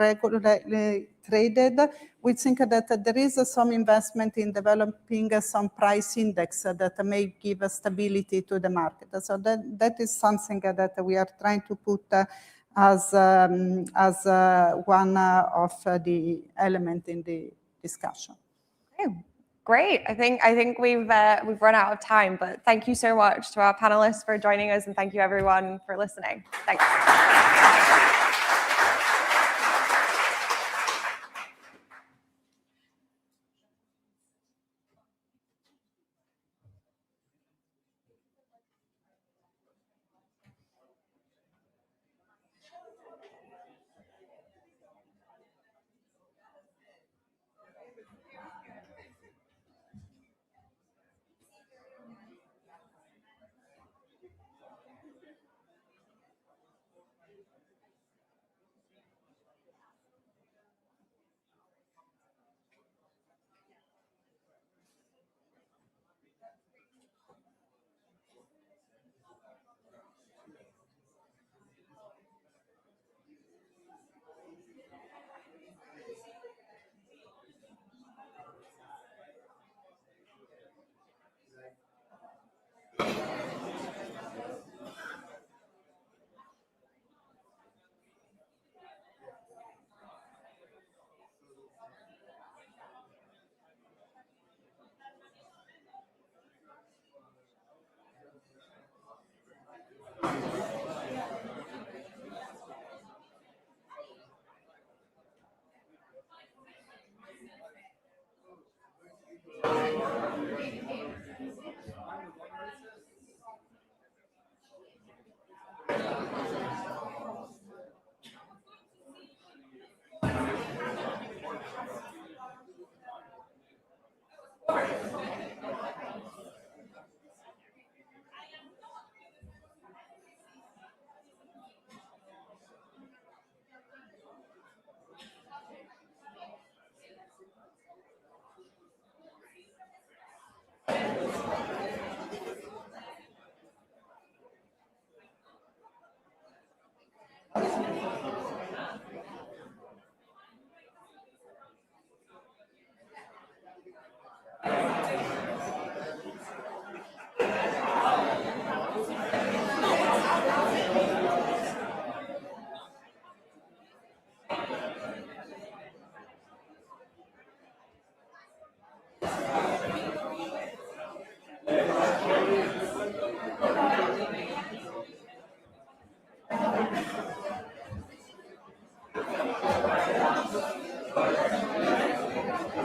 regularly traded. We think that there is some investment in developing some price index that may give stability to the market. So that is something that we are trying to put as one of the elements in the discussion. Okay. Great. I think we've run out of time, but thank you so much to our panelists for joining us, and thank you everyone for listening. Thanks.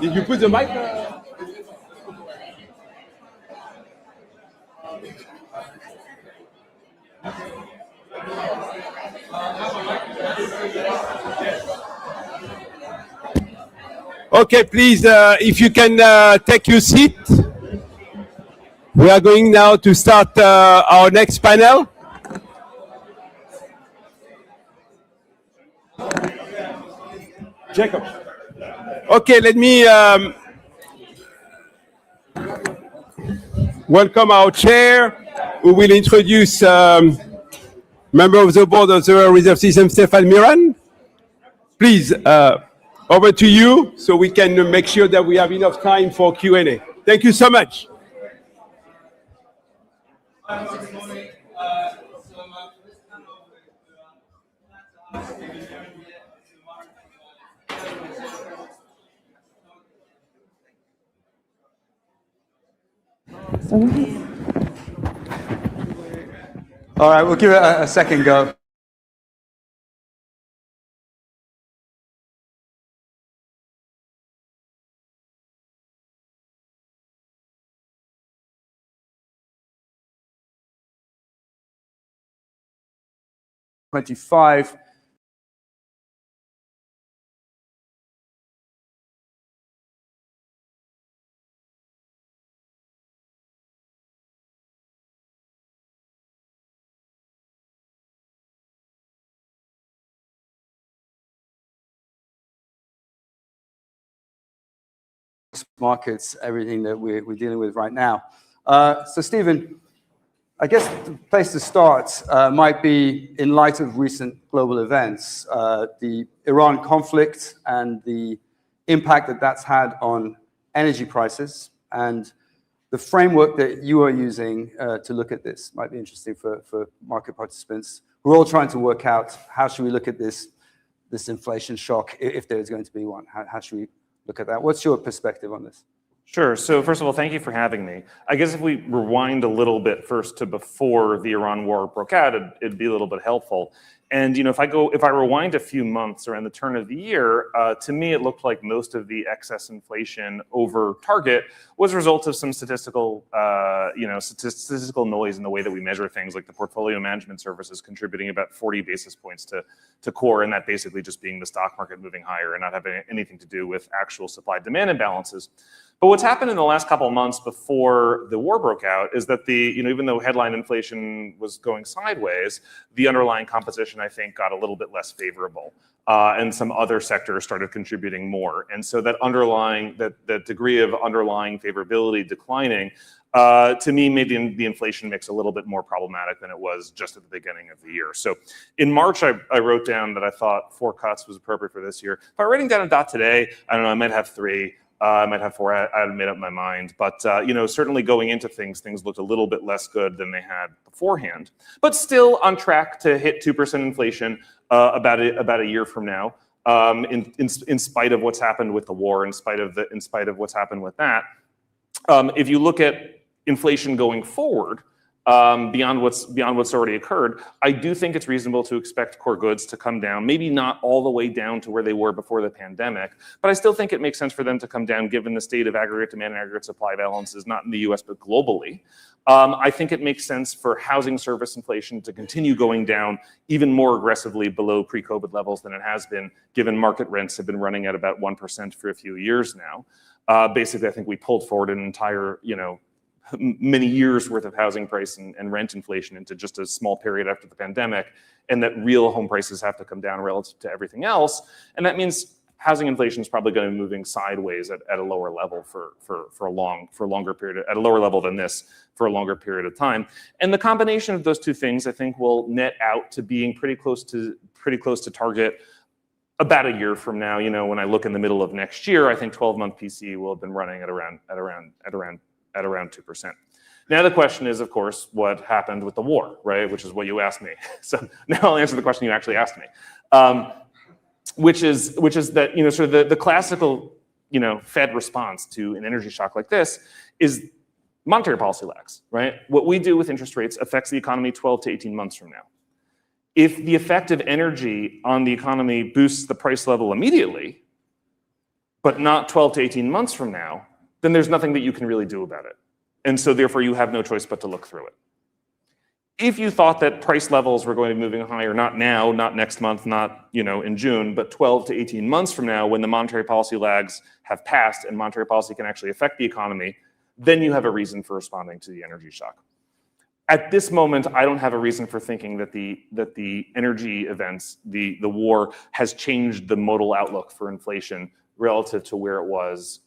Did you put the mic? Okay, please, if you can take your seat. We are going now to start our next panel. Jacob. Okay, let me welcome our chair, who will introduce member of the board of the Federal Reserve System, Miran. Please, over to you, so we can make sure that we have enough time for Q&A. Thank you so much. All right, we'll give it a second go. '25. Markets, everything that we're dealing with right now. So Stephen, I guess the place to start might be in light of recent global events, the Iran conflict and the impact that that's had on energy prices, and the framework that you are using to look at this might be interesting for market participants. We're all trying to work out how should we look at this inflation shock, if there is going to be one. How should we look at that? What's your perspective on this? Sure. So first of all, thank you for having me. I guess if we rewind a little bit first to before the Iran war broke out, it'd be a little bit helpful. And if I rewind a few months around the turn of the year, to me it looked like most of the excess inflation over target was a result of some statistical noise in the way that we measure things, like the portfolio management services contributing about 40 basis points to core, and that basically just being the stock market moving higher and not having anything to do with actual supply-demand imbalances. But what's happened in the last couple of months before the war broke out is that even though headline inflation was going sideways, the underlying composition, I think, got a little bit less favorable, and some other sectors started contributing more. And so that degree of underlying favorability declining, to me, made the inflation mix a little bit more problematic than it was just at the beginning of the year. So in March, I wrote down that I thought 4 cuts was appropriate for this year. If I were writing down a dot today, I don't know, I might have 3. I might have 4. I hadn't made up my mind, but certainly going into things looked a little bit less good than they had beforehand. But still on track to hit 2% inflation about a year from now, in spite of what's happened with the war, in spite of what's happened with that. If you look at inflation going forward, beyond what's already occurred, I do think it's reasonable to expect core goods to come down, maybe not all the way down to where they were before the pandemic, but I still think it makes sense for them to come down given the state of aggregate demand and aggregate supply balances, not in the US, but globally. I think it makes sense for housing service inflation to continue going down even more aggressively below pre-COVID levels than it has been, given market rents have been running at about 1% for a few years now. Basically, I think we pulled forward an entire, many years worth of housing price and rent inflation into just a small period after the pandemic, and that real home prices have to come down relative to everything else. And that means housing inflation is probably going to be moving sideways at a lower level for a longer period, at a lower level than this for a longer period of time. And the combination of those two things, I think, will net out to being pretty close to target about a year from now. When I look in the middle of next year, I think 12-month PCE will have been running at around 2%. Now the question is, of course, what happened with the war, right? Which is what you asked me. So now I'll answer the question you actually asked me, which is that sort of the classical Fed response to an energy shock like this is monetary policy lags, right? What we do with interest rates affects the economy 12 to 18 months from now. If the effect of energy on the economy boosts the price level immediately, but not 12 to 18 months from now, then there's nothing that you can really do about it. And so therefore you have no choice but to look through it. If you thought that price levels were going to be moving higher, not now, not next month, not in June, but 12 to 18 months from now, when the monetary policy lags have passed and monetary policy can actually affect the economy, then you have a reason for responding to the energy shock. At this moment, I don't have a reason for thinking that the energy events, the war, has changed the modal outlook for inflation relative to where it was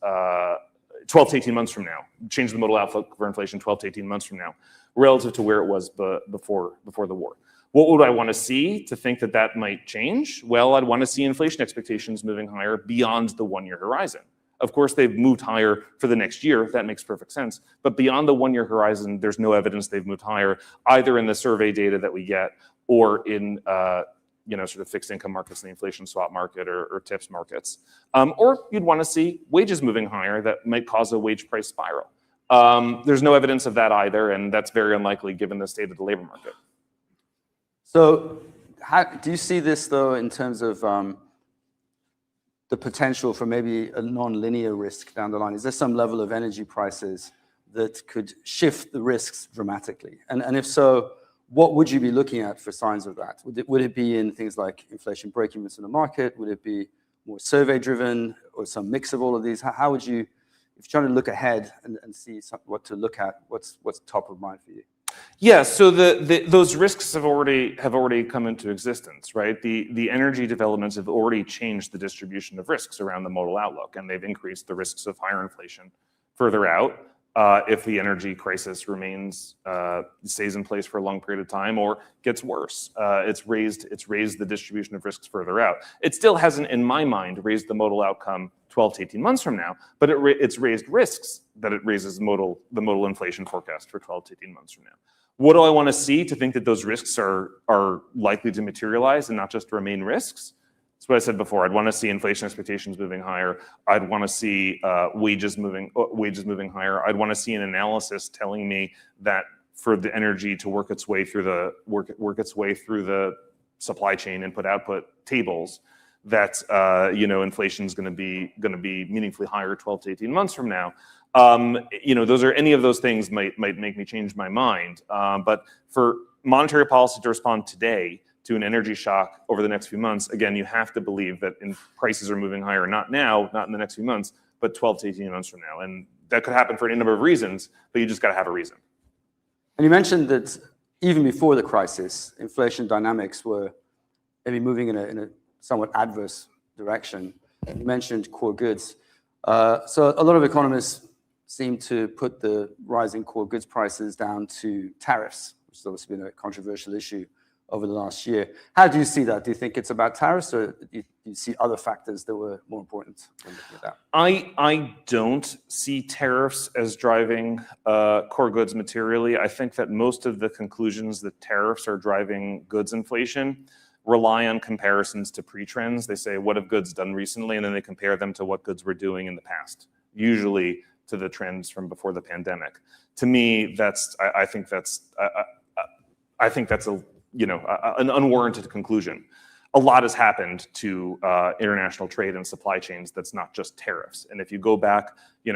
12 to 18 months from now. Change the modal outlook for inflation 12 to 18 months from now, relative to where it was before the war. What would I want to see to think that might change? Well, I'd want to see inflation expectations moving higher beyond the 1-year horizon. Of course, they've moved higher for the next year. That makes perfect sense. But beyond the 1-year horizon, there's no evidence they've moved higher, either in the survey data that we get or in sort of fixed income markets, the inflation swap market or TIPS markets. Or you'd want to see wages moving higher that might cause a wage price spiral. There's no evidence of that either, and that's very unlikely given the state of the labor market. So how do you see this, though, in terms of the potential for maybe a non-linear risk down the line? Is there some level of energy prices that could shift the risks dramatically? And if so, what would you be looking at for signs of that? Would it be in things like inflation break-evens in the market? Would it be more survey-driven or some mix of all of these? How would you, if you're trying to look ahead and see what to look at, what's top of mind for you? Yeah, so those risks have already come into existence, right? The energy developments have already changed the distribution of risks around the modal outlook, and they've increased the risks of higher inflation further out if the energy crisis stays in place for a long period of time or gets worse. It's raised the distribution of risks further out. It still hasn't, in my mind, raised the modal outcome 12 to 18 months from now, but it's raised risks that it raises the modal inflation forecast for 12 to 18 months from now. What do I want to see to think that those risks are likely to materialize and not just remain risks? That's what I said before. I'd want to see inflation expectations moving higher. I'd want to see wages moving higher. I'd want to see an analysis telling me that for the energy to work its way through the supply chain input-output tables, that inflation is going to be meaningfully higher 12 to 18 months from now. Any of those things might make me change my mind. But for monetary policy to respond today to an energy shock over the next few months, again, you have to believe that prices are moving higher, not now, not in the next few months, but 12 to 18 months from now. And that could happen for any number of reasons, but you just got to have a reason. And you mentioned that even before the crisis, inflation dynamics were maybe moving in a somewhat adverse direction. You mentioned core goods. So a lot of economists seem to put the rising core goods prices down to tariffs, which has obviously been a controversial issue over the last year. How do you see that? Do you think it's about tariffs, or do you see other factors that were more important when looking at that? I don't see tariffs as driving core goods materially. I think that most of the conclusions that tariffs are driving goods inflation rely on comparisons to pre-trends. They say, what have goods done recently? And then they compare them to what goods were doing in the past, usually to the trends from before the pandemic. To me, I think that's an unwarranted conclusion. A lot has happened to international trade and supply chains that's not just tariffs. And if you go back,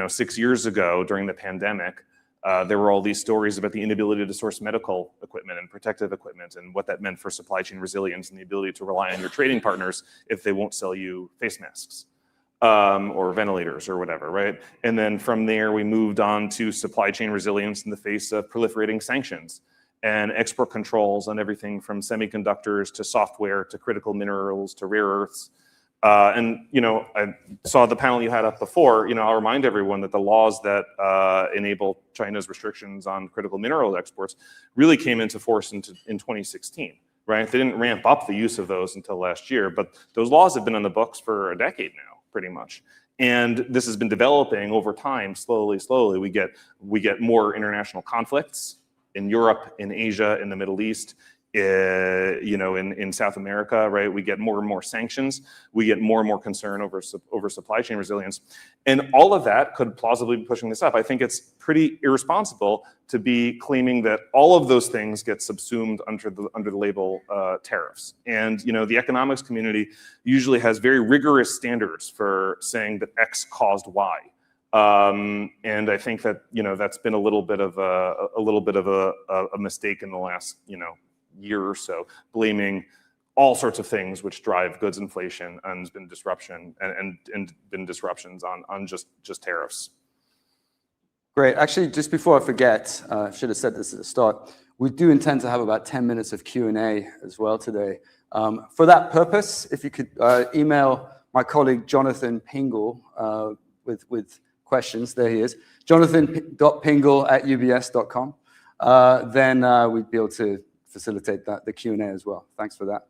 6 years ago during the pandemic, there were all these stories about the inability to source medical equipment and protective equipment and what that meant for supply chain resilience and the ability to rely on your trading partners if they won't sell you face masks or ventilators or whatever, right? And then from there, we moved on to supply chain resilience in the face of proliferating sanctions and export controls on everything from semiconductors to software to critical minerals to rare earths. I saw the panel you had up before. I'll remind everyone that the laws that enable China's restrictions on critical mineral exports really came into force in 2016, right? They didn't ramp up the use of those until last year, but those laws have been on the books for a decade now, pretty much. And this has been developing over time, slowly. We get more international conflicts in Europe, in Asia, in the Middle East, in South America, right? We get more and more sanctions. We get more and more concern over supply chain resilience. And all of that could plausibly be pushing this up. I think it's pretty irresponsible to be claiming that all of those things get subsumed under the label tariffs. And the economics community usually has very rigorous standards for saying that X caused Y. And I think that that's been a little bit of a mistake in the last year or so, blaming all sorts of things which drive goods inflation, and has been disruption and been disruptions on just tariffs. Great. Actually, just before I forget, I should have said this at the start. We do intend to have about 10 minutes of Q&A as well today. For that purpose, if you could email my colleague Jonathan Pingle with questions. There he is, jonathan.pingle@ubs.com. Then we'd be able to facilitate the Q&A as well. Thanks for that.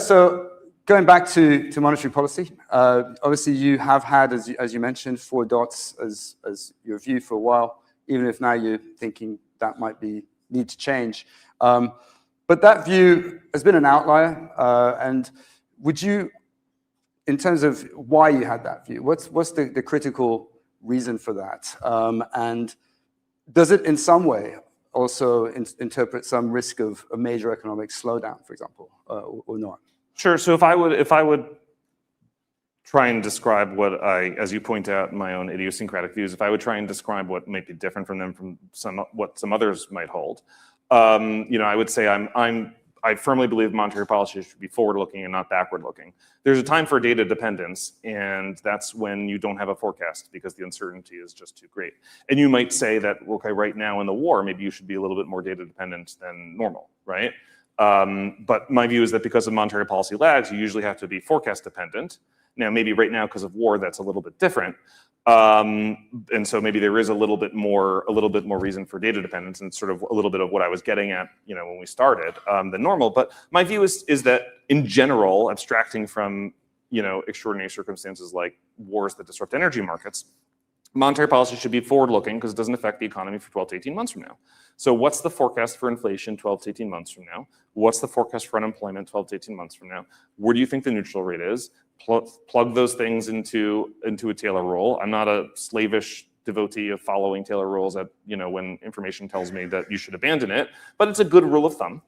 So going back to monetary policy, obviously you have had, as you mentioned, 4 dots as your view for a while, even if now you're thinking that might need to change. But that view has been an outlier. And would you, in terms of why you had that view, what's the critical reason for that? And does it in some way also interpret some risk of a major economic slowdown, for example, or not? Sure. So if I would try and describe what as you point out, my own idiosyncratic views, if I would try and describe what might be different from them from what some others might hold, I would say I firmly believe monetary policy should be forward-looking and not backward-looking. There's a time for data dependence, and that's when you don't have a forecast because the uncertainty is just too great. And you might say that, okay, right now in the war, maybe you should be a little bit more data dependent than normal, right? But my view is that because of monetary policy lags, you usually have to be forecast dependent. Now, maybe right now because of war, that's a little bit different. And so maybe there is a little bit more reason for data dependence, and sort of a little bit of what I was getting at, when we started, than normal. But my view is that in general, abstracting from, extraordinary circumstances like wars that disrupt energy markets, monetary policy should be forward-looking because it doesn't affect the economy for 12 to 18 months from now. So what's the forecast for inflation 12 to 18 months from now? What's the forecast for unemployment 12 to 18 months from now? Where do you think the neutral rate is? Plug those things into a Taylor rule. I'm not a slavish devotee of following Taylor rules at, when information tells me that you should abandon it, but it's a good rule of thumb.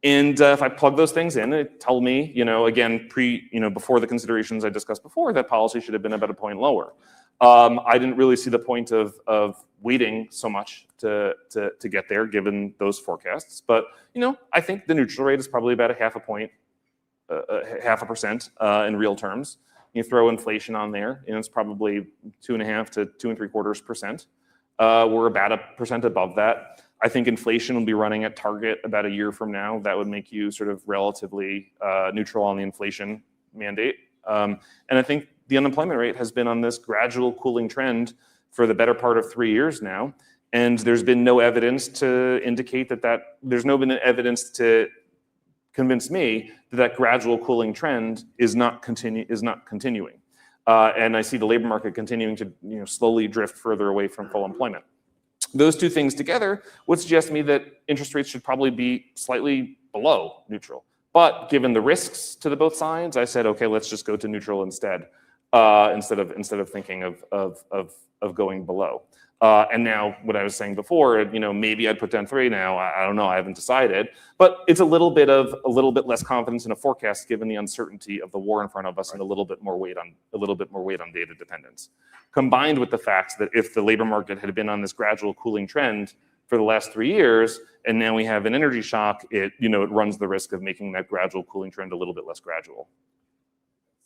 And if I plug those things in, it tell me, again, before the considerations I discussed before, that policy should have been about a point lower. I didn't really see the point of waiting so much to get there, given those forecasts. But I think the neutral rate is probably about a 0.5% in real terms. You throw inflation on there, and it's probably 2.5 to 2.75%. We're about 1% above that. I think inflation will be running at target about a year from now. That would make you sort of relatively neutral on the inflation mandate. And I think the unemployment rate has been on this gradual cooling trend for the better part of 3 years now. And there's been no evidence to indicate there's no been evidence to convince me that gradual cooling trend is not continuing. And I see the labor market continuing to slowly drift further away from full employment. Those two things together would suggest to me that interest rates should probably be slightly below neutral. But given the risks to the both sides, I said, okay, let's just go to neutral instead of thinking of going below. And now, what I was saying before, maybe I'd put down 3 now. I don't know. I haven't decided. But it's a little bit less confidence in a forecast, given the uncertainty of the war in front of us, and a little bit more weight on data dependence, combined with the fact that if the labor market had been on this gradual cooling trend for the last 3 years, and now we have an energy shock, it runs the risk of making that gradual cooling trend a little bit less gradual.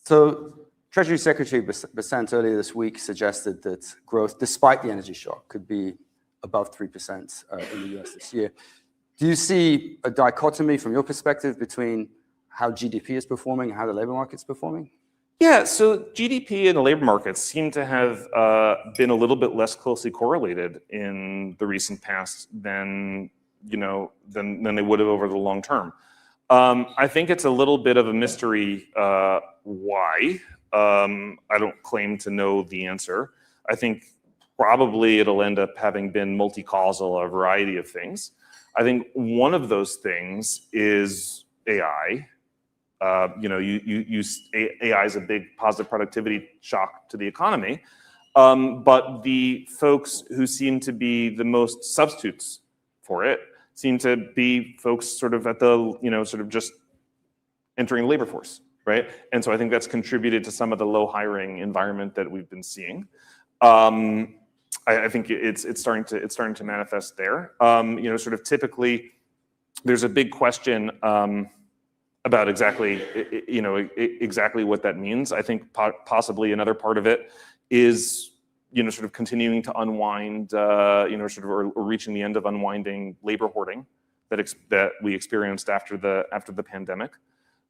So Treasury Secretary Besant earlier this week suggested that growth, despite the energy shock, could be above 3% in the US this year. Do you see a dichotomy from your perspective between how GDP is performing and how the labor market's performing? Yeah, so GDP and the labor markets seem to have been a little bit less closely correlated in the recent past than they would have over the long term. I think it's a little bit of a mystery why. I don't claim to know the answer. I think probably it'll end up having been multi-causal, a variety of things. I think one of those things is AI. AI is a big positive productivity shock to the economy, but the folks who seem to be the most substitutes for it seem to be folks sort of at the, sort of just entering the labor force, right? And so I think that's contributed to some of the low hiring environment that we've been seeing. I think it's starting to manifest there. Sort of typically, there's a big question about exactly what that means. I think possibly another part of it is sort of continuing to unwind, or reaching the end of unwinding labor hoarding that we experienced after the pandemic.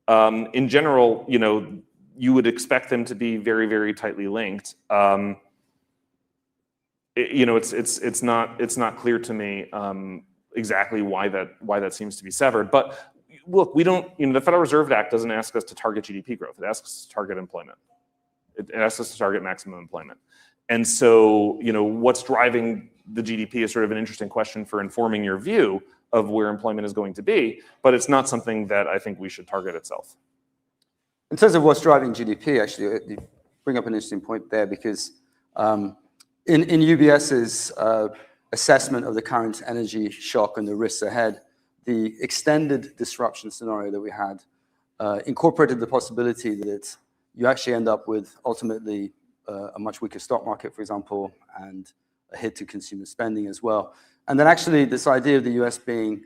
In general, you would expect them to be very, very tightly linked. It's not clear to me exactly why that seems to be severed. But look, we don't. The Federal Reserve Act doesn't ask us to target GDP growth. It asks us to target employment. It asks us to target maximum employment. And so, what's driving the GDP is sort of an interesting question for informing your view of where employment is going to be. But it's not something that I think we should target itself. In terms of what's driving GDP, actually, you bring up an interesting point there, because in UBS's assessment of the current energy shock and the risks ahead, the extended disruption scenario that we had incorporated the possibility that you actually end up with ultimately a much weaker stock market, for example, and a hit to consumer spending as well. And then actually this idea of the US being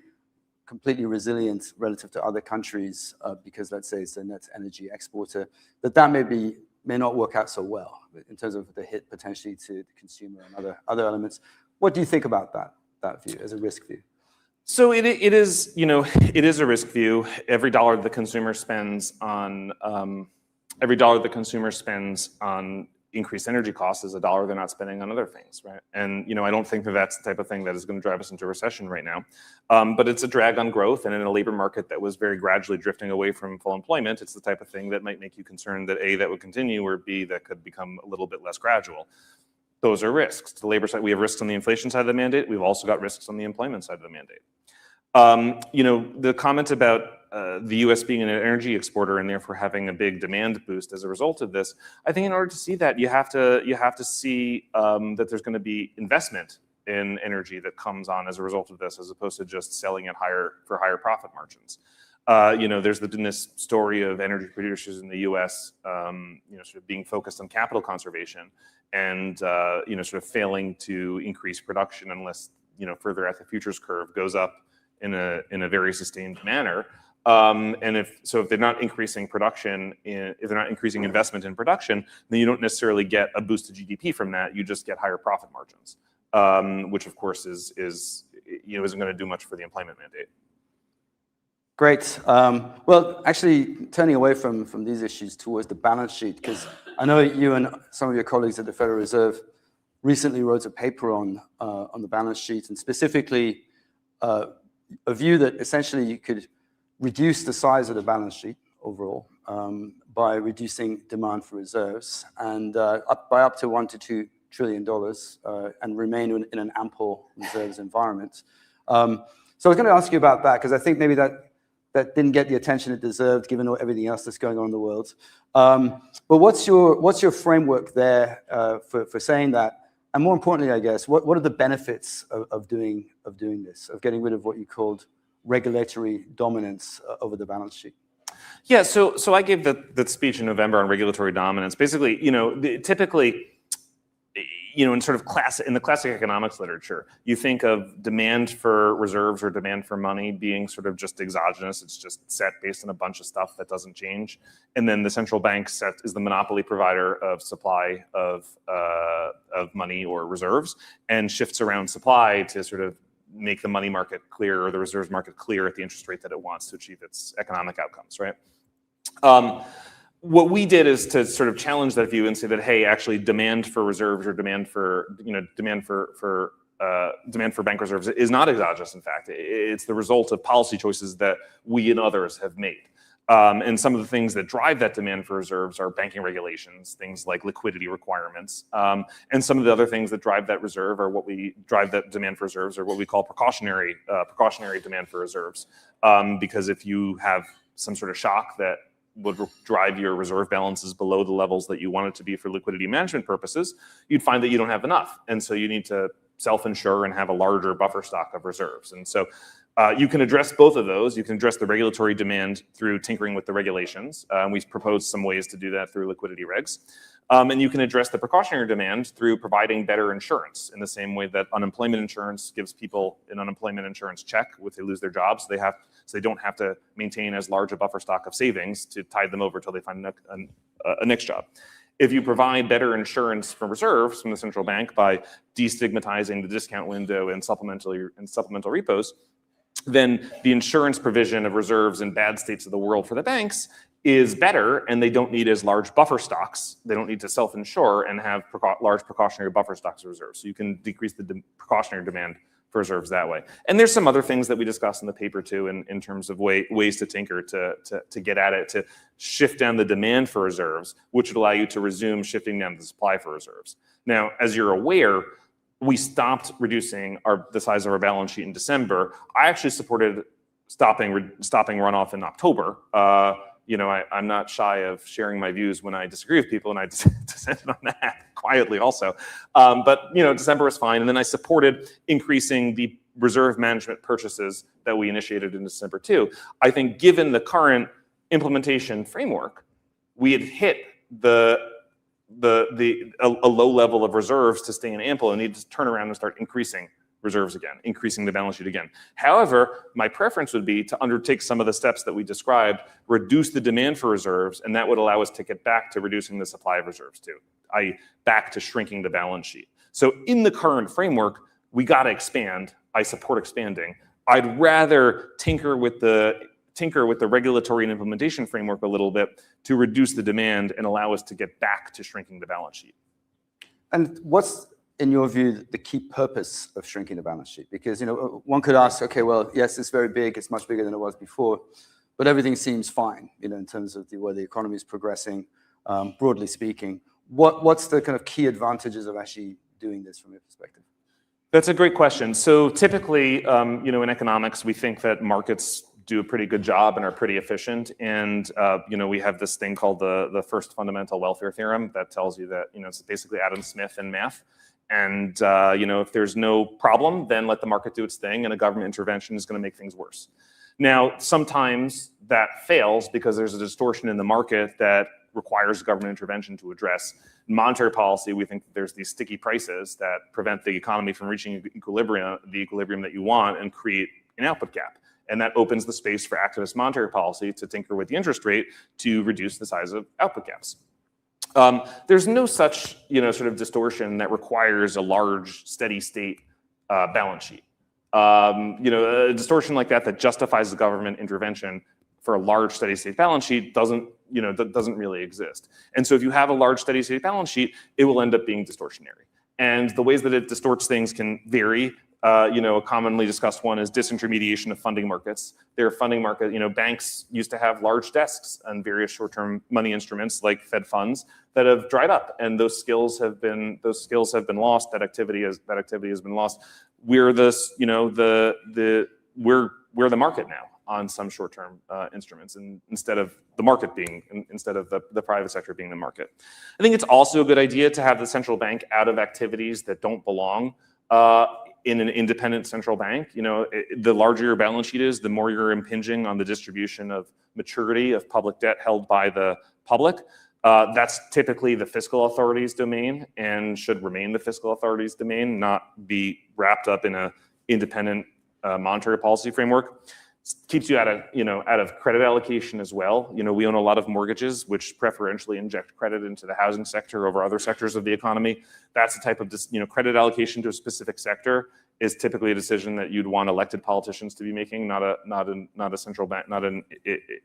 completely resilient relative to other countries, because let's say it's a net energy exporter, that may not work out so well in terms of the hit potentially to the consumer and other elements. What do you think about that view as a risk view? So it is a risk view. Every dollar the consumer spends on every dollar the consumer spends on increased energy costs is a dollar they're not spending on other things, right? And I don't think that that's the type of thing that is going to drive us into recession right now. But it's a drag on growth, and in a labor market that was very gradually drifting away from full employment, it's the type of thing that might make you concerned that A, that would continue, or B, that could become a little bit less gradual. Those are risks. The labor side, we have risks on the inflation side of the mandate. We've also got risks on the employment side of the mandate. The comment about the U.S. being an energy exporter and therefore having a big demand boost as a result of this, I think in order to see that, you have to see that there's going to be investment in energy that comes on as a result of this, as opposed to just selling it for higher profit margins. There's been this story of energy producers in the U.S. Sort of being focused on capital conservation and sort of failing to increase production unless further out the futures curve goes up in a very sustained manner. And if they're not increasing production, if they're not increasing investment in production, then you don't necessarily get a boost to GDP from that. You just get higher profit margins, which of course isn't going to do much for the employment mandate. Great. Well, actually, turning away from these issues towards the balance sheet, because I know you and some of your colleagues at the Federal Reserve recently wrote a paper on the balance sheet, and specifically a view that essentially you could reduce the size of the balance sheet overall by reducing demand for reserves, and by up to $1 to $2 trillion, and remain in an ample reserves environment. So I was going to ask you about that, because I think maybe that didn't get the attention it deserved, given everything else that's going on in the world. But what's your framework there for saying that? And more importantly, I guess, what are the benefits of doing this, of getting rid of what you called regulatory dominance over the balance sheet? Yeah, so I gave that speech in November on regulatory dominance. Basically, typically, in sort of in the classic economics literature, you think of demand for reserves or demand for money being sort of just exogenous. It's just set based on a bunch of stuff that doesn't change. And then the central bank is the monopoly provider of supply of money or reserves, and shifts around supply to sort of make the money market clear, or the reserves market clear at the interest rate that it wants to achieve its economic outcomes, right? What we did is to sort of challenge that view and say that, hey, actually, demand for reserves or demand for bank reserves is not exogenous. In fact, it's the result of policy choices that we and others have made. And some of the things that drive that demand for reserves are banking regulations, things like liquidity requirements, and some of the other things that drive that demand for reserves are what we call precautionary demand for reserves. Because if you have some sort of shock that would drive your reserve balances below the levels that you want it to be for liquidity management purposes, you'd find that you don't have enough. And so you need to self-insure and have a larger buffer stock of reserves. And so you can address both of those. You can address the regulatory demand through tinkering with the regulations. We've proposed some ways to do that through liquidity regs. And you can address the precautionary demand through providing better insurance, in the same way that unemployment insurance gives people an unemployment insurance check if they lose their jobs. So they don't have to maintain as large a buffer stock of savings to tide them over until they find a next job. If you provide better insurance for reserves from the central bank by destigmatizing the discount window and supplemental repos, then the insurance provision of reserves in bad states of the world for the banks is better, and they don't need as large buffer stocks. They don't need to self-insure and have large precautionary buffer stocks of reserves. So you can decrease the precautionary demand for reserves that way. And there's some other things that we discuss in the paper too, in terms of ways to tinker to get at it, to shift down the demand for reserves, which would allow you to resume shifting down the supply for reserves. Now, as you're aware, we stopped reducing the size of our balance sheet in December. I actually supported stopping runoff in October. I'm not shy of sharing my views when I disagree with people, and I dissented on that quietly also. But December was fine, and then I supported increasing the reserve management purchases that we initiated in December too. I think, given the current implementation framework, we had hit a low level of reserves to stay in ample, and need to turn around and start increasing reserves again, increasing the balance sheet again. However, my preference would be to undertake some of the steps that we described, reduce the demand for reserves, and that would allow us to get back to reducing the supply of reserves too, i.e. back to shrinking the balance sheet. So in the current framework, we got to expand. I support expanding. I'd rather tinker with the tinker with the regulatory and implementation framework a little bit to reduce the demand and allow us to get back to shrinking the balance sheet. And what's, in your view, the key purpose of shrinking the balance sheet? Because, one could ask, okay, well, yes, it's very big, it's much bigger than it was before, but everything seems fine, in terms of the way the economy is progressing, broadly speaking. What's the kind of key advantages of actually doing this from your perspective? That's a great question. So typically, in economics, we think that markets do a pretty good job and are pretty efficient. And, we have this thing called the first fundamental welfare theorem that tells you that, it's basically Adam Smith in math. And, if there's no problem, then let the market do its thing, and a government intervention is going to make things worse. Now, sometimes that fails because there's a distortion in the market that requires government intervention to address. In monetary policy, we think that there's these sticky prices that prevent the economy from reaching the equilibrium that you want, and create an output gap. And that opens the space for activist monetary policy to tinker with the interest rate to reduce the size of output gaps. There's no such, sort of distortion that requires a large, steady state balance sheet. A distortion like that justifies the government intervention for a large, steady state balance sheet doesn't really exist. And so if you have a large, steady state balance sheet, it will end up being distortionary. And the ways that it distorts things can vary. A commonly discussed one is disintermediation of funding markets. Their funding market, banks used to have large desks and various short-term money instruments like Fed funds that have dried up, and those skills have been lost. That activity has been lost. We're we're the market now on some short-term instruments, and instead of the private sector being the market. I think it's also a good idea to have the central bank out of activities that don't belong in an independent central bank. The larger your balance sheet is, the more you're impinging on the distribution of maturity of public debt held by the public. That's typically the fiscal authority's domain and should remain the fiscal authority's domain, not be wrapped up in an independent monetary policy framework. Keeps you out of credit allocation as well. We own a lot of mortgages, which preferentially inject credit into the housing sector over other sectors of the economy. That's the type of credit allocation to a specific sector is typically a decision that you'd want elected politicians to be making, not a central bank, not an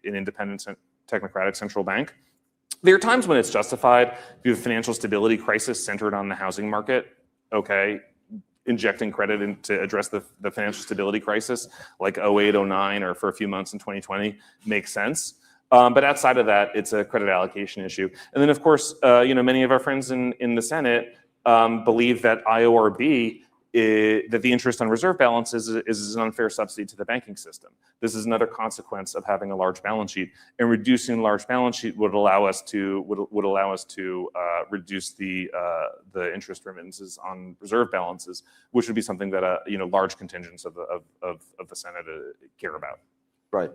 independent technocratic central bank. There are times when it's justified. If you have a financial stability crisis centered on the housing market, okay, injecting credit in to address the financial stability crisis, like 08, 09, or for a few months in 2020, makes sense. But outside of that, it's a credit allocation issue. And then, of course, many of our friends in the Senate believe that IORB, that the interest on reserve balances is an unfair subsidy to the banking system. This is another consequence of having a large balance sheet, and reducing the large balance sheet would allow us to reduce the interest remittances on reserve balances, which would be something that large contingents of the Senate care about. Right,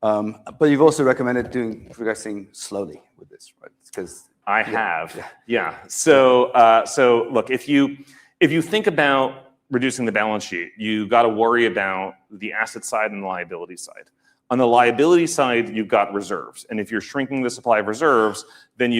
but you've also recommended progressing slowly with this, right? Because I have, yeah. So look, if you think about reducing the balance sheet, you got to worry about the asset side and the liability side. On the liability side, you've got reserves. And if you're shrinking the supply of reserves, then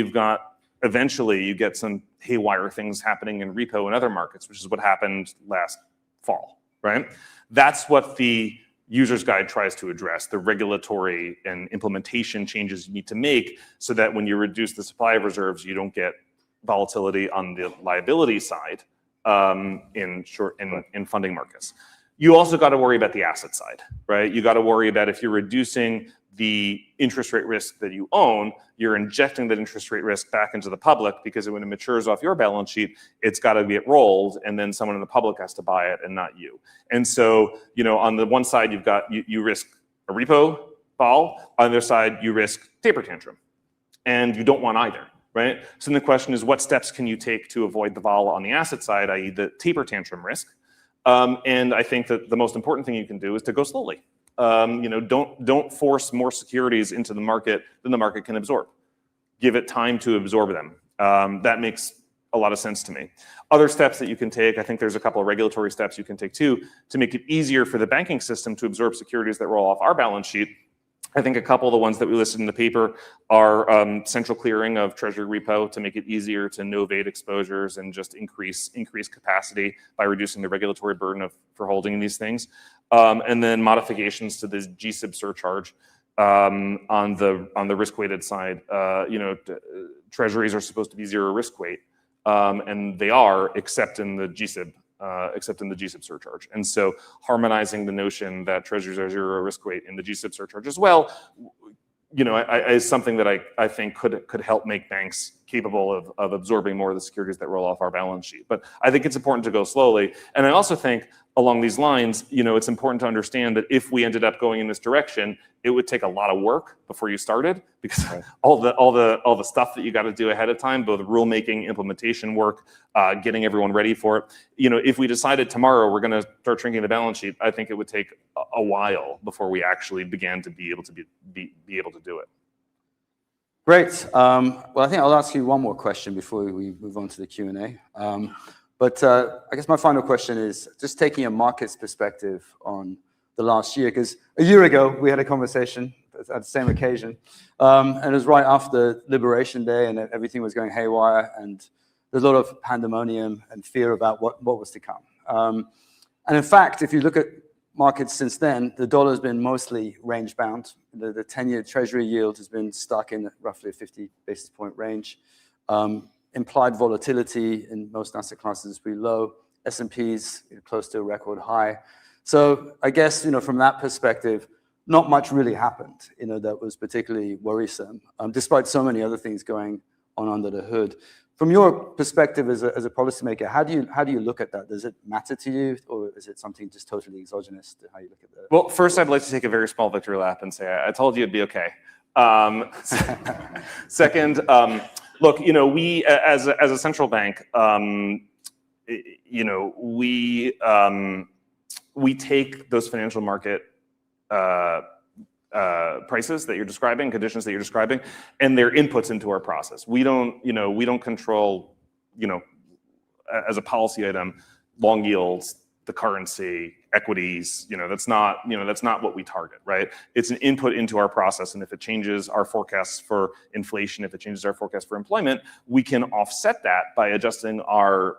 eventually you get some haywire things happening in repo and other markets, which is what happened last fall, right? That's what the user's guide tries to address, the regulatory and implementation changes you need to make so that when you reduce the supply of reserves, you don't get volatility on the liability side. In funding markets. You also got to worry about the asset side, right? You got to worry about if you're reducing the interest rate risk that you own, you're injecting that interest rate risk back into the public, because when it matures off your balance sheet, it's got to get rolled, and then someone in the public has to buy it and not you. And so, on the one side, you risk a repo vol, on the other side, you risk taper tantrum, and you don't want either. Right? So then the question is, what steps can you take to avoid the vol on the asset side, i.e. the taper tantrum risk? And I think that the most important thing you can do is to go slowly. Don't force more securities into the market than the market can absorb. Give it time to absorb them. That makes a lot of sense to me. Other steps that you can take, I think there's a couple of regulatory steps you can take too, to make it easier for the banking system to absorb securities that roll off our balance sheet, I think a couple of the ones that we listed in the paper are central clearing of Treasury repo to make it easier to novate exposures and just increase capacity by reducing the regulatory burden for holding these things. And then modifications to the GSIB surcharge on the risk-weighted side. Treasuries are supposed to be zero risk weight, and they are, except in the GSIB surcharge. And so harmonizing the notion that treasuries are zero risk weight in the GSIB surcharge as well, is something that I think could help make banks capable of absorbing more of the securities that roll off our balance sheet. But I think it's important to go slowly. And I also think along these lines, it's important to understand that if we ended up going in this direction, it would take a lot of work before you started, because all the stuff that you got to do ahead of time, both rulemaking, implementation work, getting everyone ready for it. If we decided tomorrow we're going to start shrinking the balance sheet, I think it would take a while before we actually began to be able to be able to do it. Great. Well, I think I'll ask you one more question before we move on to the Q&A. But I guess my final question is just taking a market's perspective on the last year, because a year ago we had a conversation at the same occasion, and it was right after Liberation Day, and everything was going haywire, and there's a lot of pandemonium and fear about what was to come. And in fact, if you look at markets since then, the dollar has been mostly range bound. The 10-year Treasury yield has been stuck in roughly a 50 basis point range. Implied volatility in most asset classes is pretty low. S&P's close to a record high. So I guess, from that perspective, not much really happened, that was particularly worrisome, despite so many other things going on under the hood. From your perspective as a policymaker, how do you look at that? Does it matter to you, or is it something just totally exogenous to how you look at that? Well, first, I'd like to take a very small victory lap and say, I told you it'd be okay. Second, look, we as a central bank, we take those financial market prices that you're describing, conditions that you're describing, and they're inputs into our process. We don't control, as a policy item, long yields, the currency, equities. That's not what we target, right? It's an input into our process, and if it changes our forecasts for inflation, if it changes our forecast for employment, we can offset that by adjusting our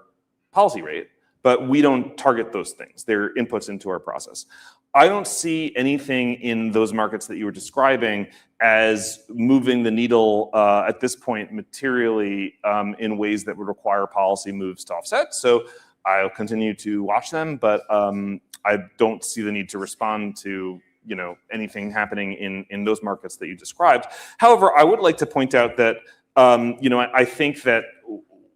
policy rate. But we don't target those things. They're inputs into our process. I don't see anything in those markets that you were describing as moving the needle at this point materially in ways that would require policy moves to offset. So I'll continue to watch them, but I don't see the need to respond to anything happening in those markets that you described. However, I would like to point out that I think that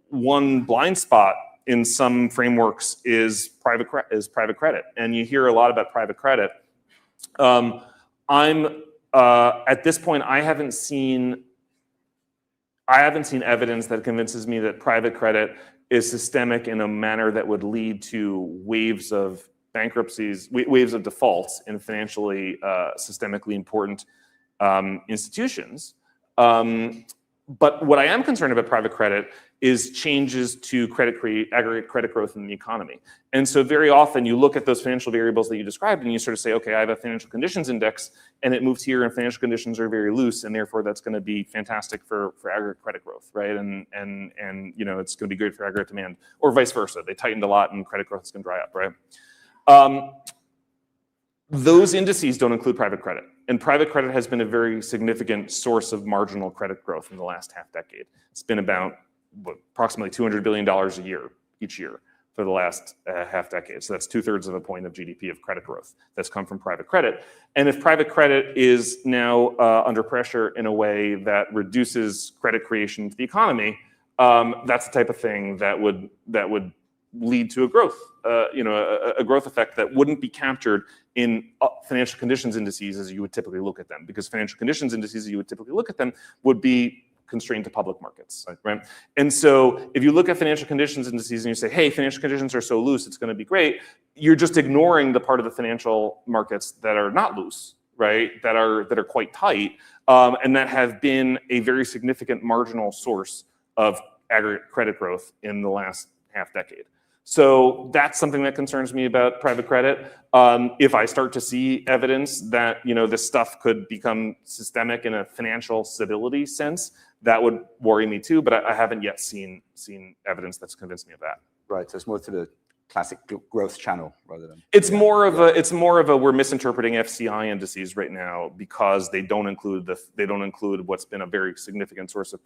one blind spot in some frameworks is private credit, and you hear a lot about private credit. At this point, I haven't seen evidence that convinces me that private credit is systemic in a manner that would lead to waves of bankruptcies, waves of defaults in financially systemically important institutions. But what I am concerned about private credit is changes to aggregate credit growth in the economy. And so very often you look at those financial variables that you described and you sort of say, okay, I have a financial conditions index and it moves here and financial conditions are very loose, and therefore that's going to be fantastic for aggregate credit growth, right? And it's going to be good for aggregate demand, or vice versa. They tightened a lot and credit growth is going to dry up, right? Those indices don't include private credit. And private credit has been a very significant source of marginal credit growth in the last half decade. It's been about approximately $200 billion each year for the last half decade. So that's 2/3 of a point of GDP of credit growth that's come from private credit. And if private credit is now under pressure in a way that reduces credit creation to the economy, that's the type of thing that would lead to a growth, a growth effect that wouldn't be captured in financial conditions indices as you would typically look at them, because financial conditions indices as you would typically look at them would be constrained to public markets, right? And so if you look at financial conditions indices and you say, hey, financial conditions are so loose, it's going to be great, you're just ignoring the part of the financial markets that are not loose, right? That are quite tight, and that have been a very significant marginal source of aggregate credit growth in the last half decade. So that's something that concerns me about private credit. If I start to see evidence that this stuff could become systemic in a financial stability sense, that would worry me too. But I haven't yet seen evidence that's convinced me of that. Right. So it's more to the classic growth channel rather than. It's more of a we're misinterpreting FCI indices right now because they don't include what's been a very significant source of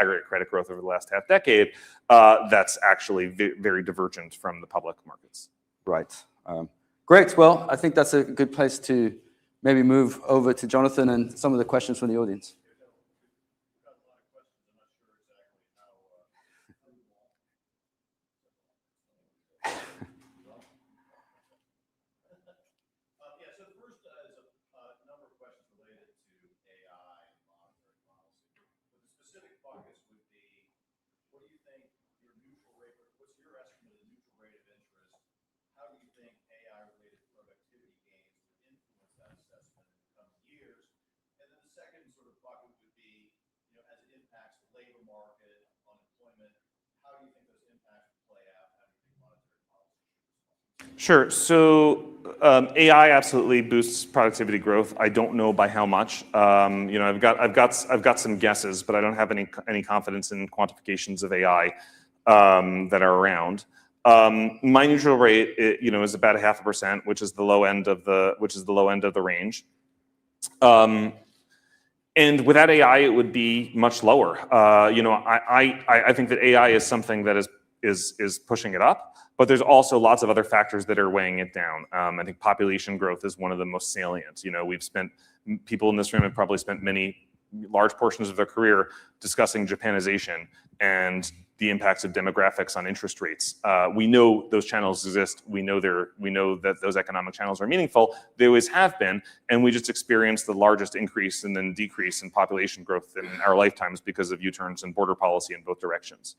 aggregate credit growth over the last half decade. That's actually very divergent from the public markets. Right. Great. Well, I think that's a good place to maybe move over to Jonathan and some of the questions from the audience. Sure. So AI absolutely boosts productivity growth. I don't know by how much. I've got some guesses, but I don't have any confidence in quantifications of AI that are around. My neutral rate, is about 0.5%, which is the low end of the range. And without AI, it would be much lower. I think that AI is something that is pushing it up. But there's also lots of other factors that are weighing it down. I think population growth is one of the most salient. People in this room have probably spent large portions of their career discussing Japanization and the impacts of demographics on interest rates. We know those channels exist. We know that those economic channels are meaningful. They always have been, and we just experienced the largest increase and then decrease in population growth in our lifetimes because of U-turns and border policy in both directions.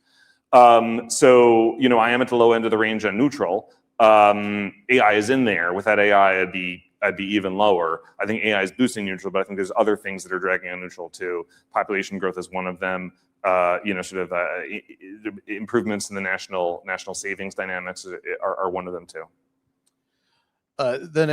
So I am at the low end of the range on neutral. AI is in there. Without AI, I'd be even lower. I think AI is boosting neutral, but I think there's other things that are dragging on neutral too. Population growth is one of them. Improvements in the national savings dynamics are one of them too. Then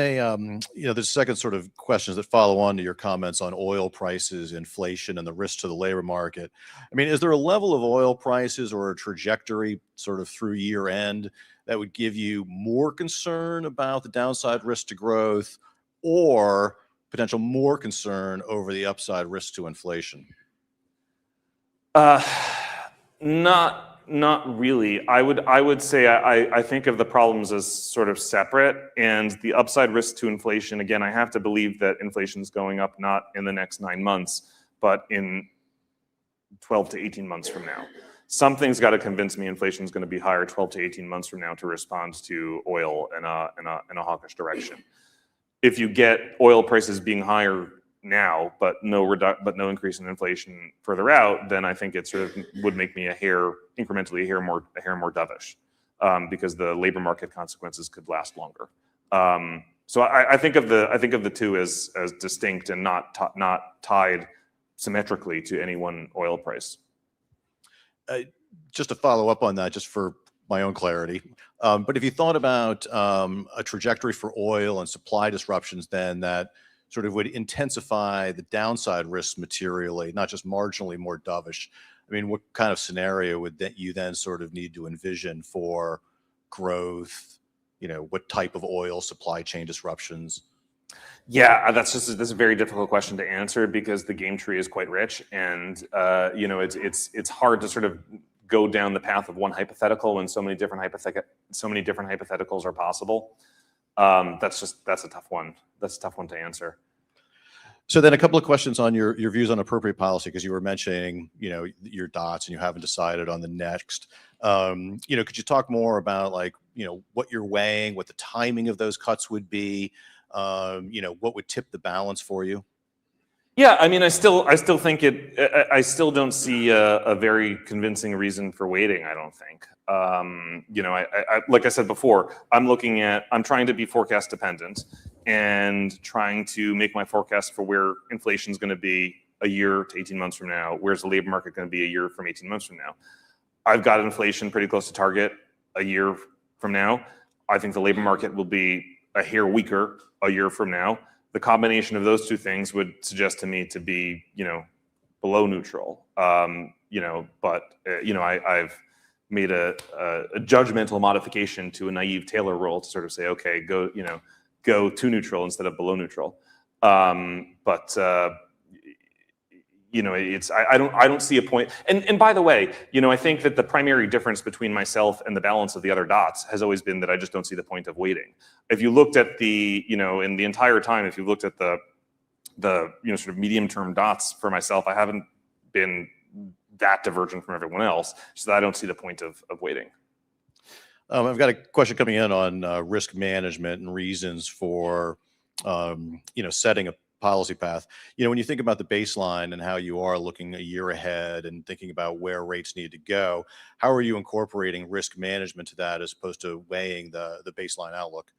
there's a second sort of questions that follow on to your comments on oil prices, inflation, and the risk to the labor market. I mean, is there a level of oil prices or a trajectory sort of through year end that would give you more concern about the downside risk to growth or potential more concern over the upside risk to inflation? Not really. I would say I think of the problems as sort of separate, and the upside risk to inflation, again, I have to believe that inflation is going up not in the next 9 months, but in 12 to 18 months from now. Something's got to convince me inflation is going to be higher 12 to 18 months from now to respond to oil in a hawkish direction. If you get oil prices being higher now, but no increase in inflation further out, then I think it sort of would make me incrementally a hair more dovish, because the labor market consequences could last longer. So I think of the two as distinct and not tied symmetrically to any one oil price. Just to follow up on that, just for my own clarity, but if you thought about a trajectory for oil and supply disruptions, then that sort of would intensify the downside risks materially, not just marginally more dovish. I mean, what kind of scenario would you then sort of need to envision for growth? What type of oil supply chain disruptions? Yeah, that's a very difficult question to answer because the game tree is quite rich, and it's hard to sort of go down the path of one hypothetical when so many different hypotheticals are possible. That's a tough one. That's a tough one to answer. So then a couple of questions on your views on appropriate policy, because you were mentioning, your dots and you haven't decided on the next. Could you talk more about what you're weighing, what the timing of those cuts would be, what would tip the balance for you? Yeah, I mean, I still think I still don't see a very convincing reason for waiting. I don't think. Like I said before, I'm trying to be forecast dependent and trying to make my forecast for where inflation is going to be a year to 18 months from now. Where's the labor market going to be a year from 18 months from now? I've got inflation pretty close to target a year from now. I think the labor market will be a hair weaker a year from now. The combination of those two things would suggest to me to be, below neutral. I've made a judgmental modification to a naive Taylor rule to sort of say, okay, go to neutral instead of below neutral. I don't see a point. And by the way, I think that the primary difference between myself and the balance of the other dots has always been that I just don't see the point of waiting. If you looked at in the entire time, if you looked at the sort of medium-term dots for myself, I haven't been that divergent from everyone else, so I don't see the point of waiting. I've got a question coming in on risk management and reasons for, setting a policy path. When you think about the baseline and how you are looking a year ahead and thinking about where rates need to go, how are you incorporating risk management to that as opposed to weighing the baseline outlook?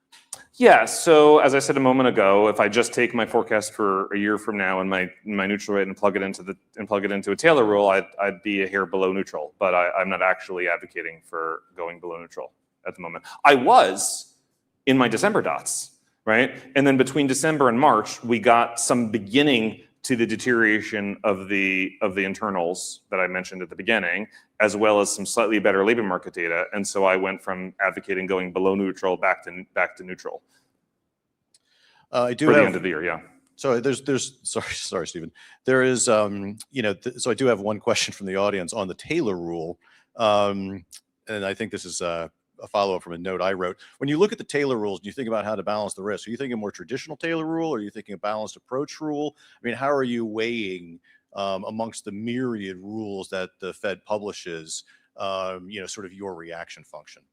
Yeah, so as I said a moment ago, if I just take my forecast for a year from now and my neutral rate and plug it into a Taylor rule, I'd be a hair below neutral. But I'm not actually advocating for going below neutral at the moment. I was in my December dots, right? And then between December and March, we got some beginning to the deterioration of the internals that I mentioned at the beginning, as well as some slightly better labor market data. And so I went from advocating going below neutral back to neutral. I do for have, the end of the year, yeah. So sorry, Stephen. There is, so I do have one question from the audience on the Taylor rule. And I think this is a follow-up from a note I wrote. When you look at the Taylor rules and you think about how to balance the risk, are you thinking a more traditional Taylor rule? Or are you thinking a balanced approach rule? I mean, how are you weighing amongst the myriad rules that the Fed publishes, sort of your reaction function?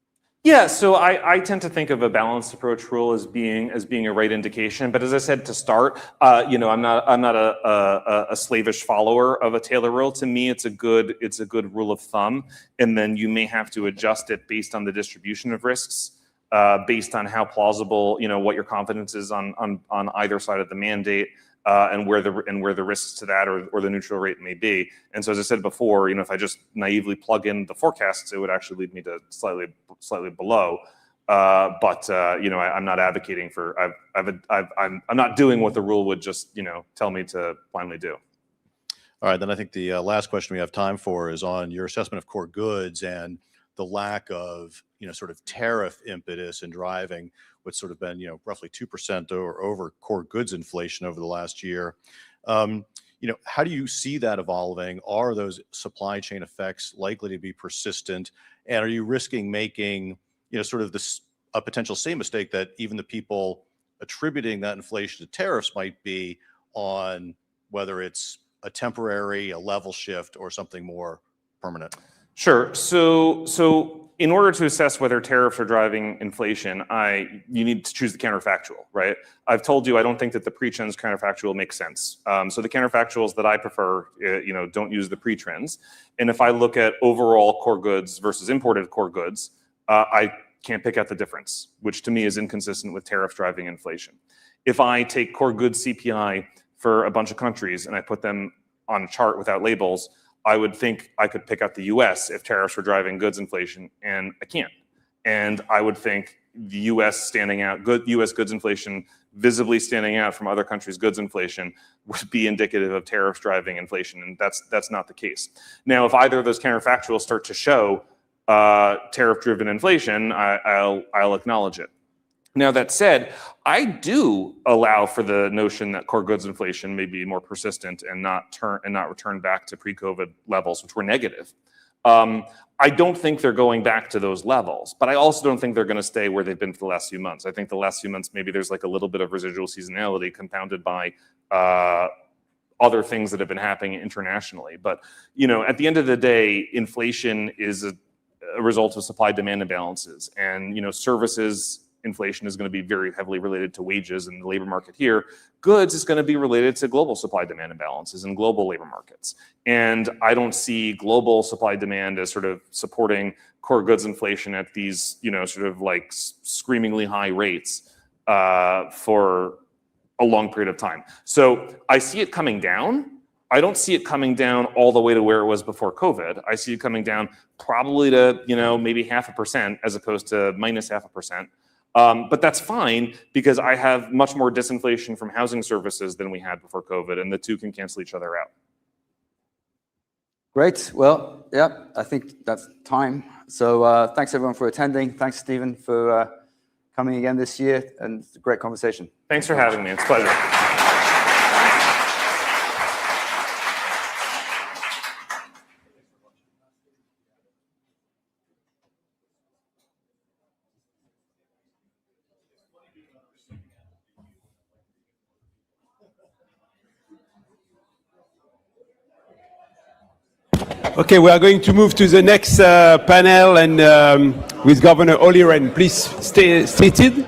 Yeah, so I tend to think of a balanced approach rule as being a right indication. But as I said to start, I'm not a slavish follower of a Taylor rule. To me, it's a good rule of thumb, and then you may have to adjust it based on the distribution of risks, based on how plausible, what your confidence is on either side of the mandate. And where the risks to that or the neutral rate may be. And so, as I said before, if I just naively plug in the forecasts, it would actually lead me to slightly below. I'm not advocating for. I'm not doing what the rule would just tell me to blindly do. All right, then I think the last question we have time for is on your assessment of core goods and the lack of sort of tariff impetus in driving what's sort of been roughly 2% or over core goods inflation over the last year. How do you see that evolving? Are those supply chain effects likely to be persistent? And are you risking making sort of a potential same mistake that even the people attributing that inflation to tariffs might be on, whether it's a temporary, a level shift, or something more permanent? Sure. So in order to assess whether tariffs are driving inflation, you need to choose the counterfactual, right? I've told you I don't think that the pre-trends counterfactual makes sense. So the counterfactuals that I prefer, don't use the pre-trends. And if I look at overall core goods versus imported core goods, I can't pick out the difference, which to me is inconsistent with tariffs driving inflation. If I take core goods CPI for a bunch of countries and I put them on a chart without labels, I would think I could pick out the US if tariffs were driving goods inflation, and I can't. And I would think the US standing out, US goods inflation visibly standing out from other countries' goods inflation would be indicative of tariffs driving inflation, and that's not the case. Now, if either of those counterfactuals start to show tariff-driven inflation, I'll acknowledge it. Now, that said, I do allow for the notion that core goods inflation may be more persistent and not return back to pre-COVID levels, which were negative. I don't think they're going back to those levels, but I also don't think they're going to stay where they've been for the last few months. I think the last few months, maybe there's like a little bit of residual seasonality compounded by other things that have been happening internationally. But, at the end of the day, inflation is a result of supply-demand imbalances, and, services inflation is going to be very heavily related to wages in the labor market here. Goods is going to be related to global supply-demand imbalances in global labor markets. And I don't see global supply-demand as sort of supporting core goods inflation at these, sort of like screamingly high rates for a long period of time. So I see it coming down, I don't see it coming down all the way to where it was before COVID. I see it coming down probably to, maybe 0.5% as opposed to minus 0.5%. But that's fine because I have much more disinflation from housing services than we had before COVID, and the two can cancel each other out. Great. Well, yeah, I think that's time. So thanks everyone for attending. Thanks, Stephen, for coming again this year, and it's a great conversation. Thanks for having me. It's a pleasure. Okay, we are going to move to the next panel and with Governor Olli Rehn. Please stay seated.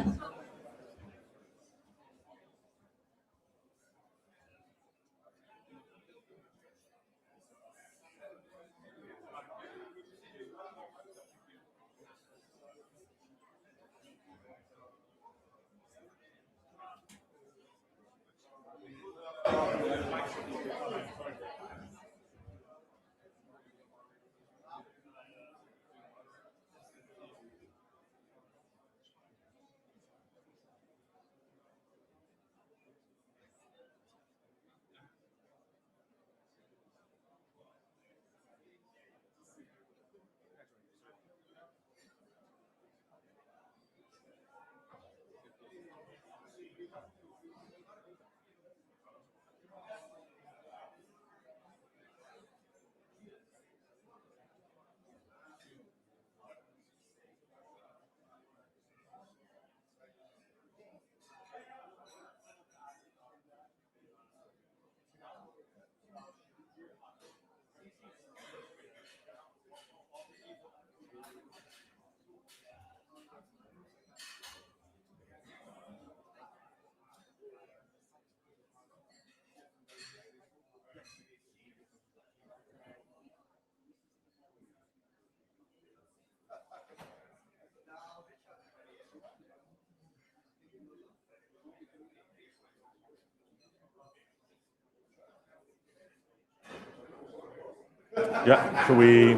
Yeah, should we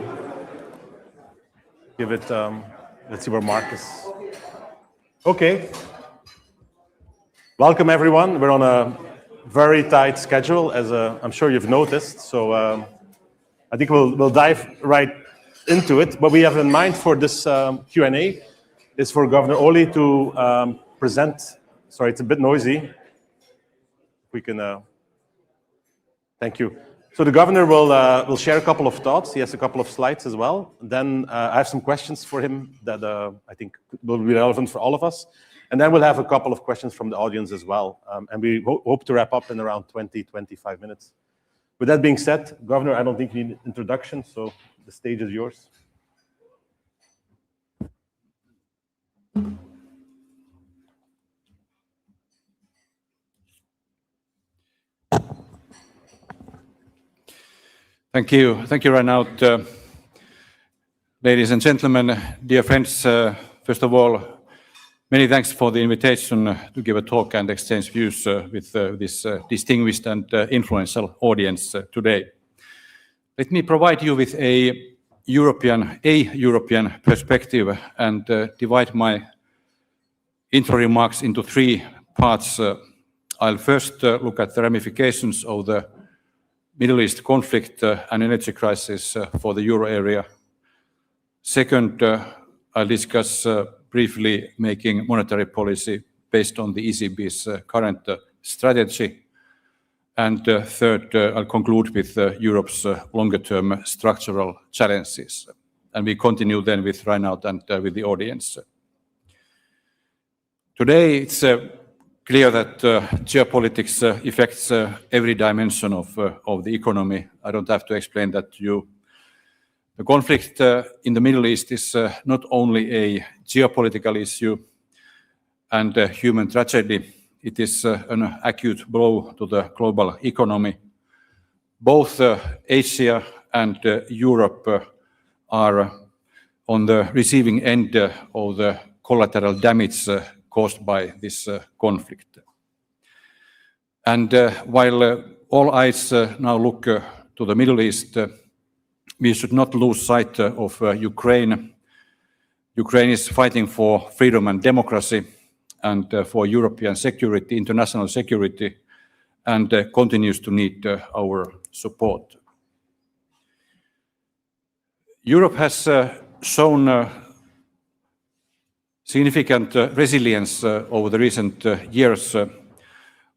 give it, let's see where Mark is. Okay. Welcome everyone. We're on a very tight schedule, as I'm sure you've noticed. So I think we'll dive right into it. What we have in mind for this Q&A is for Governor Olli to present. Sorry, it's a bit noisy. We can, thank you. So the governor will share a couple of thoughts. He has a couple of slides as well. Then I have some questions for him that I think will be relevant for all of us. And then we'll have a couple of questions from the audience as well. And we hope to wrap up in around 20, 25 minutes. With that being said, Governor, I don't think you need an introduction, so the stage is yours. Thank you, Reinout. Ladies and gentlemen, dear friends, first of all, many thanks for the invitation to give a talk and exchange views with this distinguished and influential audience today. Let me provide you with a European perspective and divide my intro remarks into three parts. I'll first look at the ramifications of the Middle East conflict and energy crisis for the euro area. Second, I'll discuss briefly making monetary policy based on the ECB's current strategy. And third, I'll conclude with Europe's longer-term structural challenges. And we continue then with Reinout and with the audience. Today, it's clear that geopolitics affects every dimension of the economy. I don't have to explain that to you. The conflict in the Middle East is not only a geopolitical issue and a human tragedy, it is an acute blow to the global economy. Both Asia and Europe are on the receiving end of the collateral damage caused by this conflict. And while all eyes now look to the Middle East, we should not lose sight of Ukraine. Ukraine is fighting for freedom and democracy and for European security, international security, and continues to need our support. Europe has shown significant resilience over the recent years,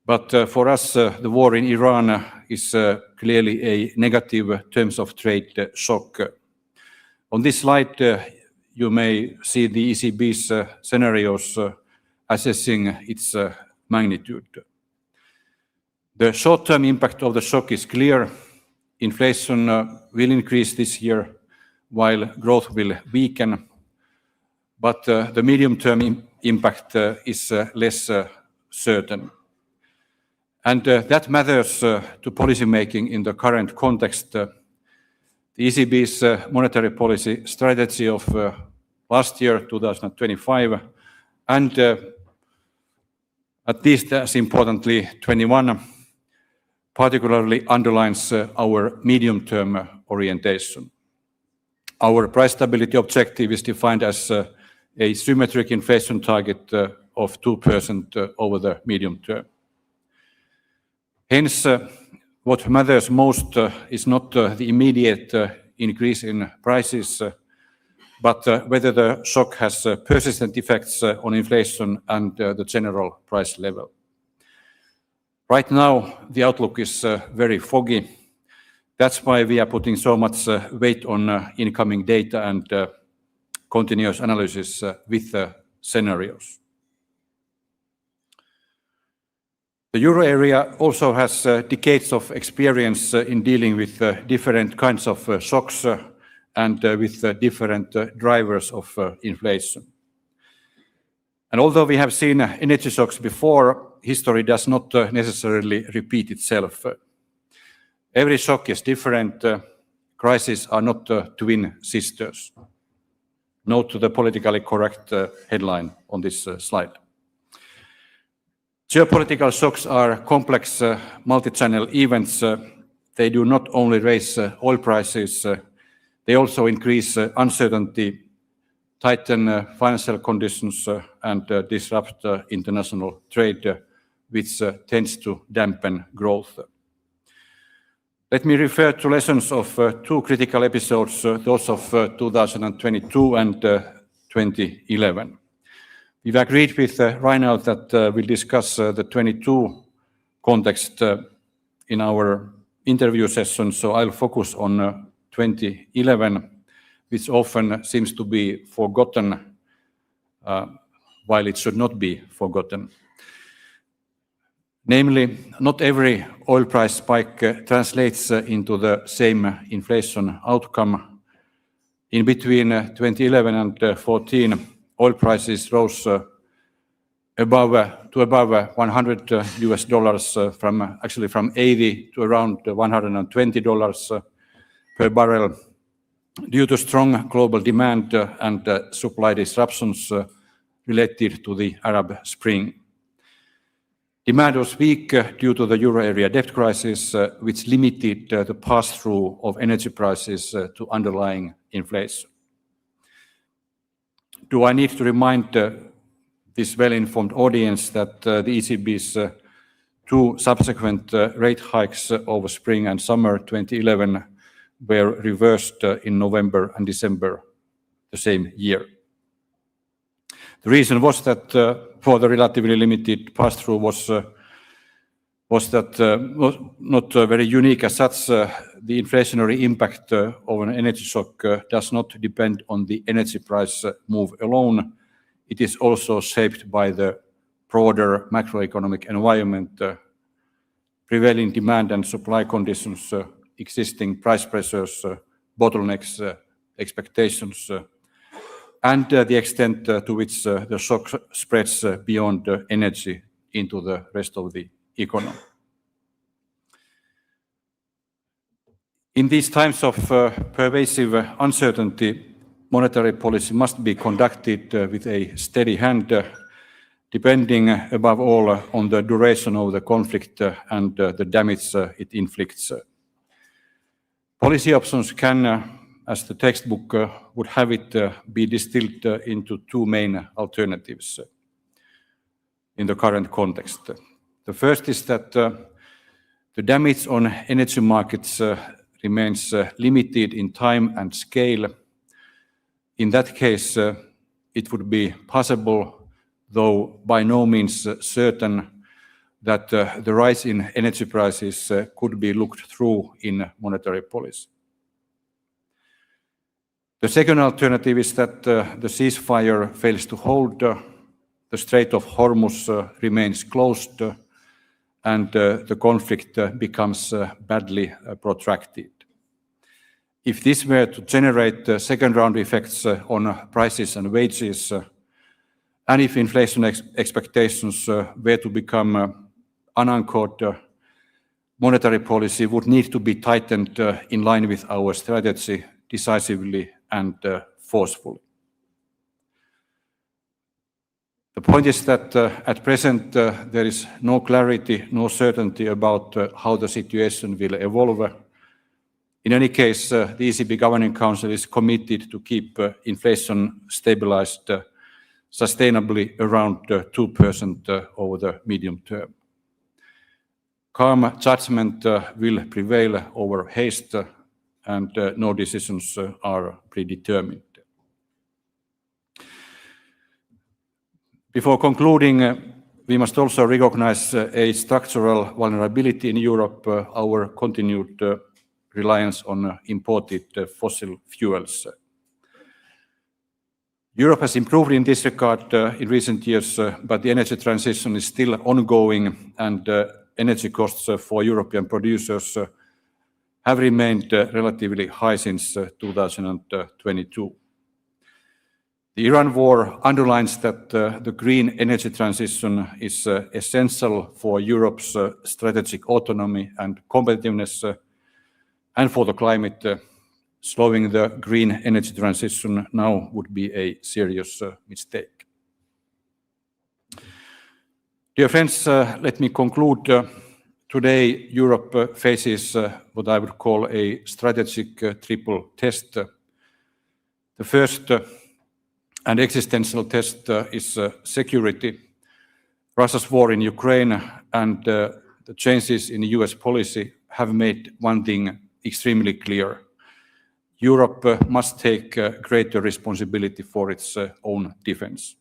but for us, the war in Iran is clearly a negative terms of trade shock. On this slide, you may see the ECB's scenarios assessing its magnitude. The short-term impact of the shock is clear. Inflation will increase this year, while growth will weaken. But the medium-term impact is less certain. And that matters to policymaking in the current context. The ECB's monetary policy strategy of last year, 2025, and at least as importantly, 21, particularly underlines our medium-term orientation. Our price stability objective is defined as a symmetric inflation target of 2% over the medium term. Hence, what matters most is not the immediate increase in prices, but whether the shock has persistent effects on inflation and the general price level. Right now, the outlook is very foggy. That's why we are putting so much weight on incoming data and continuous analysis with scenarios. The euro area also has decades of experience in dealing with different kinds of shocks and with different drivers of inflation. And although we have seen energy shocks before, history does not necessarily repeat itself. Every shock is different. Crises are not twin sisters. Note the politically correct headline on this slide. Geopolitical shocks are complex multi-channel events. They do not only raise oil prices, they also increase uncertainty, tighten financial conditions, and disrupt international trade, which tends to dampen growth. Let me refer to lessons of two critical episodes, those of 2022 and 2011. We've agreed with Reinhard that we'll discuss the 22 context in our interview session, so I'll focus on 2011, which often seems to be forgotten, while it should not be forgotten. Namely, not every oil price spike translates into the same inflation outcome. In between 2011 and 2014, oil prices rose to above $100 from 80 to around $120 per barrel due to strong global demand and supply disruptions related to the Arab Spring. Demand was weak due to the euro area debt crisis, which limited the pass-through of energy prices to underlying inflation. Do I need to remind this well-informed audience that the ECB's two subsequent rate hikes over spring and summer 2011 were reversed in November and December the same year? The reason was that for the relatively limited pass-through was not very unique as such. The inflationary impact of an energy shock does not depend on the energy price move alone. It is also shaped by the broader macroeconomic environment, prevailing demand and supply conditions, existing price pressures, bottlenecks, expectations, and the extent to which the shock spreads beyond energy into the rest of the economy. In these times of pervasive uncertainty, monetary policy must be conducted with a steady hand depending above all on the duration of the conflict and the damage it inflicts. Policy options can, as the textbook would have it, be distilled into two main alternatives in the current context. The first is that the damage on energy markets remains limited in time and scale. In that case, it would be possible, though by no means certain, that the rise in energy prices could be looked through in monetary policy. The second alternative is that the ceasefire fails to hold, the Strait of Hormuz remains closed, and the conflict becomes badly protracted. If this were to generate second-round effects on prices and wages, and if inflation expectations were to become unanchored, monetary policy would need to be tightened in line with our strategy decisively and forcefully. The point is that at present there is no clarity, no certainty about how the situation will evolve. In any case, the ECB Governing Council is committed to keep inflation stabilized sustainably around 2% over the medium term. Calm judgment will prevail over haste, and no decisions are predetermined. Before concluding, we must also recognize a structural vulnerability in Europe, our continued reliance on imported fossil fuels. Europe has improved in this regard in recent years, but the energy transition is still ongoing, and energy costs for European producers have remained relatively high since 2022. The Iran war underlines that the green energy transition is essential for Europe's strategic autonomy and competitiveness, and for the climate. Slowing the green energy transition now would be a serious mistake. Dear friends, let me conclude. Today, Europe faces what I would call a strategic triple test. The first and existential test is security. Russia's war in Ukraine and the changes in US policy have made one thing extremely clear. Europe must take greater responsibility for its own defense.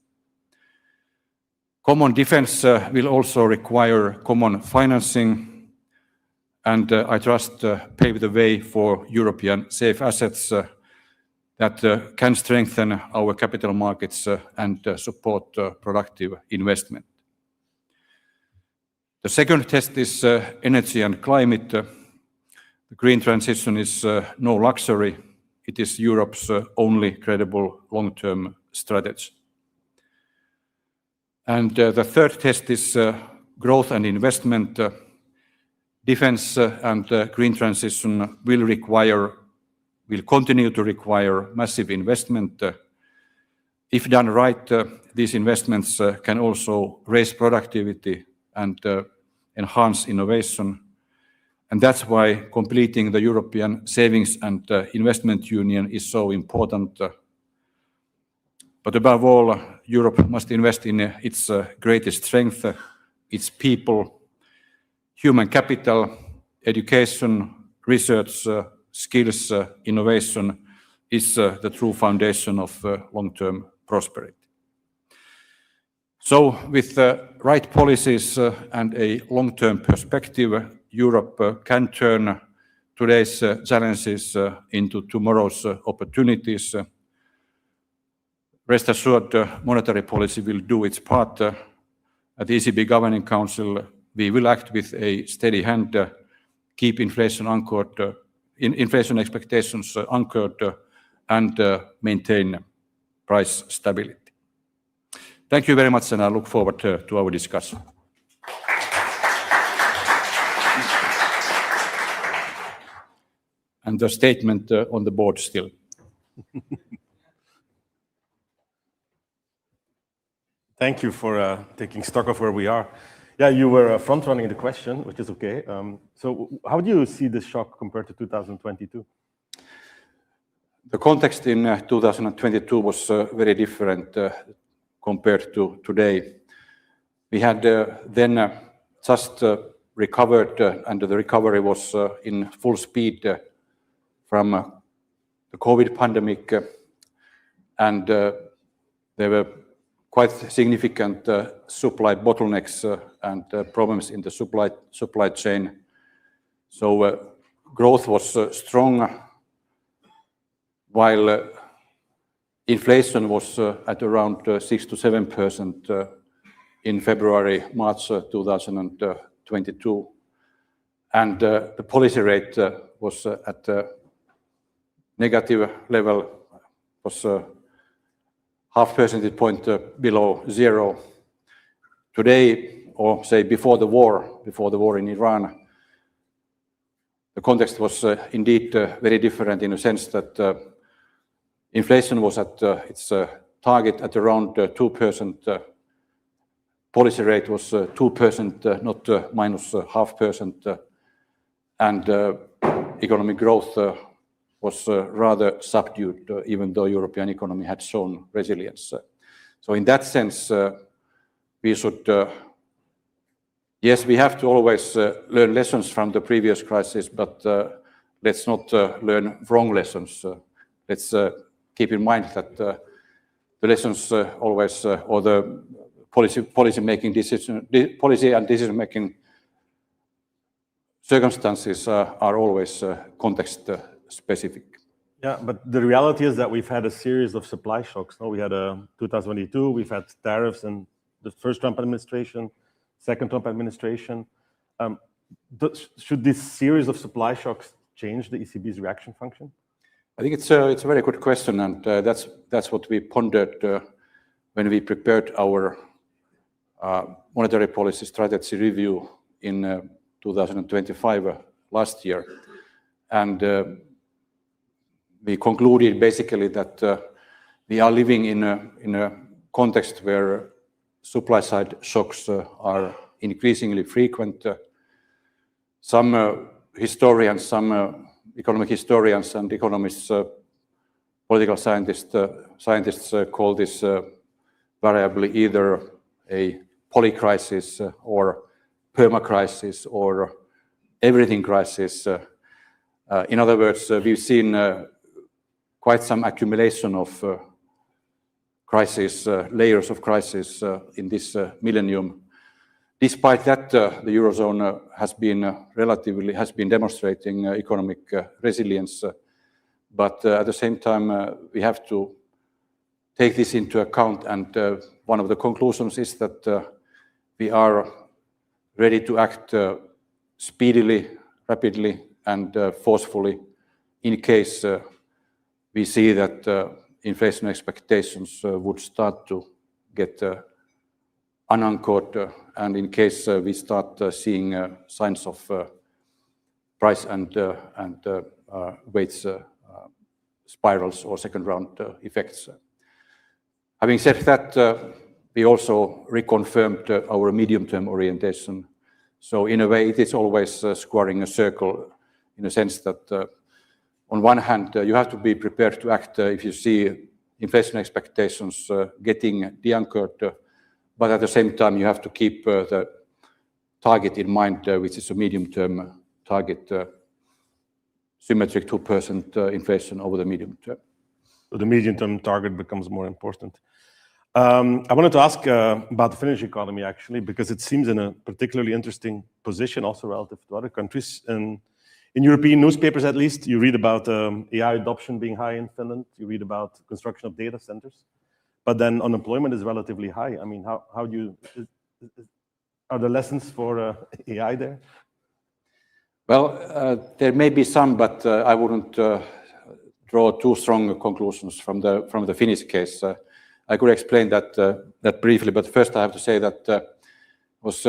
Common defense will also require common financing, and I trust pave the way for European safe assets that can strengthen our capital markets and support productive investment. The second test is energy and climate. The green transition is no luxury. It is Europe's only credible long-term strategy. And the third test is growth and investment. Defense and green transition will continue to require massive investment. If done right, these investments can also raise productivity and enhance innovation. And that's why completing the European Savings and Investment Union is so important. But above all, Europe must invest in its greatest strength, its people, human capital, education, research, skills, innovation is the true foundation of long-term prosperity. So with the right policies and a long-term perspective, Europe can turn today's challenges into tomorrow's opportunities. Rest assured, monetary policy will do its part. At the ECB Governing Council, we will act with a steady hand, keep inflation anchored, inflation expectations anchored, and maintain price stability. Thank you very much, and I look forward to our discussion. And the statement on the board still. Thank you for taking stock of where we are. Yeah, you were front-running the question, which is okay. So how do you see this shock compared to 2022? The context in 2022 was very different compared to today. We had then just recovered, and the recovery was in full speed from the COVID pandemic, and there were quite significant supply bottlenecks and problems in the supply chain. So growth was strong, while inflation was at around 6 to 7% in February, March 2022. And the policy rate was at a negative level, was half percentage point below zero. Today, or say before the war in Iran, the context was indeed very different in a sense that inflation was at its target at around 2%. Policy rate was 2%, not minus 0.5%. And economic growth was rather subdued, even though European economy had shown resilience. So in that sense, we should, yes, we have to always learn lessons from the previous crisis, but let's not learn wrong lessons. Let's keep in mind that the lessons always, or the policy and decision making circumstances are always context specific. Yeah, but the reality is that we've had a series of supply shocks. No? We had 2022, we've had tariffs in the first Trump administration, second Trump administration. Should this series of supply shocks change the ECB's reaction function? I think it's a very good question, and that's what we pondered when we prepared our monetary policy strategy review in 2025 last year. And we concluded basically that we are living in a context where supply side shocks are increasingly frequent. Some historians, some economic historians and economists, political scientists call this variably either a polycrisis or permacrisis or everything crisis. In other words, we've seen quite some accumulation of crisis, layers of crisis in this millennium. Despite that, the Eurozone has been demonstrating economic resilience. But at the same time, we have to take this into account. And one of the conclusions is that we are ready to act speedily, rapidly, and forcefully in case we see that inflation expectations would start to get unanchored, and in case we start seeing signs of price and wage spirals or second round effects. Having said that, we also reconfirmed our medium-term orientation. So in a way, it is always squaring a circle in a sense that on one hand, you have to be prepared to act if you see inflation expectations getting de-anchored, but at the same time, you have to keep the target in mind, which is a medium-term target, symmetric 2% inflation over the medium term. So the medium-term target becomes more important. I wanted to ask about the Finnish economy, actually, because it seems in a particularly interesting position, also relative to other countries. And in European newspapers, at least, you read about AI adoption being high in Finland. You read about construction of data centers. But then unemployment is relatively high. I mean, how do you... Are there lessons for AI there? Well, there may be some, but I wouldn't draw too strong conclusions from the Finnish case. I could explain that briefly, but first I have to say that it was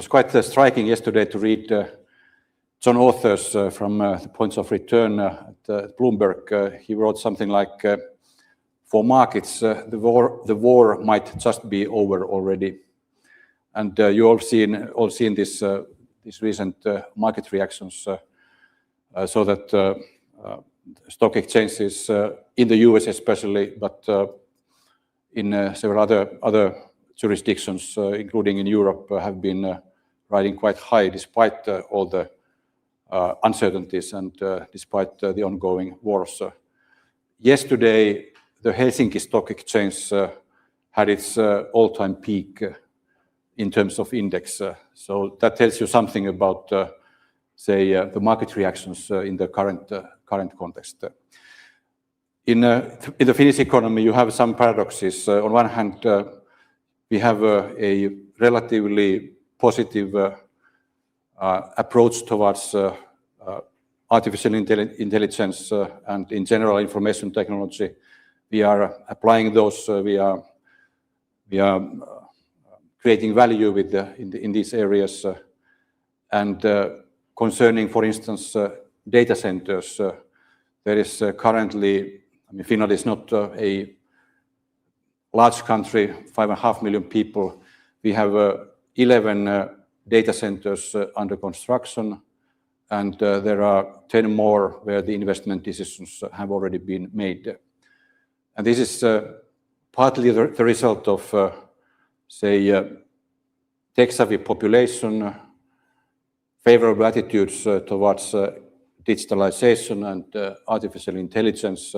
quite striking yesterday to read John Authers from the Points of Return at Bloomberg. He wrote something like for markets, the war might just be over already. And you all seen this recent market reactions, so that stock exchanges in the US especially, but in several other jurisdictions, including in Europe, have been riding quite high despite all the uncertainties and despite the ongoing wars. Yesterday, the Helsinki Stock Exchange had its all-time peak in terms of index. So that tells you something about, say, the market reactions in the current context. In the Finnish economy, you have some paradoxes. On one hand, we have a relatively positive approach towards artificial intelligence and in general information technology. We are applying those. We are creating value in these areas. And concerning, for instance, data centers, there is currently, I mean, Finland is not a large country, 5.5 million people. We have 11 data centers under construction, and there are 10 more where the investment decisions have already been made. And this is partly the result of, say, tech-savvy population, favorable attitudes towards digitalization and artificial intelligence,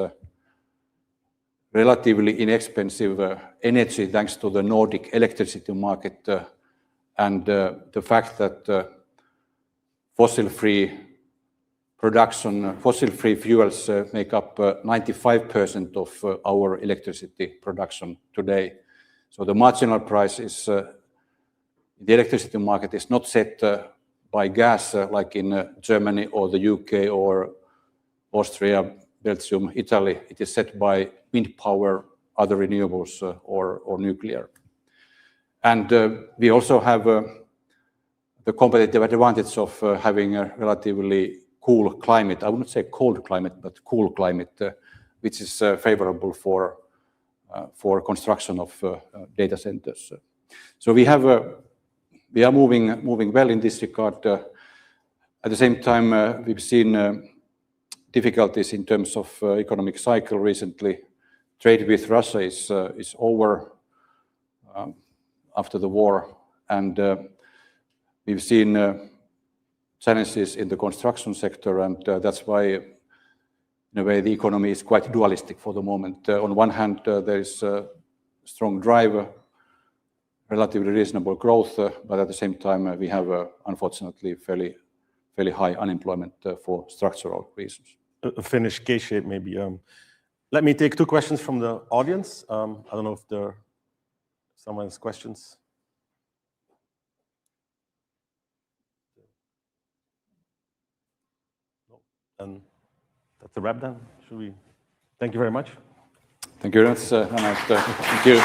relatively inexpensive energy thanks to the Nordic electricity market, and the fact that fossil-free production, fossil-free fuels make up 95% of our electricity production today. So the marginal price is, the electricity market is not set by gas like in Germany or the UK or Austria, Belgium, Italy. It is set by wind power, other renewables, or nuclear. And we also have the competitive advantage of having a relatively cool climate. I wouldn't say cold climate, but cool climate, which is favorable for construction of data centers. So we are moving well in this regard. At the same time, we've seen difficulties in terms of economic cycle recently. Trade with Russia is over after the war, and we've seen challenges in the construction sector, and that's why, in a way, the economy is quite dualistic for the moment. On one hand, there is a strong drive, relatively reasonable growth, but at the same time, we have, unfortunately, fairly high unemployment for structural reasons. A Finnish K-shape, maybe. Let me take two questions from the audience. I don't know if someone has questions. No. And that's a wrap then. Should we? Thank you very much. Thank you. That's nice. Thank you.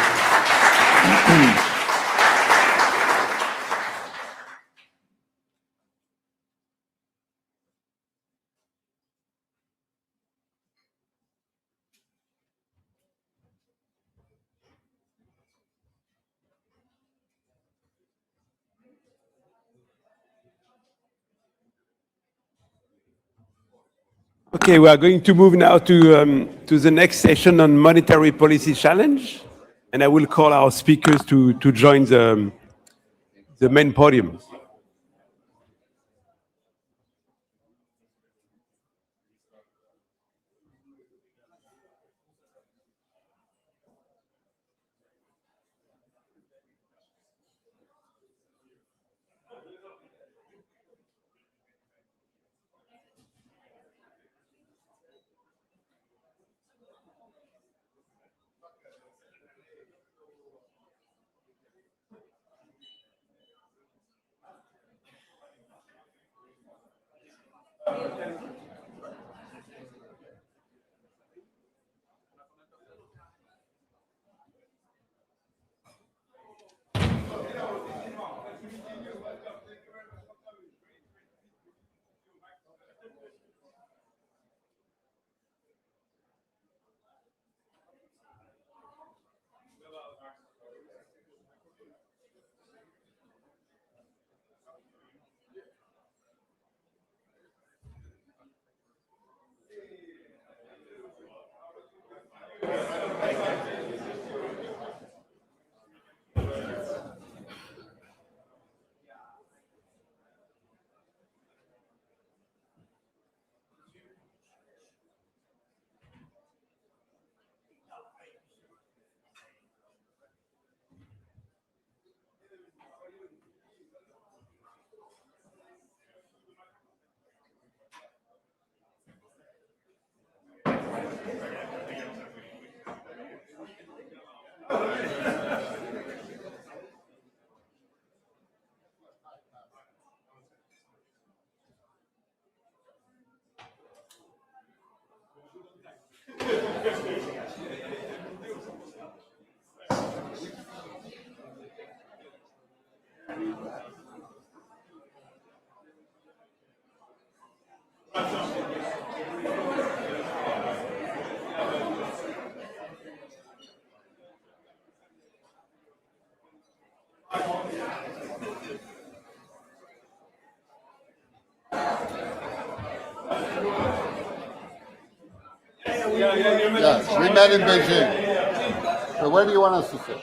Okay, we are going to move now to the next session on monetary policy challenge, and I will call our speakers to join the main podium. Yes, we met in Beijing. So where do you want us to sit?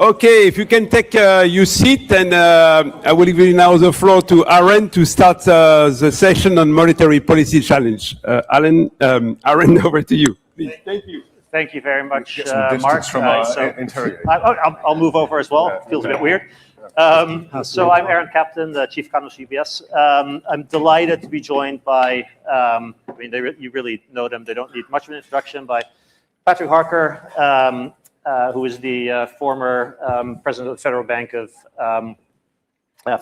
Okay, if you can take your seat, and I will give you now the floor to Aaron to start the session on monetary policy challenge. Aaron, over to you. Please. Thank you. Thank you very much, Get some Mark. distance from interrogate. I'll move over as well. Feels a bit weird. So I'm Aaron Captain, the Chief Economist of UBS. I'm delighted to be joined by, you really know them, they don't need much of an introduction, by Patrick Harker, who is the former president of the Federal Bank of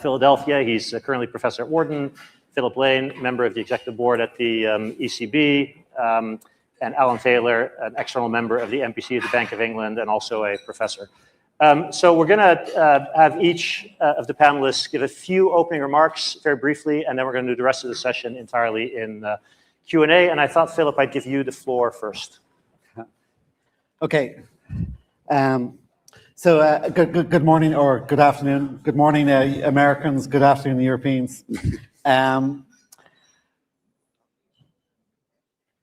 Philadelphia. He's currently professor at Wharton. Philip Lane, member of the executive board at the ECB. And Alan Taylor, an external member of the MPC of the Bank of England and also a professor. So we're going to have each of the panelists give a few opening remarks very briefly, and then we're going to do the rest of the session entirely in Q&A. And I thought, Philip, I'd give you the floor first. Okay. Good morning or good afternoon. Good morning, Americans. Good afternoon, Europeans.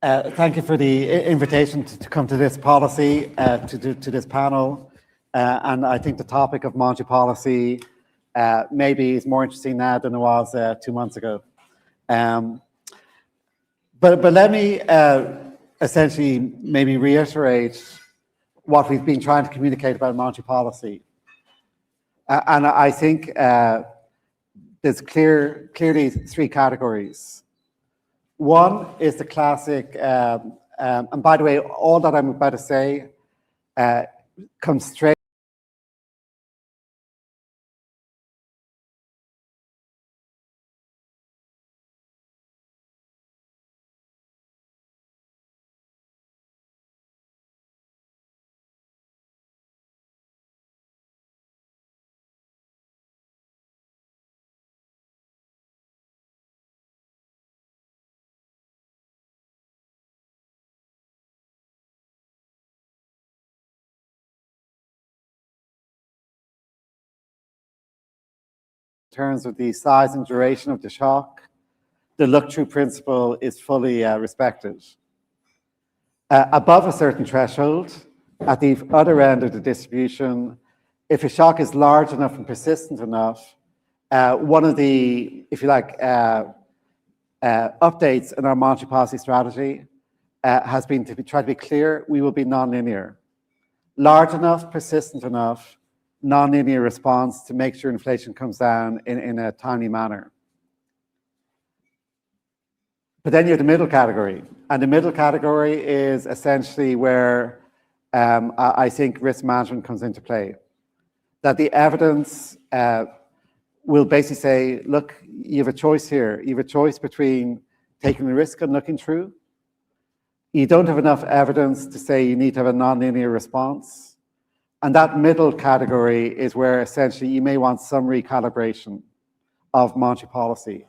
Thank you for the invitation to come to this policy, to this panel. And I think the topic of monetary policy maybe is more interesting now than it was 2 months ago. But let me essentially maybe reiterate what we've been trying to communicate about monetary policy. And I think there's clearly 3 categories. One is the classic, and by the way, all that I'm about to say comes straight in terms of the size and duration of the shock. The look-through principle is fully respected. Above a certain threshold, at the other end of the distribution, if a shock is large enough and persistent enough, one of the, if you like, updates in our monetary policy strategy has been to try to be clear, we will be non-linear. Large enough, persistent enough, non-linear response to make sure inflation comes down in a timely manner. But then you have the middle category. And the middle category is essentially where I think risk management comes into play. That the evidence will basically say, look, you have a choice here. You have a choice between taking the risk and looking through. You don't have enough evidence to say you need to have a non-linear response. And that middle category is where essentially you may want some recalibration of monetary policy.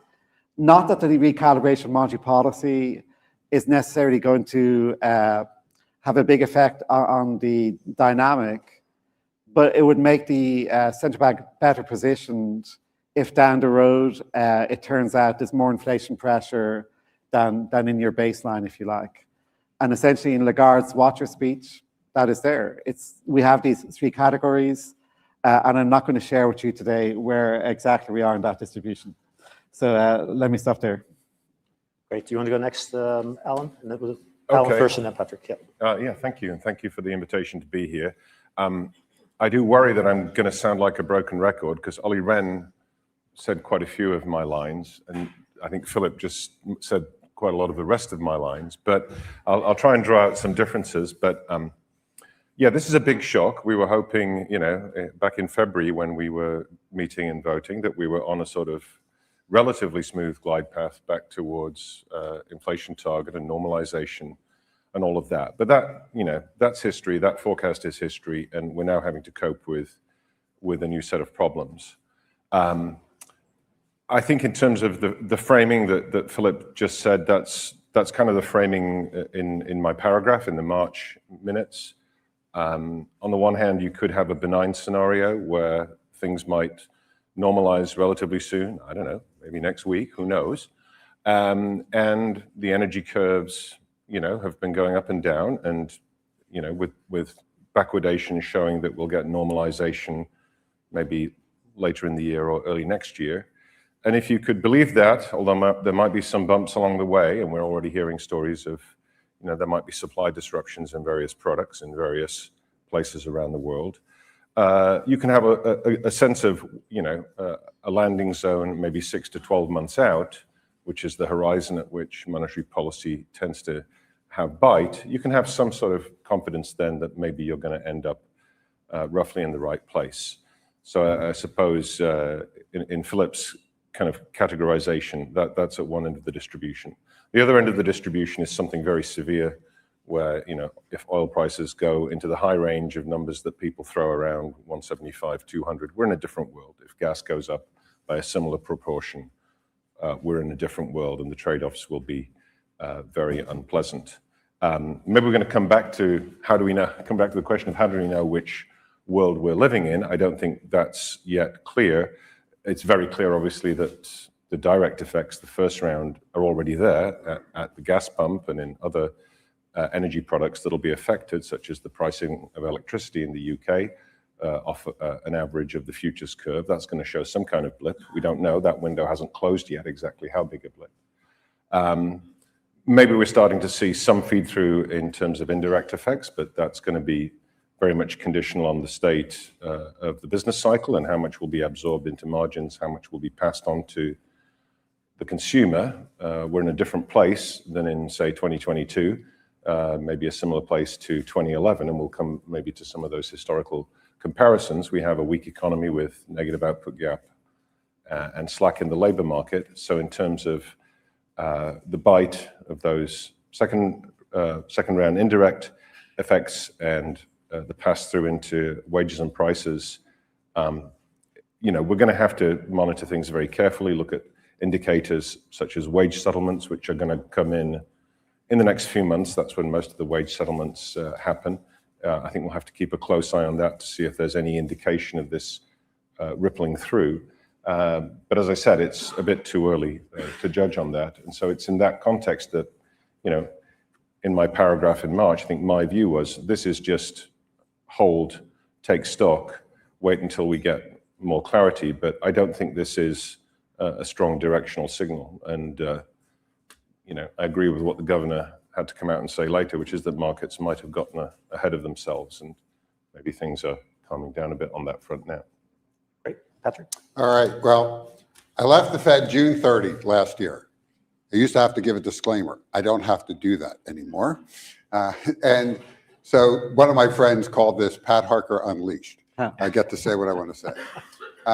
not that the recalibration of monetary policy is necessarily going to have a big effect on the dynamic, but it would make the central bank better positioned if down the road it turns out there's more inflation pressure than in your baseline, if you like. And essentially in Lagarde's Watcher speech, that is there. We have these three categories, and I'm not going to share with you today where exactly we are in that distribution. So let me stop there. Great. Do you want to go next, Alan? And then Alan first and then Patrick. Yeah. Yeah, thank you. And thank you for the invitation to be here. I do worry that I'm going to sound like a broken record because Ollie Wren said quite a few of my lines, and I think Philip just said quite a lot of the rest of my lines, but I'll try and draw out some differences. But yeah, this is a big shock. We were hoping, you know, back in February when we were meeting and voting that we were on a sort of relatively smooth glide path back towards inflation target and normalization and all of that. But that, you know, that's history. That forecast is history, and we're now having to cope with a new set of problems. I think in terms of the framing that Philip just said, that's kind of the framing in my paragraph in the March minutes. On the one hand, you could have a benign scenario where things might normalize relatively soon. I don't know, maybe next week, who knows? And the energy curves, you know, have been going up and down, and, you know, with backwardation showing that we'll get normalization maybe later in the year or early next year. And if you could believe that, although there might be some bumps along the way, and we're already hearing stories of, you know, there might be supply disruptions in various products in various places around the world, you can have a sense of, you know, a landing zone maybe 6 to 12 months out, which is the horizon at which monetary policy tends to have bite. You can have some sort of confidence then that maybe you're going to end up roughly in the right place. So I suppose in Philip's kind of categorization, that's at one end of the distribution. The other end of the distribution is something very severe, where, you know, if oil prices go into the high range of numbers that people throw around, 175, 200, we're in a different world. If gas goes up by a similar proportion, we're in a different world, and the trade-offs will be very unpleasant. Maybe we're going to come back to the question of how do we know which world we're living in. I don't think that's yet clear. It's very clear, obviously, that the direct effects, the first round, are already there at the gas pump and in other energy products that'll be affected, such as the pricing of electricity in the UK off an average of the futures curve. That's going to show some kind of blip. We don't know. That window hasn't closed yet, exactly how big a blip. Maybe we're starting to see some feed through in terms of indirect effects, but that's going to be very much conditional on the state of the business cycle and how much will be absorbed into margins, how much will be passed on to the consumer. We're in a different place than in, say, 2022, maybe a similar place to 2011, and we'll come maybe to some of those historical comparisons. We have a weak economy with negative output gap and slack in the labor market. So in terms of the bite of those second round indirect effects and the pass-through into wages and prices, you know, we're going to have to monitor things very carefully, look at indicators such as wage settlements, which are going to come in the next few months. That's when most of the wage settlements happen. I think we'll have to keep a close eye on that to see if there's any indication of this rippling through. But as I said, it's a bit too early to judge on that. And so it's in that context that, you know, in my paragraph in March, I think my view was this is just hold, take stock, wait until we get more clarity. But I don't think this is a strong directional signal. And, you know, I agree with what the governor had to come out and say later, which is that markets might have gotten ahead of themselves, and maybe things are calming down a bit on that front now. Great. Patrick? All right, well, I left the Fed June 30 last year. I used to have to give a disclaimer. I don't have to do that anymore. And so one of my friends called this Pat Harker Unleashed. I get to say what I want to say.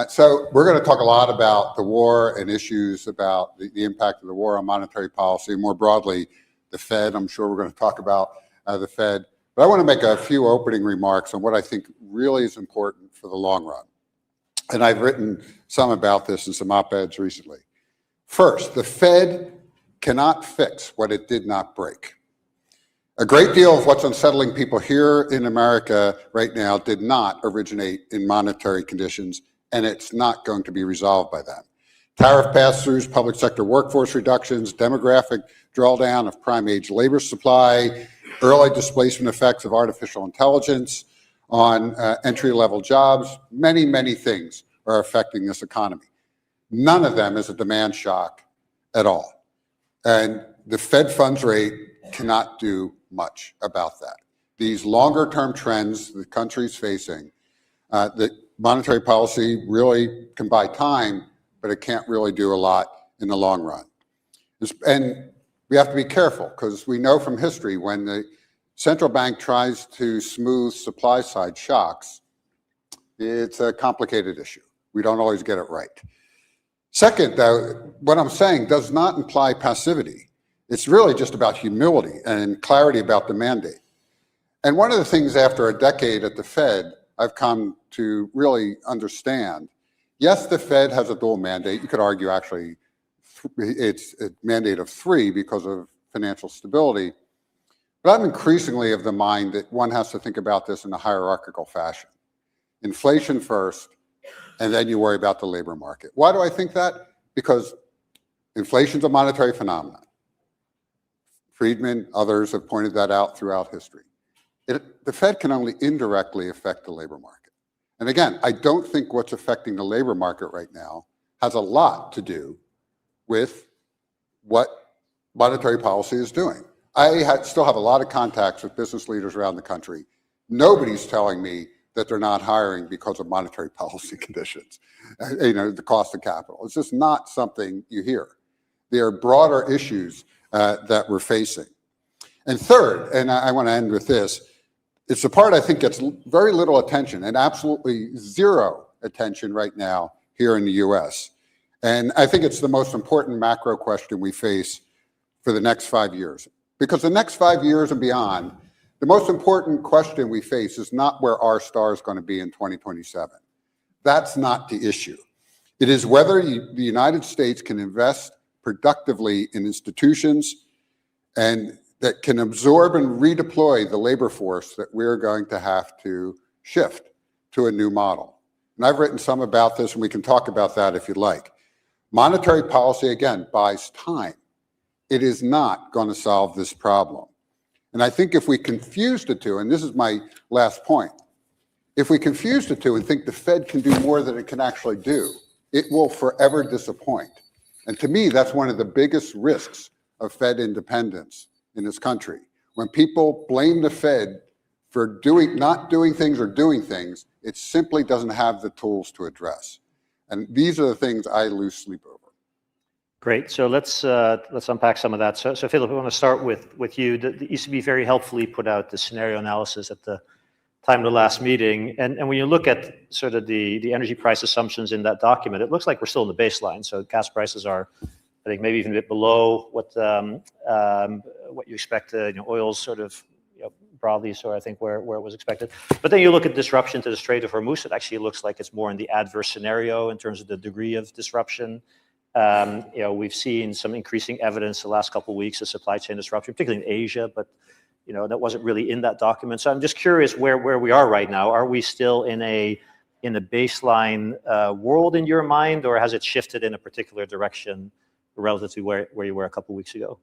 So we're going to talk a lot about the war and issues about the impact of the war on monetary policy. More broadly, the Fed. I'm sure we're going to talk about the Fed. But I want to make a few opening remarks on what I think really is important for the long run. And I've written some about this in some op-eds recently. First, the Fed cannot fix what it did not break. A great deal of what's unsettling people here in America right now did not originate in monetary conditions, and it's not going to be resolved by them. Tariff pass-throughs, public sector workforce reductions, demographic drawdown of prime-age labor supply, early displacement effects of artificial intelligence on entry-level jobs, many, many things are affecting this economy. None of them is a demand shock at all. And the Fed funds rate cannot do much about that. These longer-term trends the country's facing, that monetary policy really can buy time, but it can't really do a lot in the long run. And we have to be careful, because we know from history when the central bank tries to smooth supply-side shocks, it's a complicated issue. We don't always get it right. Second, though, what I'm saying does not imply passivity. It's really just about humility and clarity about the mandate. And one of the things after a decade at the Fed, I've come to really understand, yes, the Fed has a dual mandate. You could argue actually it's a mandate of 3 because of financial stability. But I'm increasingly of the mind that one has to think about this in a hierarchical fashion. Inflation first, and then you worry about the labor market. Why do I think that? Because inflation's a monetary phenomenon. Friedman, others have pointed that out throughout history. The Fed can only indirectly affect the labor market. And again, I don't think what's affecting the labor market right now has a lot to do with what monetary policy is doing. I still have a lot of contacts with business leaders around the country. Nobody's telling me that they're not hiring because of monetary policy conditions, the cost of capital. It's just not something you hear. There are broader issues that we're facing. And third, and I want to end with this, it's the part I think gets very little attention and absolutely zero attention right now here in the US. And I think it's the most important macro question we face for the next 5 years. Because the next 5 years and beyond, the most important question we face is not where our star is going to be in 2027. That's not the issue. It is whether the United States can invest productively in institutions and that can absorb and redeploy the labor force that we're going to have to shift to a new model. And I've written some about this, and we can talk about that if you'd like. Monetary policy, again, buys time. It is not going to solve this problem. And I think if we confuse the two, and this is my last point, if we confuse the two and think the Fed can do more than it can actually do, it will forever disappoint. And to me, that's one of the biggest risks of Fed independence in this country. When people blame the Fed for not doing things or doing things, it simply doesn't have the tools to address. And these are the things I lose sleep over. Great. So let's unpack some of that. So Philip, I want to start with you. The ECB very helpfully put out the scenario analysis at the time of the last meeting. And when you look at sort of the energy price assumptions in that document, it looks like we're still in the baseline. So gas prices are, I think, maybe even a bit below what you expect. Oil's sort of broadly, so I think where it was expected. But then you look at disruption to the Strait of Hormuz. It actually looks like it's more in the adverse scenario in terms of the degree of disruption. We've seen some increasing evidence the last couple of weeks of supply chain disruption, particularly in Asia, but that wasn't really in that document. So I'm just curious where we are right now. Are we still in a baseline world in your mind, or has it shifted in a particular direction relative to where you were a couple of weeks ago?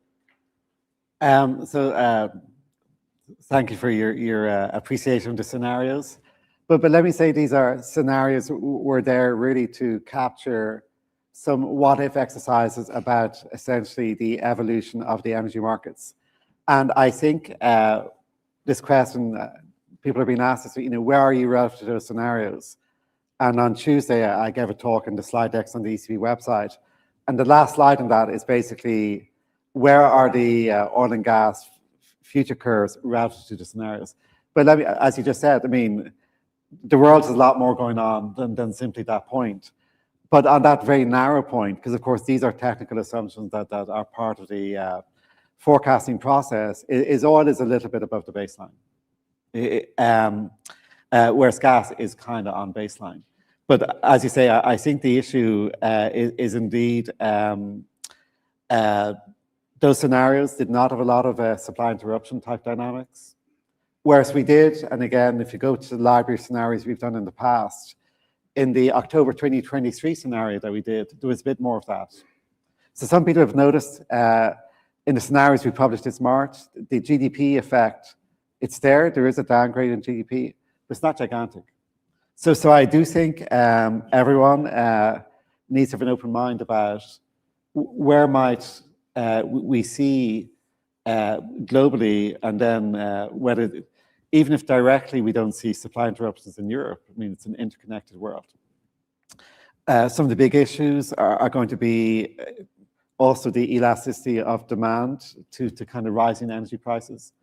Thank you for your appreciation of the scenarios. But let me say these are scenarios were there really to capture some what-if exercises about essentially the evolution of the energy markets. And I think this question, people are being asked, where are you relative to those scenarios? And on Tuesday, I gave a talk in the slide decks on the ECB website. And the last slide on that is basically, where are the oil and gas future curves relative to the scenarios? But as you just said, the world has a lot more going on than simply that point. But on that very narrow point, because of course these are technical assumptions that are part of the forecasting process, is oil is a little bit above the baseline, whereas gas is kind of on baseline. But as you say, I think the issue is indeed those scenarios did not have a lot of supply interruption type dynamics. Whereas we did, and again, if you go to the library scenarios we've done in the past, in the October 2023 scenario that we did, there was a bit more of that. So some people have noticed in the scenarios we published this March, the GDP effect, it's there is a downgrade in GDP, but it's not gigantic. So I do think everyone needs to have an open mind about where might we see globally, and then whether, even if directly we don't see supply interruptions in Europe, I mean, it's an interconnected world. Some of the big issues are going to be also the elasticity of demand to kind of rising energy prices.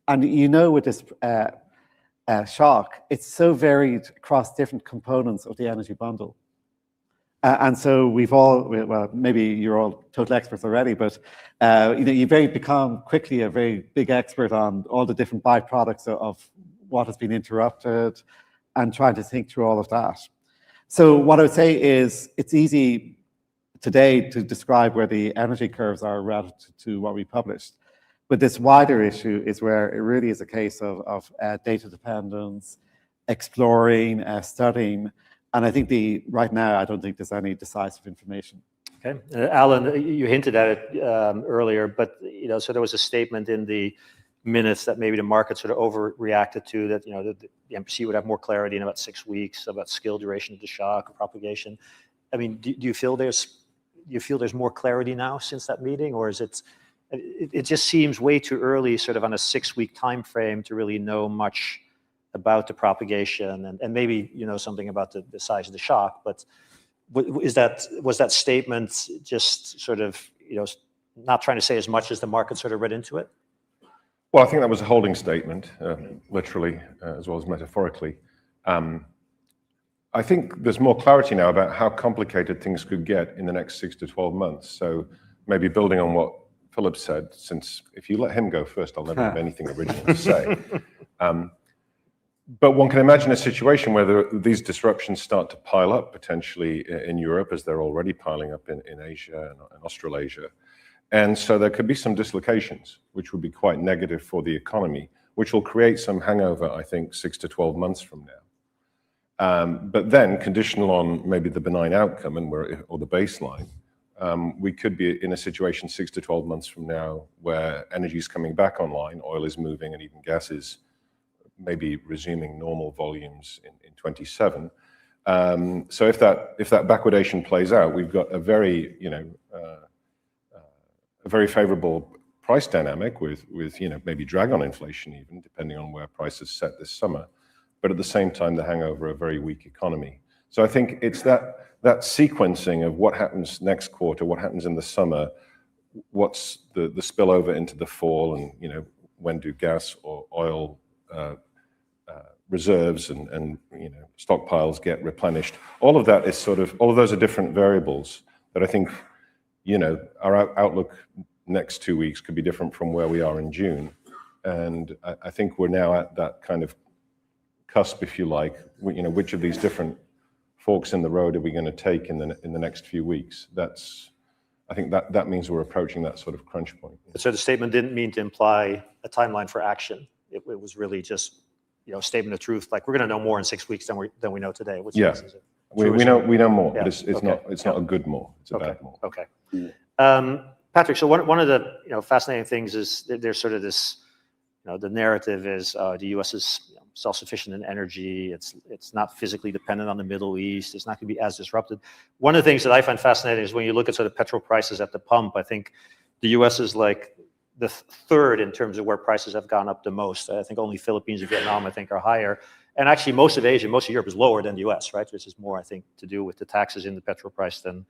And you know, with this shock, it's so varied across different components of the energy bundle. And so we've all, well, maybe you're all total experts already, but you know, you've become quickly a very big expert on all the different byproducts of what has been interrupted and trying to think through all of that. So what I would say is it's easy today to describe where the energy curves are relative to what we published. But this wider issue is where it really is a case of data dependence, exploring, studying. And I think right now, I don't think there's any decisive information. Okay, Alan, you hinted at it earlier, but you know, so there was a statement in the minutes that maybe the market sort of overreacted to, that you know the MPC would have more clarity in about 6 weeks about scale, duration of the shock, or propagation. I mean, do you feel there's more clarity now since that meeting, or is it just seems way too early, sort of on a 6-week time frame, to really know much about the propagation, and maybe you know something about the size of the shock, but was that statement just sort of, you know, not trying to say as much as the market sort of read into it? Well, I think that was a holding statement, literally as well as metaphorically. I think there's more clarity now about how complicated things could get in the next 6 to 12 months. So maybe building on what Philip said, since if you let him go first, I'll never have anything original to say. But one can imagine a situation where these disruptions start to pile up potentially in Europe, as they're already piling up in Asia and Australasia. And so there could be some dislocations, which would be quite negative for the economy, which will create some hangover, I think, 6 to 12 months from now. But then, conditional on maybe the benign outcome or the baseline, we could be in a situation 6 to 12 months from now where energy is coming back online, oil is moving, and even gas is maybe resuming normal volumes in 27. So if that backwardation plays out, we've got a very, you know, a very favorable price dynamic with you know, maybe drag on inflation even, depending on where prices set this summer, but at the same time the hangover of a very weak economy. So I think it's that sequencing of what happens next quarter, what happens in the summer, what's the spillover into the fall, and you know, when do gas or oil reserves and you know, stockpiles get replenished. All of that is sort of, all of those are different variables that I think, you know, our outlook next 2 weeks could be different from where we are in June. And I think we're now at that kind of cusp, if you like, you know, which of these different forks in the road are we going to take in the next few weeks? I think that means we're approaching that sort of crunch point. So the statement didn't mean to imply a timeline for action. It was really just, you know, statement of truth, like we're going to know more in 6 weeks than we know today. Which yeah, is it? we know more, yeah. but it's not a good more. It's a bad more. Okay. Patrick, so one of the, you know, fascinating things is there's sort of this, you know, the narrative is the U.S. is, you know, self-sufficient in energy. It's not physically dependent on the Middle East. It's not going to be as disrupted. One of the things that I find fascinating is when you look at sort of petrol prices at the pump, I think the U.S. is like the third in terms of where prices have gone up the most. I think only Philippines and Vietnam, I think, are higher. And actually most of Asia, most of Europe is lower than the US, right? Which is more, I think, to do with the taxes in the petrol price than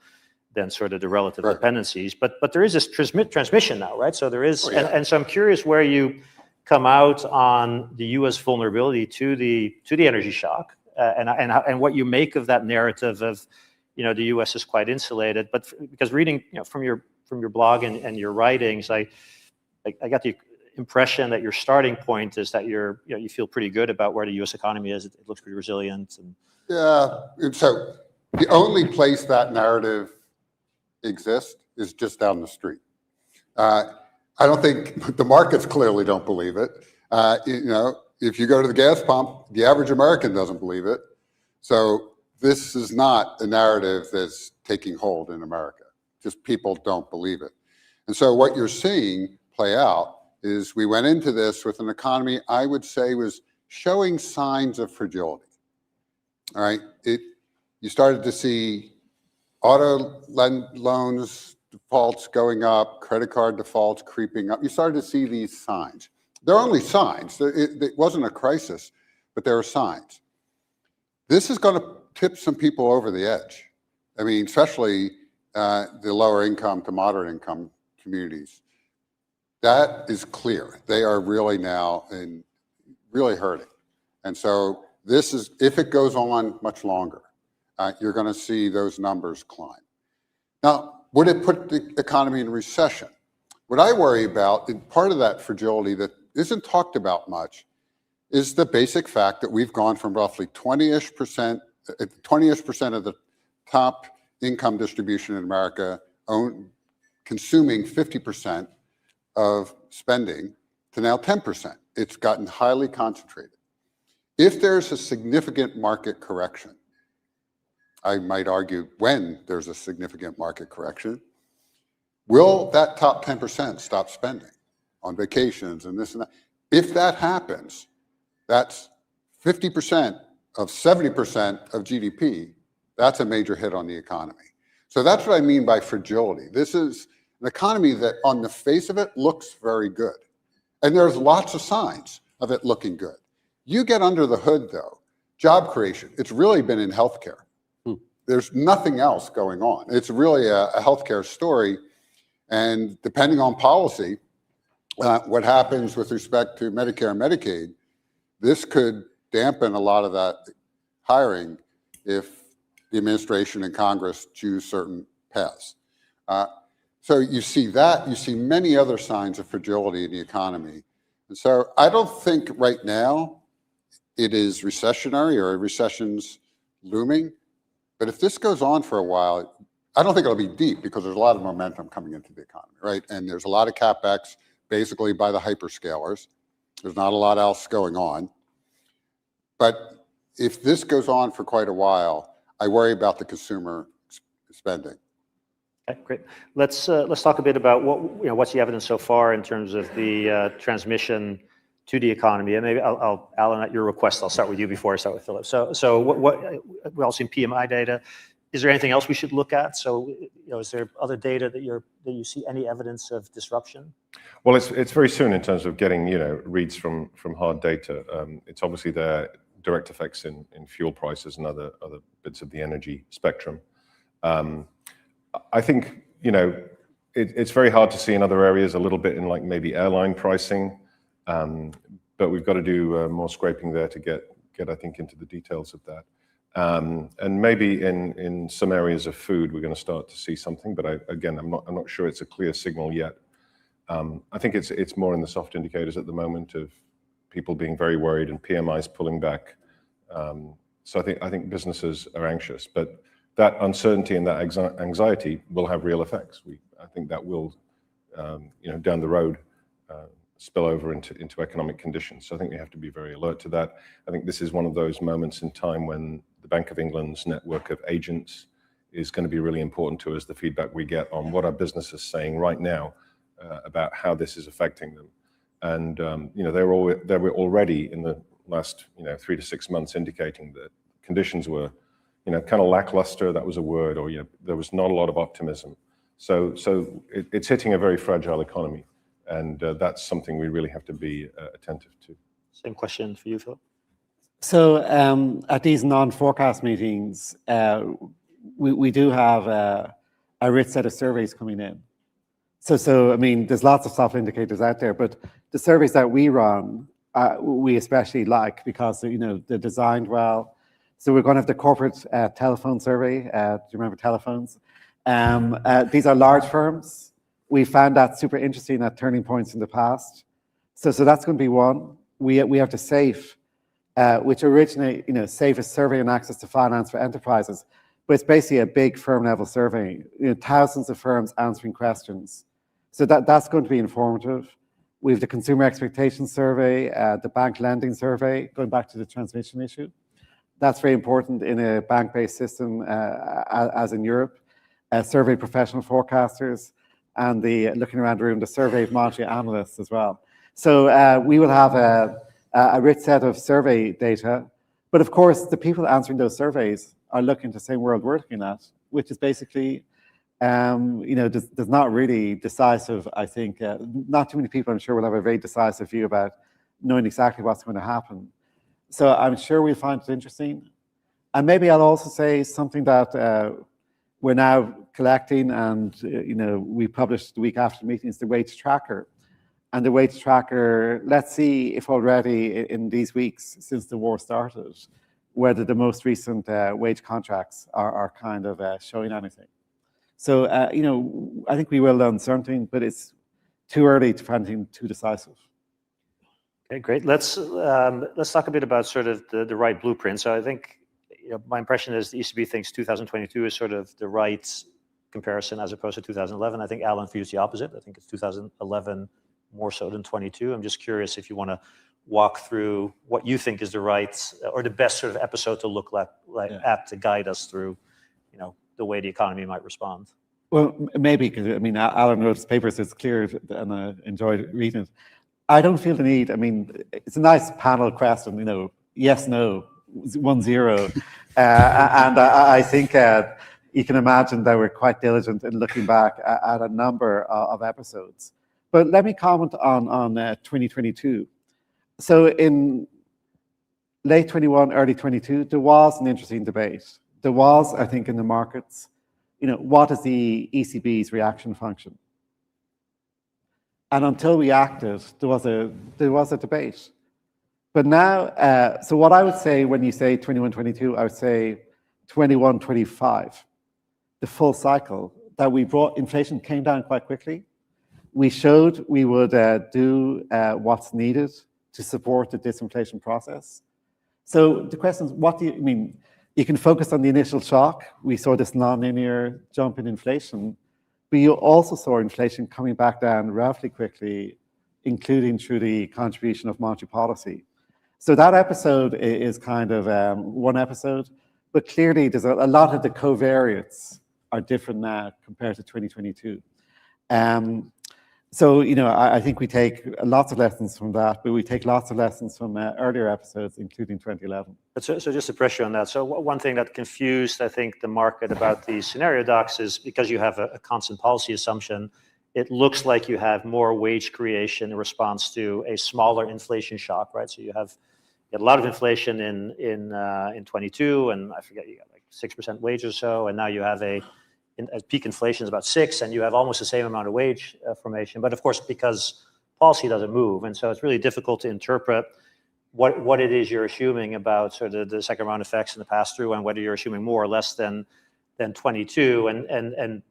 sort of the relative dependencies. But there is this transmission now, right? So there is, and so I'm curious where you come out on the US vulnerability to the energy shock, and what you make of that narrative of, you know, the US is quite insulated. But because reading, you know, from your blog and your writings, I got the impression that your starting point is that you feel pretty good about where the U.S. economy is. It looks pretty resilient. And yeah. So the only place that narrative exists is just down the street. I don't think the markets clearly don't believe it. If you go to the gas pump, the average American doesn't believe it. So this is not a narrative that's taking hold in America. Just people don't believe it. And so what you're seeing play out is we went into this with an economy I would say was showing signs of fragility. All right, you started to see auto loans defaults going up, credit card defaults creeping up. You started to see these signs. They're only signs. It wasn't a crisis, but there are signs. This is going to tip some people over the edge. I mean, especially the lower income to moderate income communities. That is clear. They are really now really hurting. And so this is, if it goes on much longer, you're going to see those numbers climb. Now, would it put the economy in recession? What I worry about, and part of that fragility that isn't talked about much, is the basic fact that we've gone from roughly 20-ish% of the top income distribution in America consuming 50% of spending to now 10%. It's gotten highly concentrated. If there's a significant market correction, I might argue when there's a significant market correction, will that top 10% stop spending on vacations and this and that? If that happens, that's 50% of 70% of GDP. That's a major hit on the economy. So that's what I mean by fragility. This is an economy that on the face of it looks very good. And there's lots of signs of it looking good. You get under the hood though, job creation, it's really been in healthcare. There's nothing else going on. It's really a healthcare story. And depending on policy, what happens with respect to Medicare and Medicaid, this could dampen a lot of that hiring if the administration and Congress choose certain paths. So you see that, you see many other signs of fragility in the economy. And so I don't think right now it is recessionary or a recession's looming. But if this goes on for a while, I don't think it'll be deep because there's a lot of momentum coming into the economy, right? And there's a lot of CapEx basically by the hyperscalers. There's not a lot else going on. But if this goes on for quite a while, I worry about the consumer spending. Okay, great. Let's talk a bit about what's the evidence so far in terms of the transmission to the economy. And maybe Alan, at your request, I'll start with you before I start with Philip. So what we all seen PMI data. Is there anything else we should look at? So is there other data that you see any evidence of disruption? Well, it's very soon in terms of getting reads from hard data. It's obviously there, direct effects in fuel prices and other bits of the energy spectrum. I think it's very hard to see in other areas, a little bit in like maybe airline pricing. But we've got to do more scraping there to get I think into the details of that. And maybe in some areas of food we're going to start to see something, but I'm not sure it's a clear signal yet. I think it's more in the soft indicators at the moment of people being very worried and PMIs pulling back. So I think businesses are anxious, but that uncertainty and that anxiety will have real effects. I think that will down the road spill over into economic conditions. So I think we have to be very alert to that. I think this is one of those moments in time when the Bank of England's network of agents is going to be really important to us, the feedback we get on what our business is saying right now about how this is affecting them. And they were already in the last 3 to 6 months indicating that conditions were kind of lackluster, that was a word, or there was not a lot of optimism. So it's hitting a very fragile economy. And that's something we really have to be attentive to. Same question for you, Philip. So at these non-forecast meetings, we do have a rich set of surveys coming in. So I mean, there's lots of soft indicators out there, but the surveys that we run, we especially like because they're designed well. So we're going to have the corporate telephone survey. Do you remember telephones? These are large firms. We found that super interesting at turning points in the past. So that's going to be one. We have the SAFE, which originally, SAFE is Survey and Access to Finance for Enterprises, but it's basically a big firm level survey. Thousands of firms answering questions. So that's going to be informative. We have the consumer expectations survey, the bank lending survey, going back to the transmission issue. That's very important in a bank-based system as in Europe. Survey professional forecasters, and looking around the room, the survey of monetary analysts as well. So we will have a rich set of survey data, but of course the people answering those surveys are looking at the same world we're looking at, which is basically, there's not really decisive, I think, not too many people I'm sure will have a very decisive view about knowing exactly what's going to happen. So I'm sure we'll find it interesting. And maybe I'll also say something that we're now collecting, and we published the week after the meeting, is the wage tracker. And the wage tracker, let's see if already in these weeks since the war started, whether the most recent wage contracts are kind of showing anything. So, I think we will learn something, but it's too early to find anything too decisive. Okay, great. Let's talk a bit about sort of the right blueprint. So I think my impression is the ECB thinks 2022 is sort of the right comparison as opposed to 2011. I think Alan views the opposite. I think it's 2011 more so than 22. I'm just curious if you want to walk through what you think is the right or the best sort of episode to look at to guide us through, the way the economy might respond. Well, maybe, because Alan wrote his papers, it's clear, and I enjoyed reading it. I don't feel the need. It's a nice panel question, yes, no, 1-0. And I think you can imagine that we're quite diligent in looking back at a number of episodes. But let me comment on 2022. So in late 21, early 22, there was an interesting debate. There was, I think, in the markets, what is the ECB's reaction function? And until we acted, there was a debate. But now, so what I would say when you say 21, 22, I would say 21, 25, the full cycle, that we brought, inflation came down quite quickly. We showed we would do what's needed to support the disinflation process. So the question is, what do you mean? You can focus on the initial shock. We saw this nonlinear jump in inflation, but you also saw inflation coming back down relatively quickly, including through the contribution of monetary policy. So that episode is kind of one episode, but clearly there's a lot of the covariates are different now compared to 2022. So, I think we take lots of lessons from that, but we take lots of lessons from earlier episodes, including 2011. So just to pressure on that. So one thing that confused, I think, the market about these scenario docs is because you have a constant policy assumption, it looks like you have more wage creation in response to a smaller inflation shock, right? So you had a lot of inflation in 22, and I forget, you got like 6% wage or so, and now you have a peak inflation is about 6, and you have almost the same amount of wage formation. But of course, because policy doesn't move, and so it's really difficult to interpret what it is you're assuming about sort of the second round effects and the pass-through, and whether you're assuming more or less than 22. And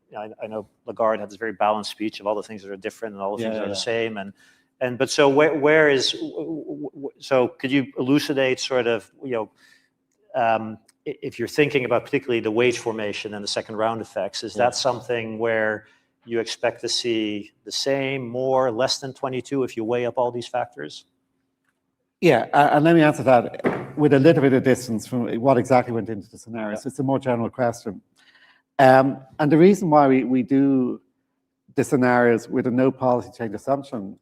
I know Lagarde had this very balanced speech of all the things that are different and all the things that are the same. But so where is, so could you elucidate sort of, if you're thinking about particularly the wage formation and the second round effects, is that something where you expect to see the same, more, less than 22 if you weigh up all these factors? Yeah, and let me answer that with a little bit of distance from what exactly went into the scenario. So it's a more general question. And the reason why we do the scenarios with a no policy change assumption,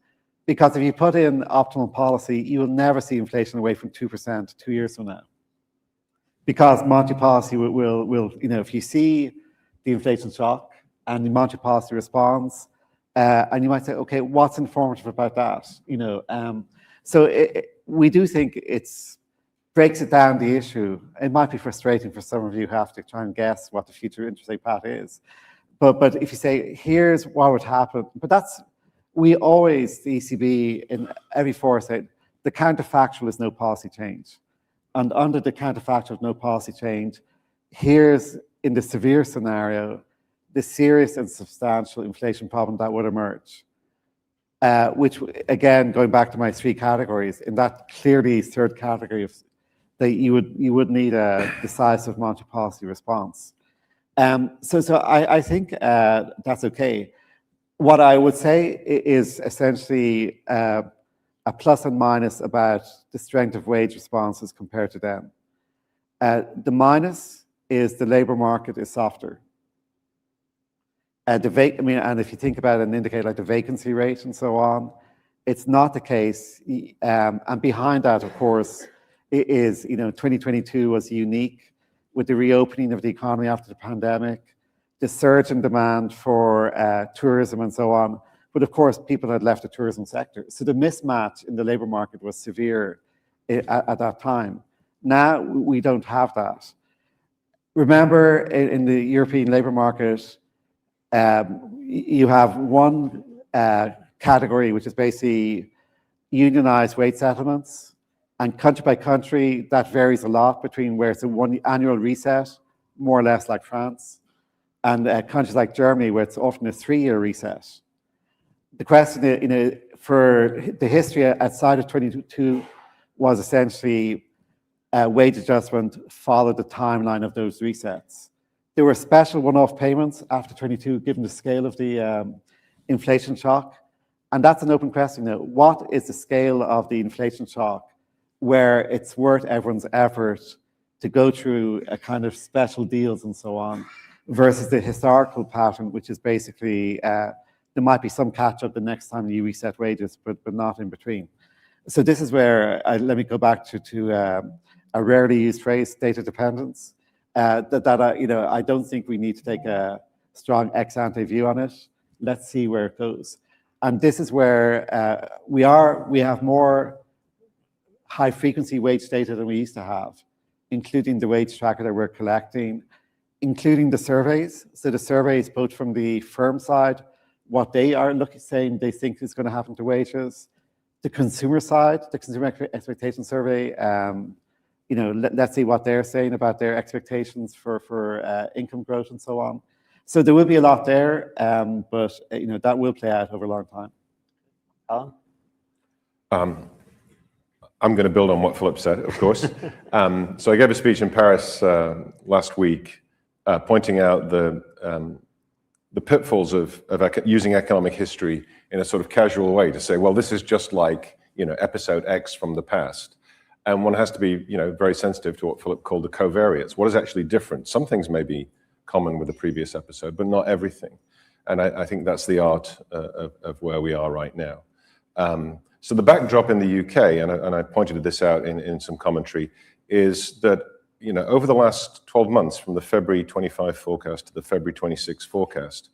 because if you put in optimal policy, you will never see inflation away from 2% 2 years from now. Because monetary policy will if you see the inflation shock and the monetary policy responds, and you might say, okay, what's informative about that? So we do think it's breaks it down the issue. It might be frustrating for some of you who have to try and guess what the future interest rate path is. But if you say, here's what would happen, but we always, the ECB in every foresight, the counterfactual is no policy change. And under the counterfactual of no policy change, here's, in the severe scenario, the serious and substantial inflation problem that would emerge. Which, again, going back to my 3 categories, in that clearly third category of that you would need a decisive monetary policy response. So I think that's okay. What I would say is essentially a plus and minus about the strength of wage responses compared to them. The minus is the labor market is softer. And if you think about an indicator like the vacancy rate and so on, it's not the case. And behind that, of course, it is, 2022 was unique with the reopening of the economy after the pandemic, the surge in demand for tourism and so on. But of course, people had left the tourism sector. So the mismatch in the labor market was severe at that time. Now we don't have that. Remember, in the European labor market, you have one category, which is basically unionized wage settlements. And country by country, that varies a lot between where it's a one annual reset, more or less like France, and countries like Germany, where it's often a 3-year reset. The question, for the history outside of 2022 was essentially wage adjustment followed the timeline of those resets. There were special one-off payments after 22, given the scale of the inflation shock. And that's an open question now. What is the scale of the inflation shock where it's worth everyone's effort to go through a kind of special deals and so on, versus the historical pattern, which is basically there might be some catch-up the next time you reset wages, but not in between. So this is where, let me go back to a rarely used phrase, data dependence. I don't think we need to take a strong ex-ante view on it. Let's see where it goes. And this is where we have more high-frequency wage data than we used to have, including the wage tracker that we're collecting, including the surveys. So the surveys, both from the firm side, what they are saying they think is going to happen to wages, the consumer side, the consumer expectation survey, let's see what they're saying about their expectations for income growth and so on. So there will be a lot there, but that will play out over a long time. Alan? I'm going to build on what Philip said, of course. So I gave a speech in Paris last week, pointing out the pitfalls of using economic history in a sort of casual way to say, well, this is just like episode X from the past. And one has to be very sensitive to what Philip called the covariates. What is actually different? Some things may be common with the previous episode, but not everything. And I think that's the art of where we are right now. So the backdrop in the UK, and I pointed this out in some commentary, is that over the last 12 months, from the February 25 forecast to the February 26 forecast,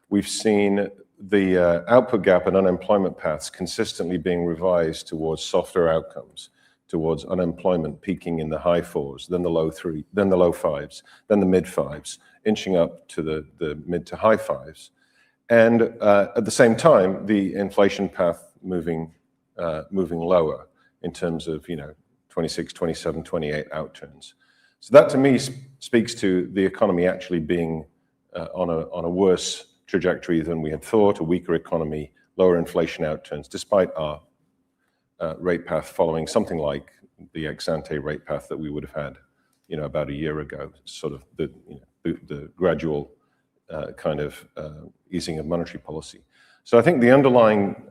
we've seen the output gap and unemployment paths consistently being revised towards softer outcomes, towards unemployment peaking in the high 4s, then the low 3s, then the low 5s, then the mid 5s, inching up to the mid to high 5s. And at the same time, the inflation path moving lower in terms of 26, 27, 28 outturns. So that to me speaks to the economy actually being on a worse trajectory than we had thought, a weaker economy, lower inflation outturns, despite our rate path following something like the ex-ante rate path that we would have had about a year ago, sort of the gradual kind of easing of monetary policy. So I think the underlying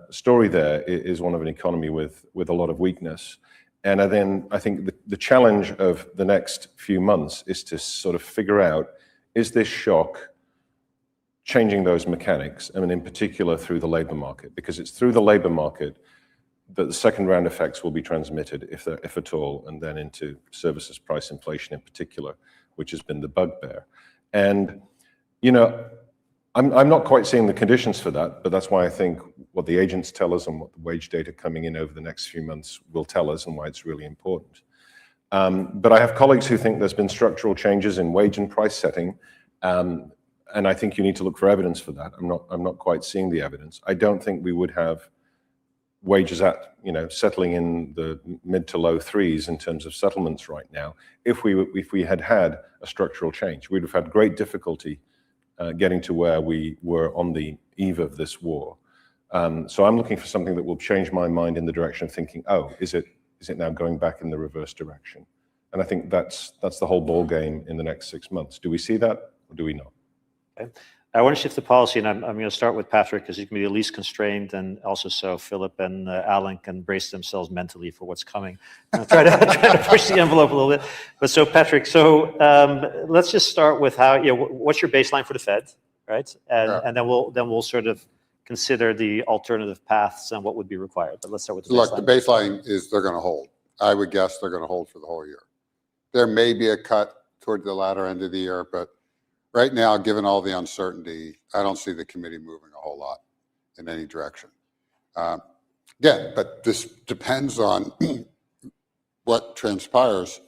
story there is one of an economy with a lot of weakness. And then I think the challenge of the next few months is to sort of figure out, is this shock changing those mechanics, and in particular through the labor market? Because it's through the labor market that the second round effects will be transmitted, if at all, and then into services price inflation in particular, which has been the bugbear. And, I'm not quite seeing the conditions for that, but that's why I think what the agents tell us and what the wage data coming in over the next few months will tell us, and why it's really important. But I have colleagues who think there's been structural changes in wage and price setting, and I think you need to look for evidence for that. I'm not quite seeing the evidence. I don't think we would have wages at settling in the mid to low 3s in terms of settlements right now if we had a structural change. We'd have had great difficulty getting to where we were on the eve of this war. So I'm looking for something that will change my mind in the direction of thinking, oh, is it now going back in the reverse direction? And I think that's the whole ball game in the next 6 months. Do we see that or do we not? Okay. I want to shift to policy, and I'm going to start with Patrick because he can be the least constrained, and also so Philip and Alan can brace themselves mentally for what's coming. I'll try to push the envelope a little bit. But so Patrick, let's just start with how, what's your baseline for the Fed, right? And then we'll sort of consider the alternative paths and what would be required. But let's start with the baseline. Look, the baseline is they're going to hold. I would guess they're going to hold for the whole year. There may be a cut toward the latter end of the year, but right now, given all the uncertainty, I don't see the committee moving a whole lot in any direction. Again, but this depends on what transpires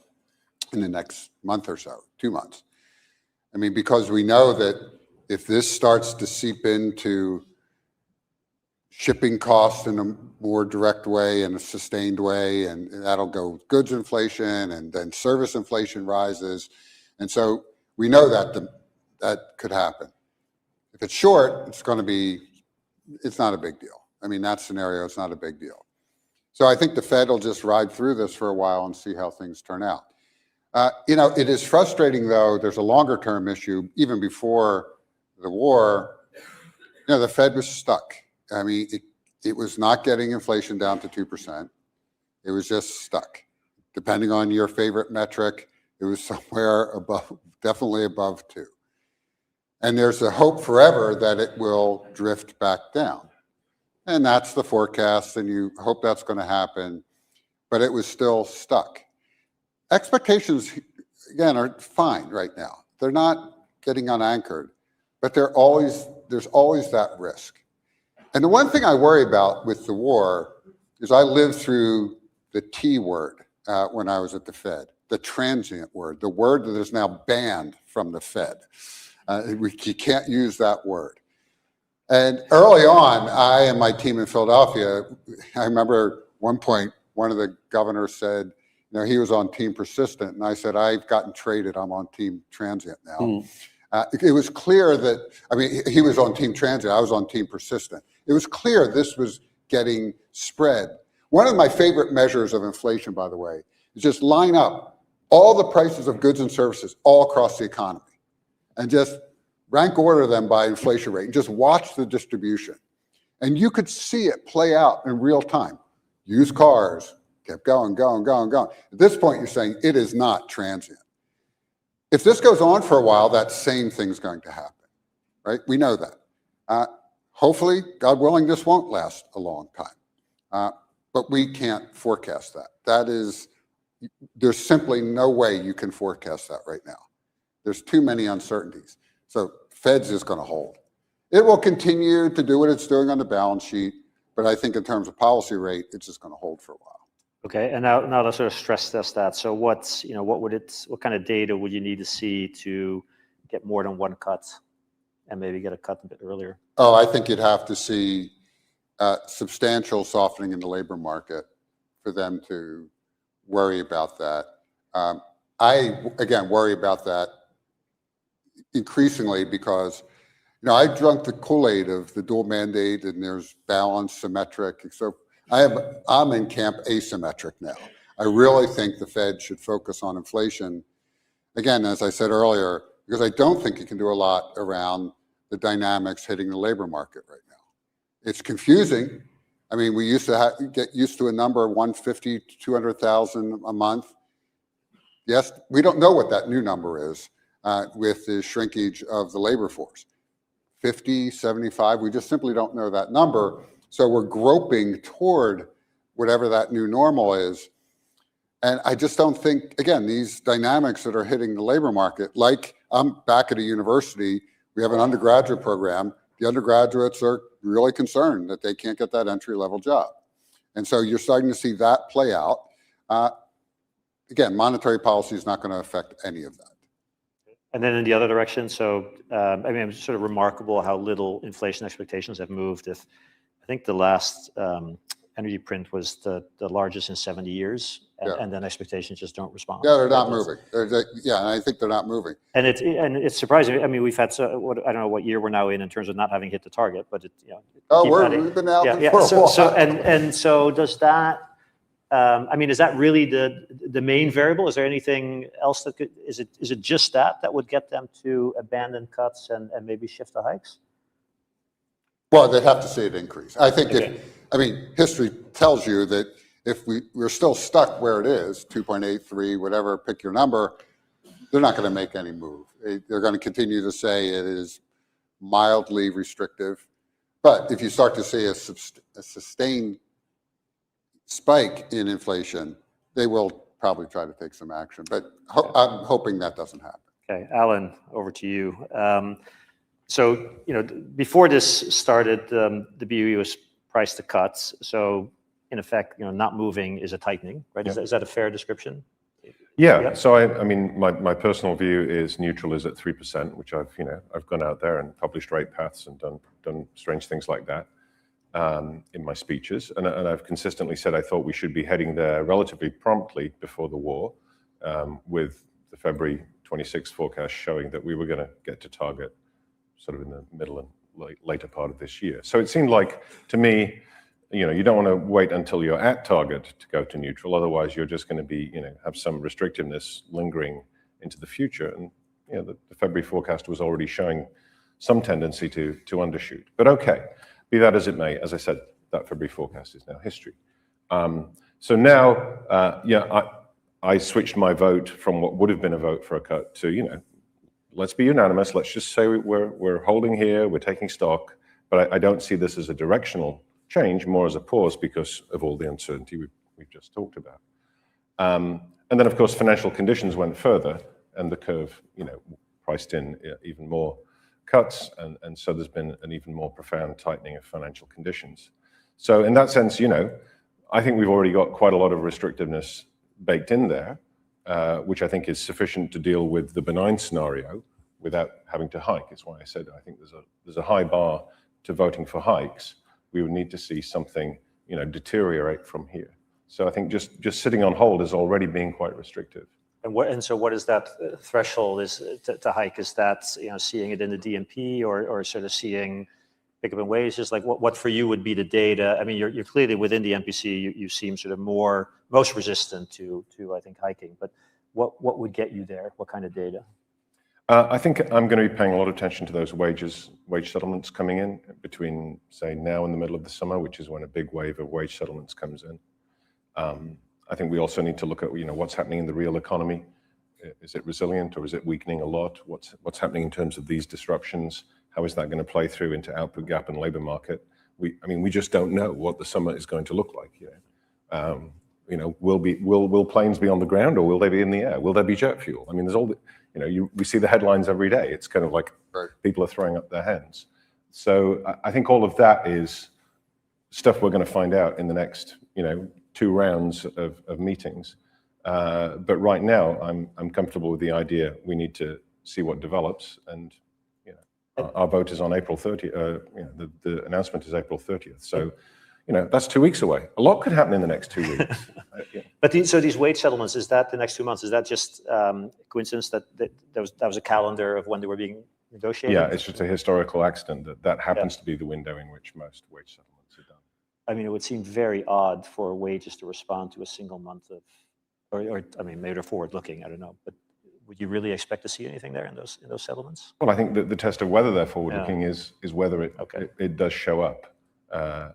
in the next month or so, 2 months. I mean, because we know that if this starts to seep into shipping costs in a more direct way and a sustained way, and that'll go goods inflation, and then service inflation rises. And so we know that that could happen. If it's short, it's not a big deal. I mean, that scenario, it's not a big deal. So I think the Fed will just ride through this for a while and see how things turn out. It is frustrating, though. There's a longer term issue. Even before the war, the Fed was stuck. I mean, it was not getting inflation down to 2%. It was just stuck. Depending on your favorite metric, it was somewhere above, definitely above 2. And there's a hope forever that it will drift back down. And that's the forecast, and you hope that's going to happen, but it was still stuck. Expectations, again, are fine right now. They're not getting unanchored, but there's always that risk. And the one thing I worry about with the war is I lived through the T word when I was at the Fed, the transient word, the word that is now banned from the Fed. You can't use that word. And early on, I and my team in Philadelphia, I remember one point, one of the governors said, he was on team persistent. And I said, I've gotten traded. I'm on team transient now. It was clear that, he was on team transient. I was on team persistent. It was clear this was getting spread. One of my favorite measures of inflation, by the way, is just line up all the prices of goods and services all across the economy, and just rank order them by inflation rate and just watch the distribution. And you could see it play out in real time. Used cars kept going. At this point, you're saying it is not transient. If this goes on for a while, that same thing's going to happen, right? We know that. Hopefully, God willing, this won't last a long time. But we can't forecast that. There's simply no way you can forecast that right now. There's too many uncertainties. So Fed's is going to hold. It will continue to do what it's doing on the balance sheet, but I think in terms of policy rate, it's just going to hold for a while. Okay, and now let's sort of stress test that. So what kind of data would you need to see to get more than one cut, and maybe get a cut a bit earlier? Oh, I think you'd have to see substantial softening in the labor market for them to worry about that. I, again, worry about that increasingly because, I drunk the Kool-Aid of the dual mandate, and there's balance, symmetric. So I'm in camp asymmetric now. I really think the Fed should focus on inflation. Again, as I said earlier, because I don't think it can do a lot around the dynamics hitting the labor market right now. It's confusing. We used to get used to a number of 150 to 200,000 a month. Yes, we don't know what that new number is with the shrinkage of the labor force. 50, 75, we just simply don't know that number. So we're groping toward whatever that new normal is. And I just don't think, again, these dynamics that are hitting the labor market, like I'm back at a university, we have an undergraduate program. The undergraduates are really concerned that they can't get that entry-level job. And so you're starting to see that play out. Again, monetary policy is not going to affect any of that. And then in the other direction, so it's sort of remarkable how little inflation expectations have moved. I think the last energy print was the largest in 70 years, and then expectations just don't respond. Yeah, they're not moving. And I think they're not moving. And it's surprising. We've had I don't know what year we're now in terms of not having hit the target, but we've been out for a while. So does that? I mean, is that really the main variable? Is there anything else that is it just that would get them to abandon cuts and maybe shift to hikes? Well, they'd have to see it increase. I think history tells you that if we're still stuck where it is, 2.83, whatever, pick your number, they're not going to make any move. They're going to continue to say it is mildly restrictive. But if you start to see a sustained spike in inflation, they will probably try to take some action. But I'm hoping that doesn't happen. Okay, Alan, over to you. So, before this started, the BOE was priced to cuts. So, in effect, not moving is a tightening, right? Yeah. Is that a fair description? Yeah. So I mean, my personal view is neutral is at 3%, which I've gone out there and published rate paths and done strange things like that in my speeches, and I've consistently said I thought we should be heading there relatively promptly before the war, with the February 26th forecast showing that we were going to get to target sort of in the middle and later part of this year. So it seemed like to me, you don't want to wait until you're at target to go to neutral. Otherwise, you're just going to be, have some restrictiveness lingering into the future. And the February forecast was already showing some tendency to undershoot. But okay, be that as it may, as I said, that February forecast is now history. So now, I switched my vote from what would have been a vote for a cut to, let's be unanimous. Let's just say we're holding here, we're taking stock. But I don't see this as a directional change, more as a pause because of all the uncertainty we've just talked about. And then, of course, financial conditions went further, and the curve, priced in even more cuts, and so there's been an even more profound tightening of financial conditions. So in that sense, I think we've already got quite a lot of restrictiveness baked in there, which I think is sufficient to deal with the benign scenario without having to hike. It's why I said I think there's a high bar to voting for hikes. We would need to see something, deteriorate from here. So I think just sitting on hold is already being quite restrictive. And so what is that threshold is to hike? Is that seeing it in the DMP or sort of seeing pickup in wages? Like what for you would be the data? I mean, you're clearly within the MPC. You seem sort of most resistant to I think hiking. But what would get you there? What kind of data? I think I'm going to be paying a lot of attention to those wage settlements coming in between, say, now and the middle of the summer, which is when a big wave of wage settlements comes in. I think we also need to look at, what's happening in the real economy. Is it resilient or is it weakening a lot? What's happening in terms of these disruptions? How is that going to play through into output gap and labor market? We just don't know what the summer is going to look like. Will planes be on the ground or will they be in the air? Will there be jet fuel? I mean, there's all the, we see the headlines every day. It's kind of like people are throwing up their hands. So I think all of that is stuff we're going to find out in the next, 2 rounds of meetings. But right now, I'm comfortable with the idea we need to see what develops, and our vote is on April 30th. The announcement is April 30th. So, that's 2 weeks away. A lot could happen in the next 2 weeks. But so these wage settlements, is that the next 2 months? Is that just coincidence that was a calendar of when they were being negotiated? Yeah, it's just a historical accident that happens to be the window in which most wage settlements are done. I mean, it would seem very odd for wages to respond to a single month of, or I mean, maybe they're forward-looking. I don't know, but would you really expect to see anything there in those settlements? Well, I think that the test of whether they're forward-looking is whether it does show up.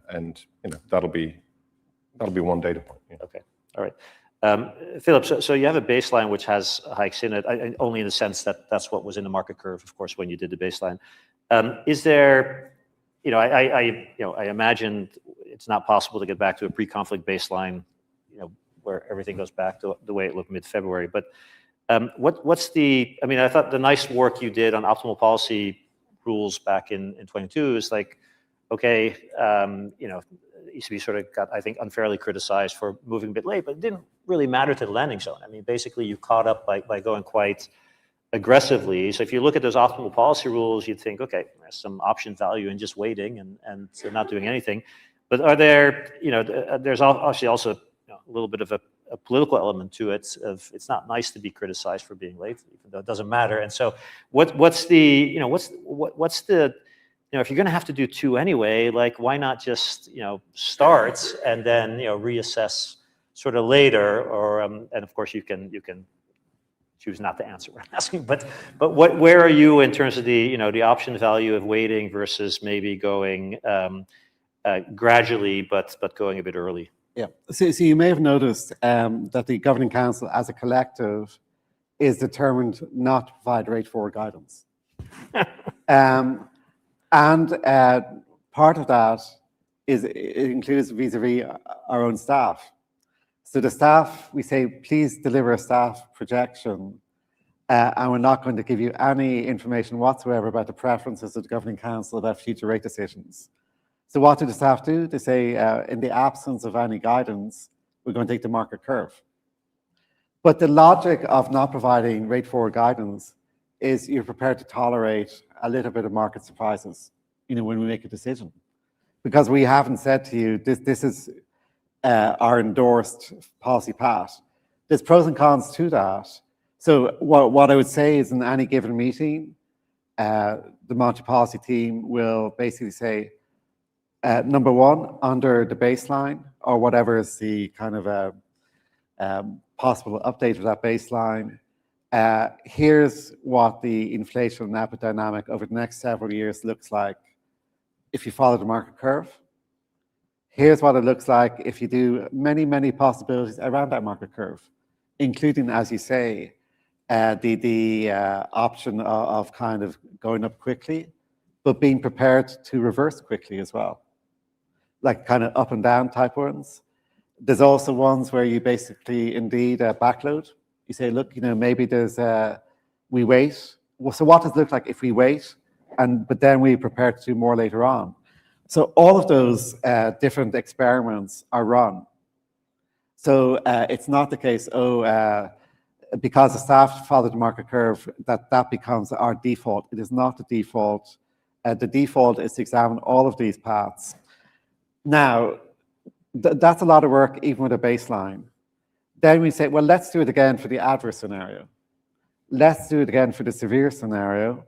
And that'll be one data point. Yeah. Okay, all right, Philip. So you have a baseline which has hikes in it, only in the sense that that's what was in the market curve, of course, when you did the baseline. Is there, I imagine it's not possible to get back to a pre-conflict baseline, where everything goes back to the way it looked mid-February. But what's the? I mean, I thought the nice work you did on optimal policy rules back in 22 is like, okay, ECB sort of got, I think, unfairly criticized for moving a bit late, but it didn't really matter to the landing zone. I mean, basically, you caught up by going quite aggressively. So if you look at those optimal policy rules, you'd think, okay, there's some option value in just waiting and not doing anything. But are there, there's obviously also a little bit of a political element to it. Of it's not nice to be criticized for being late, even though it doesn't matter. And so, what's the if you're going to have to do 2 anyway, like why not just start and then reassess sort of later, or and of course you can choose not to answer what I'm asking, but where are you in terms of the the option value of waiting versus maybe going gradually, but going a bit early? Yeah, so you may have noticed that the Governing Council as a collective is determined not to provide rate forward guidance. And part of that is it includes vis-a-vis our own staff. So the staff, we say, please deliver a staff projection, and we're not going to give you any information whatsoever about the preferences of the Governing Council about future rate decisions. So what do the staff do? They say, in the absence of any guidance, we're going to take the market curve. But the logic of not providing rate forward guidance is you're prepared to tolerate a little bit of market surprises, when we make a decision. Because we haven't said to you, this is our endorsed policy path. There's pros and cons to that. So what I would say is in any given meeting, the monetary policy team will basically say, number one, under the baseline, or whatever is the kind of possible update of that baseline, here's what the inflation and output dynamic over the next several years looks like if you follow the market curve. Here's what it looks like if you do many, many possibilities around that market curve, including, as you say, the option of kind of going up quickly, but being prepared to reverse quickly as well, like kind of up and down type ones. There's also ones where you basically indeed backload. You say, look, maybe there's we wait. Well, so what does it look like if we wait, but then we prepare to do more later on? So all of those different experiments are run. So it's not the case, because the staff follow the market curve, that becomes our default. It is not the default. The default is to examine all of these paths. Now, that's a lot of work, even with a baseline. Then we say, well, let's do it again for the adverse scenario. Let's do it again for the severe scenario.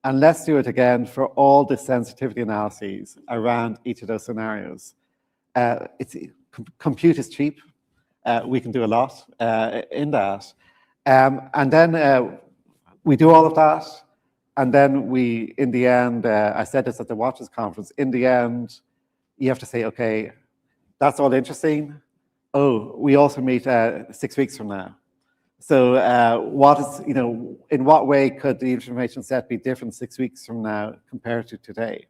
And let's do it again for all the sensitivity analyses around each of those scenarios. Compute is cheap. We can do a lot in that. And then we do all of that. And then in the end, I said this at the Watchers Conference, in the end, you have to say, okay, that's all interesting. Oh, we also meet 6 weeks from now. So in what way could the information set be different 6 weeks from now compared to today?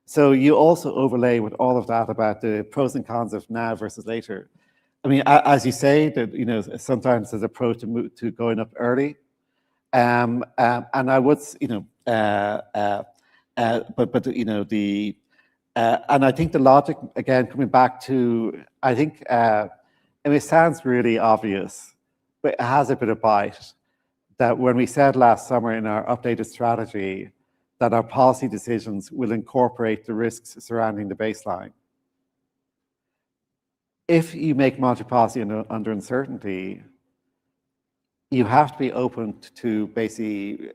So you also overlay with all of that about the pros and cons of now versus later. I mean, as you say, that sometimes there's a pro to going up early, and I would, and I think the logic again coming back to, I think, it sounds really obvious, but it has a bit of bite. That when we said last summer in our updated strategy that our policy decisions will incorporate the risks surrounding the baseline. If you make monetary policy under uncertainty, you have to be open to basically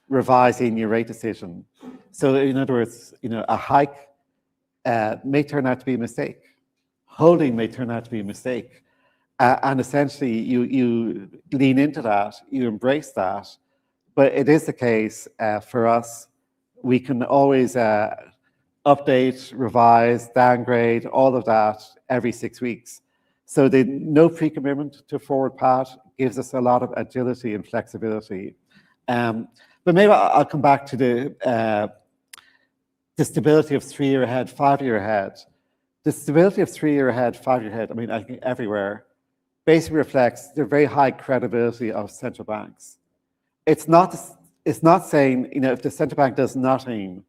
revising your rate decision. So in other words, a hike may turn out to be a mistake. Holding may turn out to be a mistake. And essentially you lean into that, you embrace that. But it is the case for us, we can always update, revise, downgrade, all of that every 6 weeks. So the no pre-commitment to forward path gives us a lot of agility and flexibility. But maybe I'll come back to the stability of 3 year ahead, 5 year ahead. The stability of 3 year ahead, 5 year ahead, I mean, I think everywhere, basically reflects the very high credibility of central banks. It's not saying, if the central bank does nothing,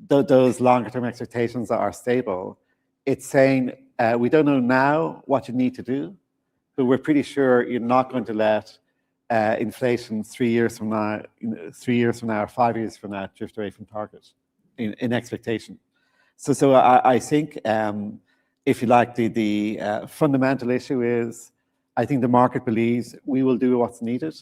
those longer term expectations are stable. It's saying, we don't know now what you need to do, but we're pretty sure you're not going to let inflation 3 years from now, 3 years from now, or 5 years from now, drift away from target in expectation. So I think, if you like, the fundamental issue is, I think the market believes we will do what's needed.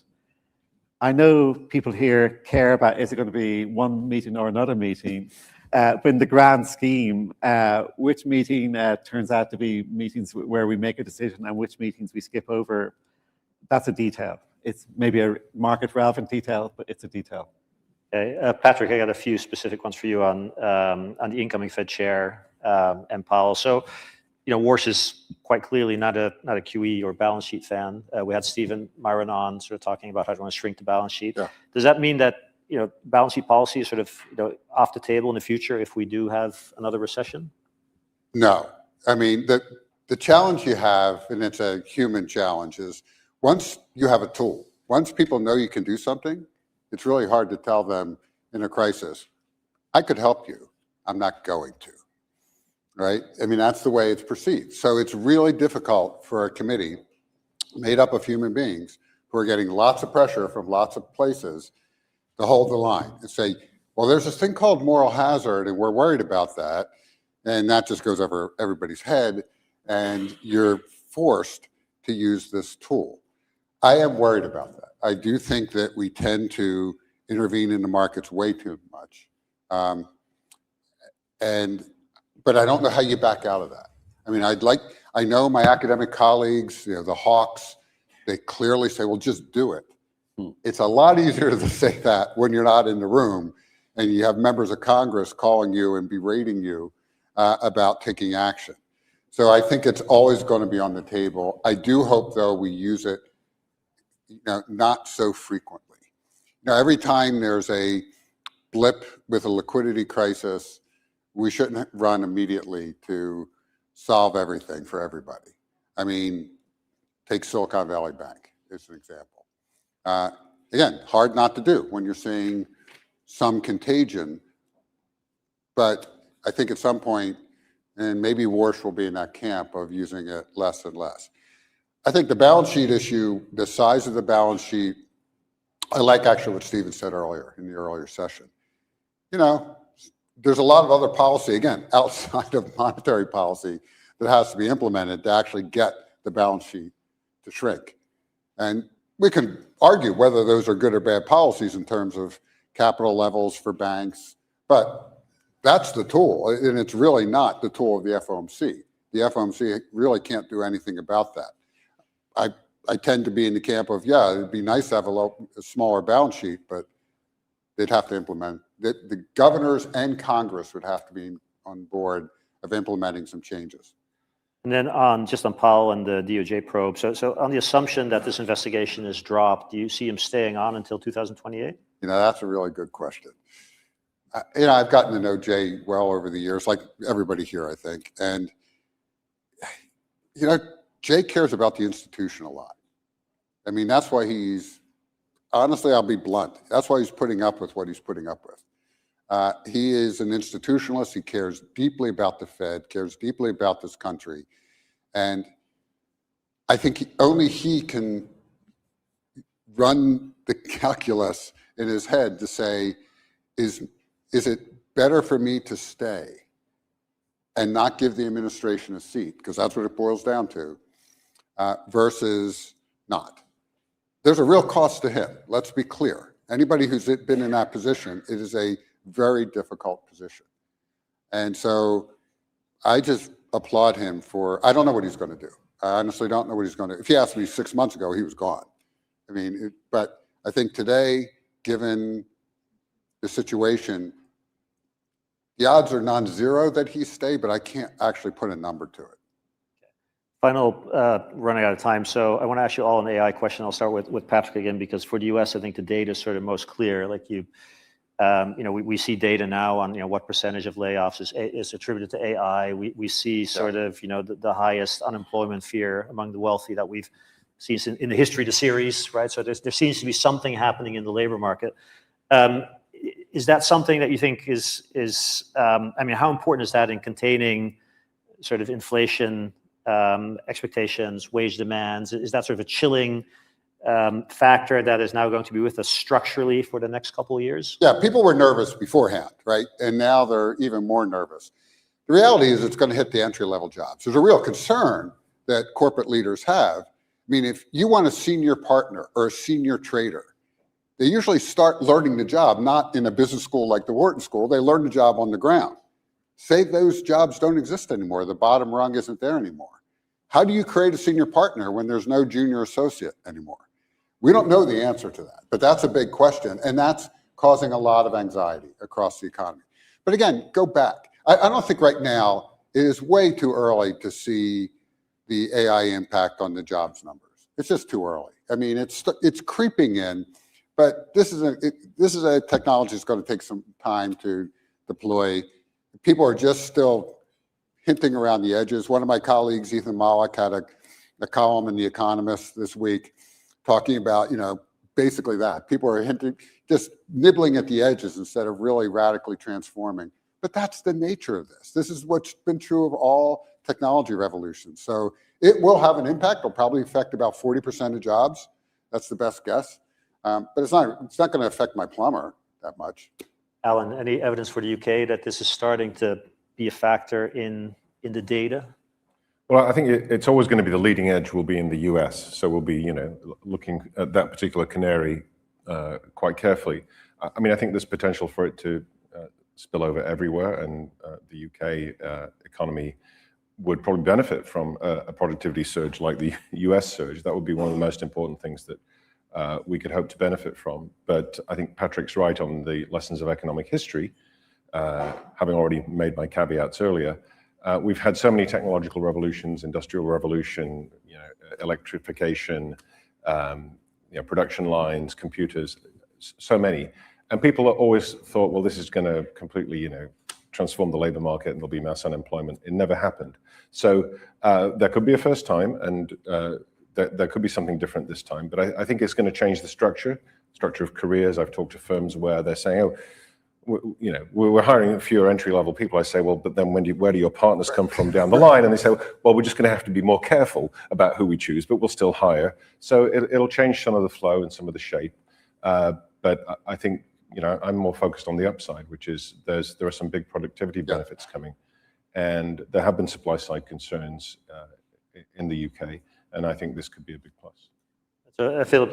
I know people here care about, is it going to be one meeting or another meeting? but in the grand scheme, which meeting turns out to be meetings where we make a decision and which meetings we skip over, that's a detail. It's maybe a market relevant detail, but it's a detail. Okay. Patrick, I got a few specific ones for you on the incoming Fed chair and Powell. So, Warsh is quite clearly not a QE or balance sheet fan. We had Stephen Miran on sort of talking about how to want to shrink the balance sheet. Yeah. Does that mean that balance sheet policy is sort of off the table in the future if we do have another recession? No. I mean, the challenge you have, and it's a human challenge, is once you have a tool, once people know you can do something, it's really hard to tell them in a crisis, I could help you, I'm not going to, right? I mean, that's the way it's perceived. So it's really difficult for a committee made up of human beings who are getting lots of pressure from lots of places to hold the line and say, well, there's this thing called moral hazard and we're worried about that. And that just goes over everybody's head and you're forced to use this tool. I am worried about that. I do think that we tend to intervene in the markets way too much. But I don't know how you back out of that. I mean, I know my academic colleagues, the hawks, they clearly say, well, just do it. It's a lot easier to say that when you're not in the room and you have members of Congress calling you and berating you about taking action. So I think it's always going to be on the table. I do hope, though, we use it not so frequently. Every time there's a blip with a liquidity crisis, we shouldn't run immediately to solve everything for everybody. I mean, take Silicon Valley Bank as an example. Again, hard not to do when you're seeing some contagion, but I think at some point, and maybe Warsh will be in that camp of using it less and less. I think the balance sheet issue, the size of the balance sheet, I like actually what Stephen said earlier in the earlier session. There's a lot of other policy, again, outside of monetary policy that has to be implemented to actually get the balance sheet to shrink. And we can argue whether those are good or bad policies in terms of capital levels for banks, but that's the tool, and it's really not the tool of the FOMC. The FOMC really can't do anything about that. I tend to be in the camp of, yeah, it'd be nice to have a smaller balance sheet, but they'd have to implement, the governors and Congress would have to be on board of implementing some changes. And then just on Powell and the DOJ probe, so on the assumption that this investigation is dropped, do you see him staying on until 2028? That's a really good question. I've gotten to know Jay well over the years, like everybody here, I think. And, Jay cares about the institution a lot. I mean, that's why honestly, I'll be blunt. That's why he's putting up with what he's putting up with. He is an institutionalist. He cares deeply about the Fed, cares deeply about this country. And I think only he can run the calculus in his head to say, is it better for me to stay and not give the administration a seat, because that's what it boils down to, versus not. There's a real cost to him, let's be clear. Anybody who's been in that position, it is a very difficult position. And so I just applaud him I don't know what he's going to do. I honestly don't know what he's going to do. If he asked me 6 months ago, he was gone. I mean, but I think today, given the situation, the odds are non-zero that he stay, but I can't actually put a number to it. Final, running out of time. So I want to ask you all an AI question. I'll start with Patrick again, because for the US, I think the data is sort of most clear. Like we see data now on, what percentage of layoffs is attributed to AI. We see sort of, the highest unemployment fear among the wealthy that we've seen in the history of the series, right? So there seems to be something happening in the labor market. Is that something that you think is how important is that in containing sort of inflation expectations, wage demands? Is that sort of a chilling factor that is now going to be with us structurally for the next couple of years? Yeah, people were nervous beforehand, right? And now they're even more nervous. The reality is it's going to hit the entry-level jobs. There's a real concern that corporate leaders have. I mean, if you want a senior partner or a senior trader, they usually start learning the job, not in a business school like the Wharton School. They learn the job on the ground. Say those jobs don't exist anymore. The bottom rung isn't there anymore. How do you create a senior partner when there's no junior associate anymore? We don't know the answer to that, but that's a big question, and that's causing a lot of anxiety across the economy. But again, go back. I don't think right now it is way too early to see the AI impact on the jobs numbers. It's just too early. I mean, it's creeping in, but this is a technology that's going to take some time to deploy. People are just still hinting around the edges. One of my colleagues, Ethan Malik, had a column in The Economist this week talking about, basically that. People are hinting, just nibbling at the edges instead of really radically transforming. But that's the nature of this. This is what's been true of all technology revolutions. So it will have an impact. It'll probably affect about 40% of jobs. That's the best guess. But it's not going to affect my plumber that much. Alan, any evidence for the UK that this is starting to be a factor in the data? Well, I think it's always going to be the leading edge will be in the US. So we'll be, looking at that particular canary quite carefully. I mean, I think there's potential for it to spill over everywhere, and the UK economy would probably benefit from a productivity surge like the US surge. That would be one of the most important things that we could hope to benefit from. But I think Patrick's right on the lessons of economic history, having already made my caveats earlier. We've had so many technological revolutions, industrial revolution, electrification, production lines, computers, so many. And people always thought, well, this is going to completely, transform the labor market and there'll be mass unemployment. It never happened. So there could be a first time, and there could be something different this time. But I think it's going to change the structure of careers. I've talked to firms where they're saying, we're hiring fewer entry-level people. I say, well, but then where do your partners come from down the line? And they say, well, we're just going to have to be more careful about who we choose, but we'll still hire. So it'll change some of the flow and some of the shape. But I think, I'm more focused on the upside, which is there are some big productivity benefits coming. And there have been supply-side concerns in the UK, and I think this could be a big plus. So, Philip,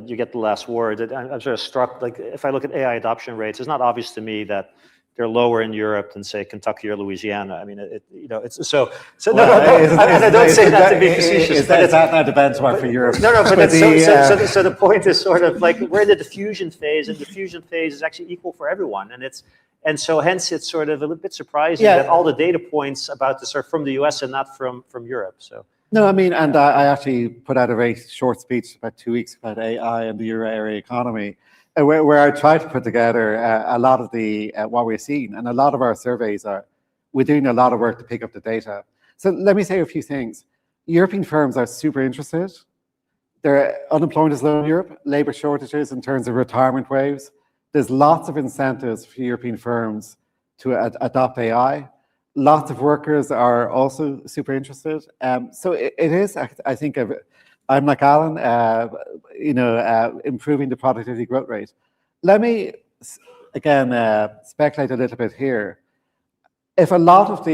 you get the last word. I'm sort of struck, like, if I look at AI adoption rates, it's not obvious to me that they're lower in Europe than, say, Kentucky or Louisiana. I mean, it's so. Well, no, I don't say that to be facetious. Is that now the benchmark for Europe? No, but so the point is sort of like we're in the diffusion phase, and the diffusion phase is actually equal for everyone, and so hence it's sort of a little bit surprising that all the data points about this are from the US and not from Europe. So. No, I mean, and I actually put out a very short speech about 2 weeks about AI and the euro area economy, where I tried to put together a lot of the what we're seeing, and a lot of our surveys we're doing a lot of work to pick up the data. So let me say a few things. European firms are super interested. Their unemployment is low in Europe, labor shortages in terms of retirement waves. There's lots of incentives for European firms to adopt AI. Lots of workers are also super interested. So it is, I think, I'm like Alan, improving the productivity growth rate. Let me, again, speculate a little bit here. If a lot of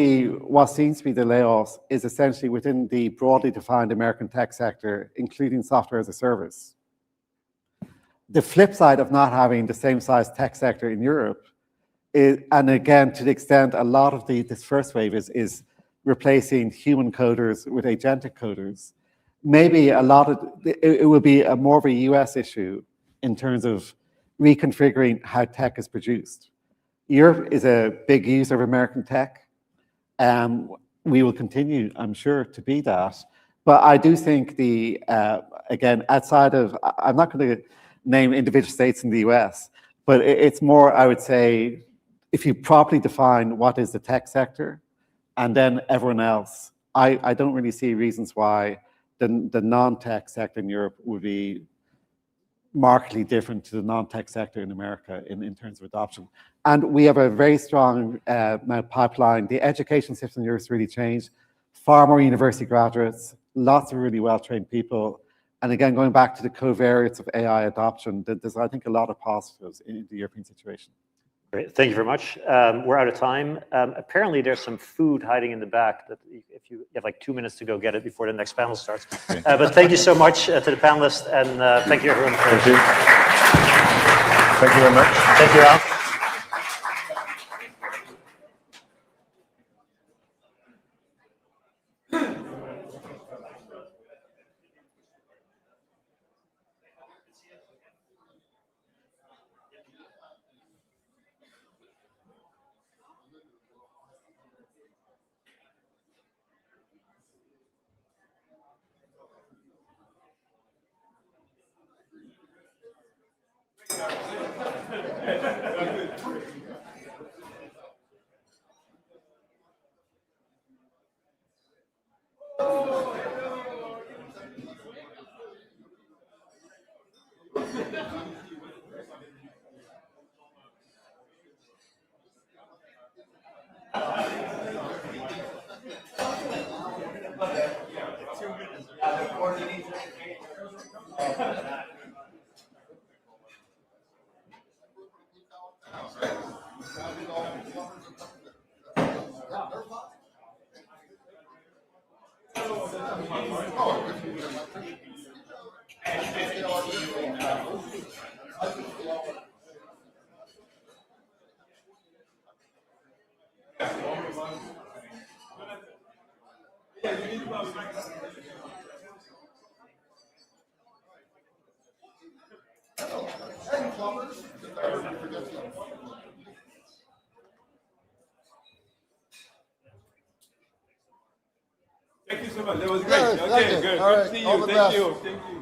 what seems to be the layoffs is essentially within the broadly defined American tech sector, including software as a service, the flip side of not having the same size tech sector in Europe and again, to the extent a lot of this first wave is replacing human coders with agentic coders, maybe it will be more of a US issue in terms of reconfiguring how tech is produced. Europe is a big user of American tech. We will continue, I'm sure, to be that. But I do think again, outside of, I'm not going to name individual states in the US, but it's more, I would say, if you properly define what is the tech sector and then everyone else, I don't really see reasons why the non-tech sector in Europe would be markedly different to the non-tech sector in America in terms of adoption. And we have a very strong pipeline. The education system in Europe has really changed. Far more university graduates, lots of really well-trained people. And again, going back to the covariates of AI adoption, there's, I think, a lot of positives in the European situation. Great, thank you very much. We're out of time. Apparently there's some food hiding in the back that if you have like 2 minutes to go get it before the next panel starts. But thank you so much to the panelists, and thank you everyone. Thank you. Thank you very much. Thank you, Al. Thank you so much. That was great. Yeah, Okay, thank you. good. All Good right, to see all you. the Thank best. you. Thank you.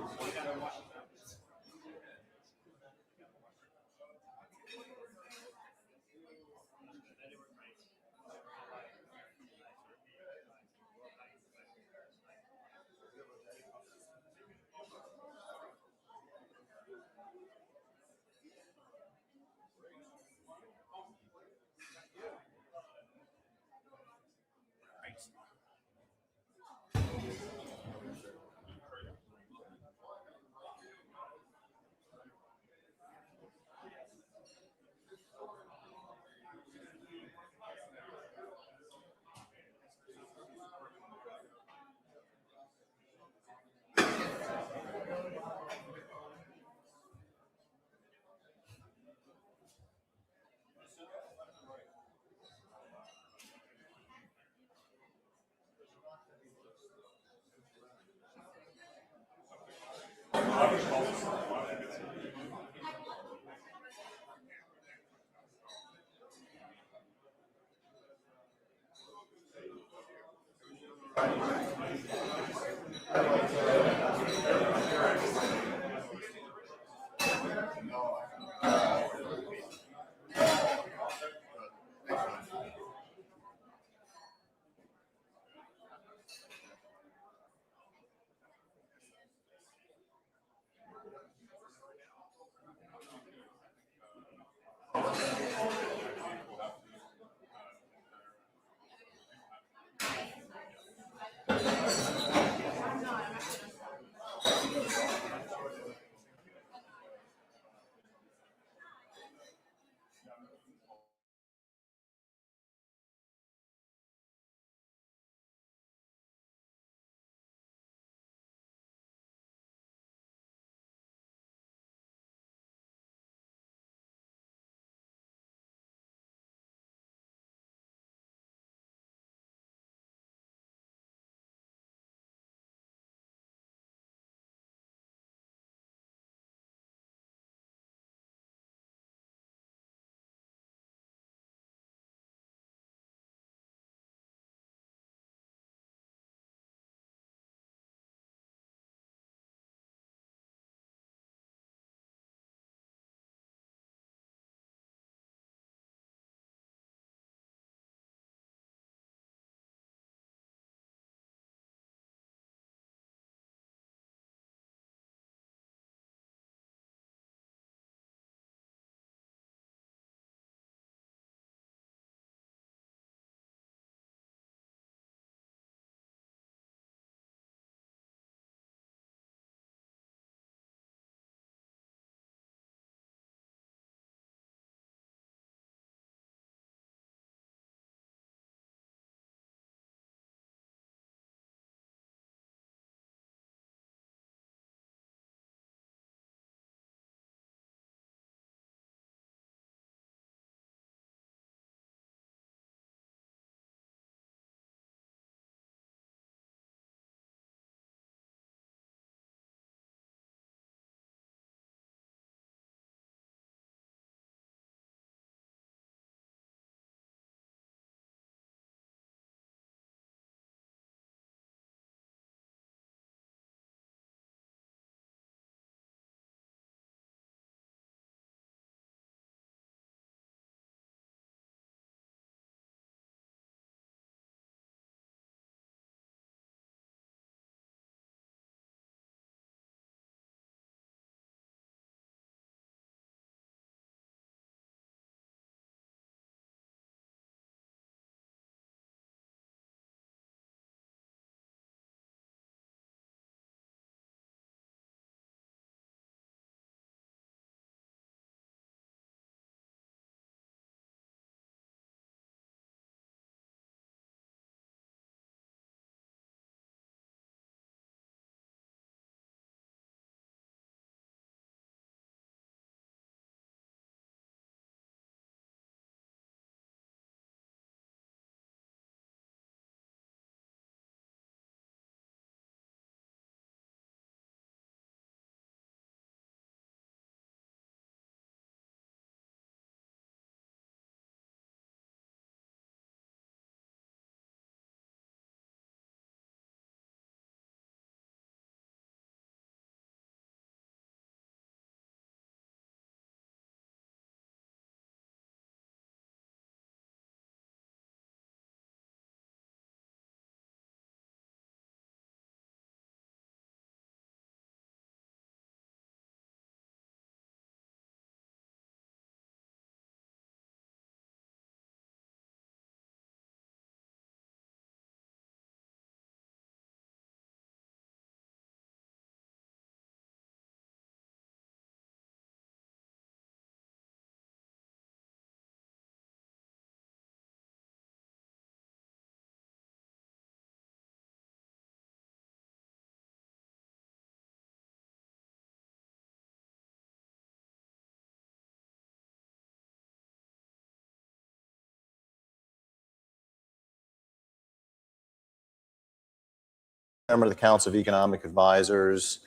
Chairman of the Council of Economic Advisors.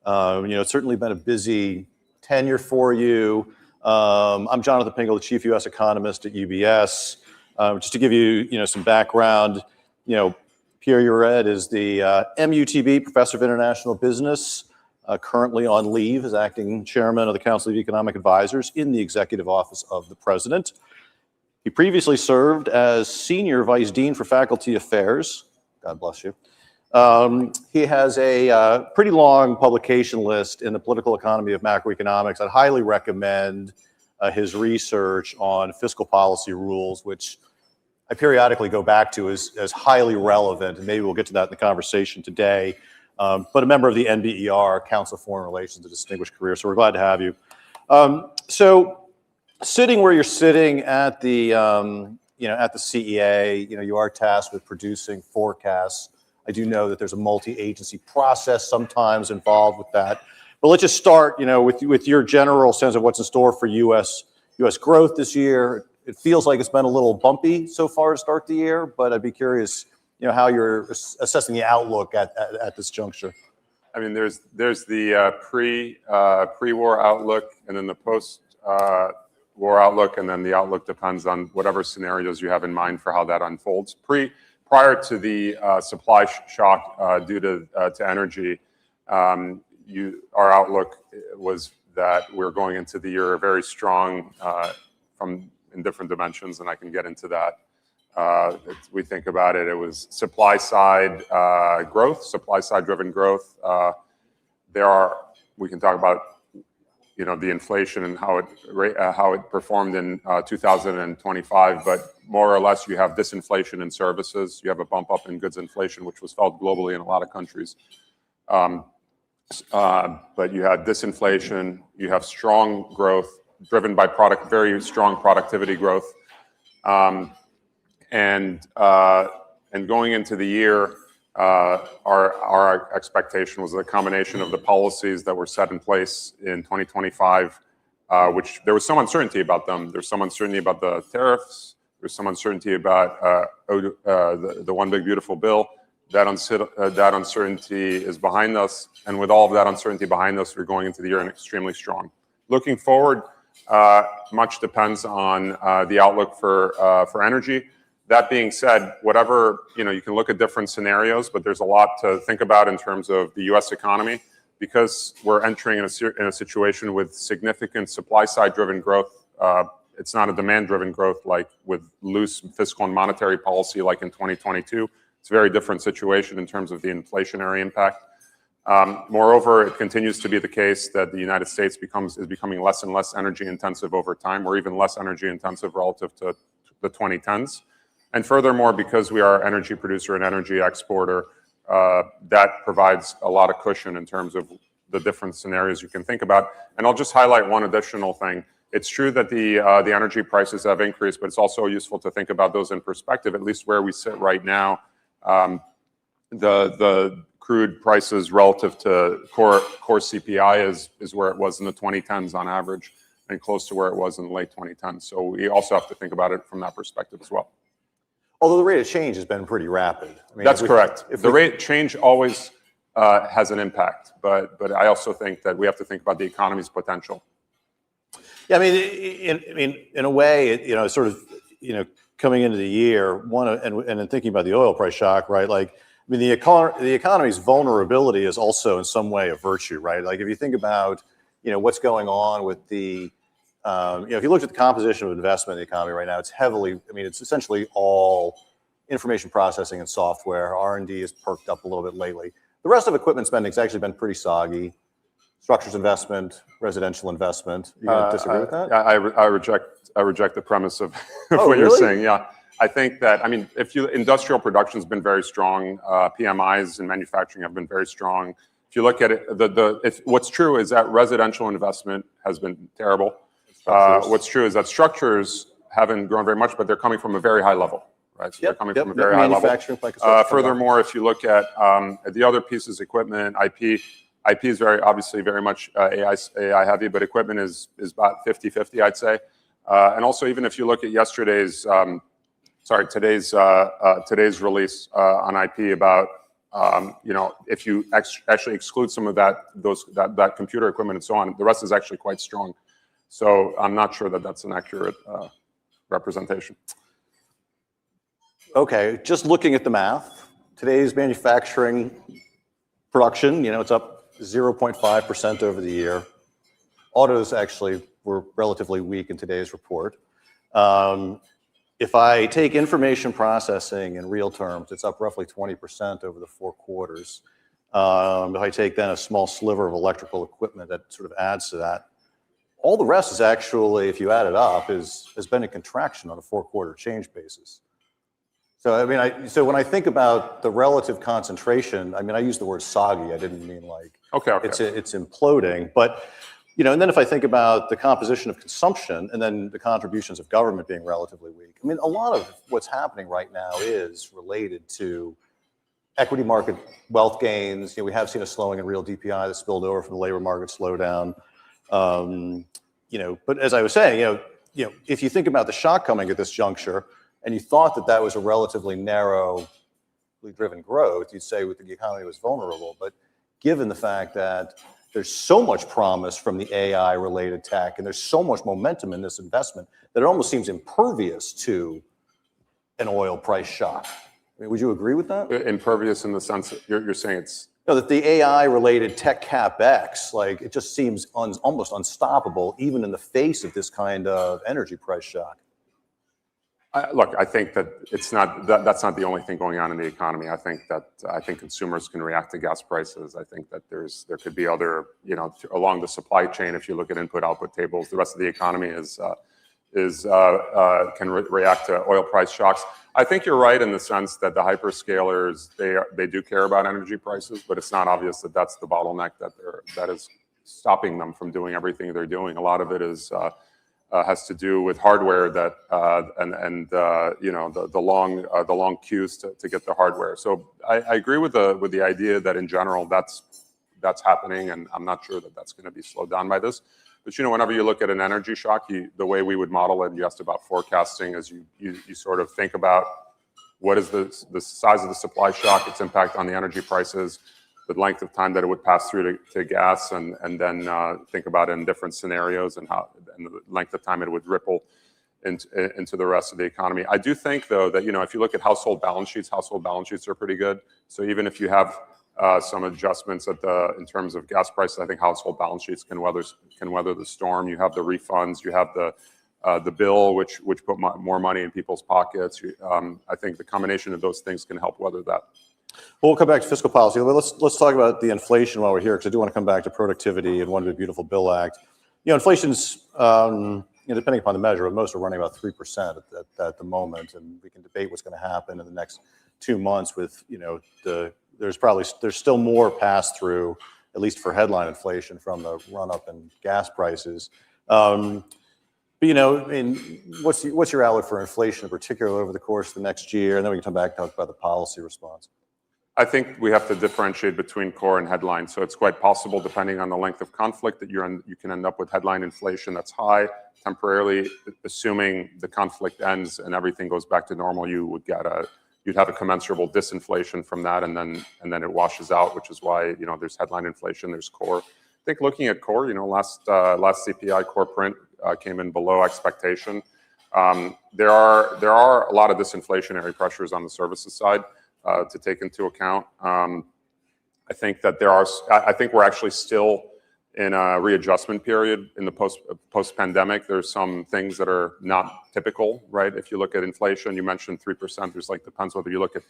It's certainly been a busy tenure for you. I'm Jonathan Pingle, the Chief U.S. Economist at UBS. Just to give you, some background, Pierre Ured is the MUTB Professor of International Business, currently on leave as acting chairman of the Council of Economic Advisors in the Executive Office of the President. He previously served as Senior Vice Dean for Faculty Affairs. God bless you. He has a pretty long publication list in the political economy of macroeconomics. I'd highly recommend his research on fiscal policy rules, which I periodically go back to as highly relevant, and maybe we'll get to that in the conversation today. But a member of the NBER, Council of Foreign Relations, a distinguished career, so we're glad to have you. So sitting where you're sitting at the, at the CEA, you are tasked with producing forecasts. I do know that there's a multi-agency process sometimes involved with that. But let's just start, with your general sense of what's in store for U.S. growth this year. It feels like it's been a little bumpy so far to start the year, but I'd be curious, how you're assessing the outlook at this juncture. I mean, there's the pre-war outlook, and then the post-war outlook, and then the outlook depends on whatever scenarios you have in mind for how that unfolds. Prior to the supply shock due to energy, our outlook was that we're going into the year very strong in different dimensions, and I can get into that. We think about it, it was supply side growth, supply side driven growth. We can talk about the inflation and how it performed in 2025, but more or less you have disinflation in services. You have a bump up in goods inflation, which was felt globally in a lot of countries. But you had disinflation, you have strong growth driven by very strong productivity growth. And going into the year, our expectation was a combination of the policies that were set in place in 2025, which there was some uncertainty about them. There's some uncertainty about the tariffs. There's some uncertainty about the One Big Beautiful Bill. That uncertainty is behind us. And with all of that uncertainty behind us, we're going into the year extremely strong. Looking forward, much depends on the outlook for energy. That being said, whatever, you can look at different scenarios, but there's a lot to think about in terms of the U.S. economy, because we're entering in a situation with significant supply-side driven growth. It's not a demand-driven growth like with loose fiscal and monetary policy like in 2022. It's a very different situation in terms of the inflationary impact. Moreover, it continues to be the case that the United States is becoming less and less energy intensive over time, or even less energy intensive relative to the 2010s. And furthermore, because we are an energy producer and energy exporter, that provides a lot of cushion in terms of the different scenarios you can think about. And I'll just highlight one additional thing. It's true that the energy prices have increased, but it's also useful to think about those in perspective, at least where we sit right now. The crude prices relative to core CPI is where it was in the 2010s on average, and close to where it was in the late 2010s. So we also have to think about it from that perspective as well. Although the rate of change has been pretty rapid. That's correct. The rate of change always has an impact, but I also think that we have to think about the economy's potential. Yeah, in a way, sort of, coming into the year, and thinking about the oil price shock, right? The economy's vulnerability is also in some way a virtue, right? Like if you think about, what's going on with the if you look at the composition of investment in the economy right now, it's heavily, it's essentially all information processing and software. R&D has perked up a little bit lately. The rest of equipment spending has actually been pretty soggy. Structures investment, residential investment. You gonna disagree with that? I reject the premise of what you're saying. Yeah, I think that, industrial production's been very strong. PMIs in manufacturing have been very strong. If you look at it, what's true is that residential investment has been terrible. What's true is that structures haven't grown very much, but they're coming from a very high level, right? So they're coming from a very high level. Furthermore, if you look at the other pieces, equipment, IP is obviously very much AI heavy, but equipment is about 50-50, I'd say. And also, even if you look at today's release on IP about If you actually exclude some of that computer equipment and so on, the rest is actually quite strong. So I'm not sure that that's an accurate representation. Okay, just looking at the math, today's manufacturing production, it's up 0.5% over the year. Autos actually were relatively weak in today's report. If I take information processing in real terms, it's up roughly 20% over the 4 quarters. If I take then a small sliver of electrical equipment, that sort of adds to that. All the rest is actually, if you add it up, has been a contraction on a 4-quarter change basis. So I mean, so when I think about the relative concentration, I mean, I use the word soggy. I didn't mean like it's imploding, but and then if I think about the composition of consumption and then the contributions of government being relatively weak, I mean, a lot of what's happening right now is related to equity market wealth gains. We have seen a slowing in real DPI that spilled over from the labor market slowdown. But as I was saying, if you think about the shock coming at this juncture, and you thought that that was a relatively narrowly driven growth, you'd say the economy was vulnerable. But given the fact that there's so much promise from the AI-related tech, and there's so much momentum in this investment that it almost seems impervious to an oil price shock. I mean, would you agree with that? Impervious in the sense that you're saying it's... No, that the AI-related tech capex, like it just seems almost unstoppable, even in the face of this kind of energy price shock. Look, I think that it's not that's not the only thing going on in the economy. I think consumers can react to gas prices. I think that there could be other, along the supply chain. If you look at input-output tables, the rest of the economy can react to oil price shocks. I think you're right in the sense that the hyperscalers they do care about energy prices, but it's not obvious that that's the bottleneck that is stopping them from doing everything they're doing. A lot of it is. Has to do with hardware that the long queues to get the hardware. So I agree with the idea that in general that's happening, and I'm not sure that that's going to be slowed down by this. But whenever you look at an energy shock, the way we would model it, you asked about forecasting, is you sort of think about what is the size of the supply shock, its impact on the energy prices, the length of time that it would pass through to gas, and then think about it in different scenarios and the length of time it would ripple into the rest of the economy. I do think, though, that if you look at household balance sheets are pretty good. So even if you have some adjustments in terms of gas prices, I think household balance sheets can weather the storm. You have the refunds, you have the bill, which put more money in people's pockets. I think the combination of those things can help weather that. Well, we'll come back to fiscal policy. Let's talk about the inflation while we're here, because I do want to come back to productivity and One Big Beautiful Bill Act. Inflation's depending upon the measure, but most are running about 3% at the moment, and we can debate what's going to happen in the next 2 months. With there's still more pass through, at least for headline inflation, from the run up in gas prices. But what's your outlook for inflation in particular over the course of the next year? And then we can come back and talk about the policy response. I think we have to differentiate between core and headline. So it's quite possible, depending on the length of conflict, that you can end up with headline inflation that's high temporarily. Assuming the conflict ends and everything goes back to normal, you'd have a commensurable disinflation from that, and then it washes out, which is why there's headline inflation, there's core. I think looking at core, last CPI core print came in below expectation. There are a lot of disinflationary pressures on the services side to take into account. I think that I think we're actually still in a readjustment period in the post-pandemic. There's some things that are not typical, right? If you look at inflation, you mentioned 3%. There's depends whether you look at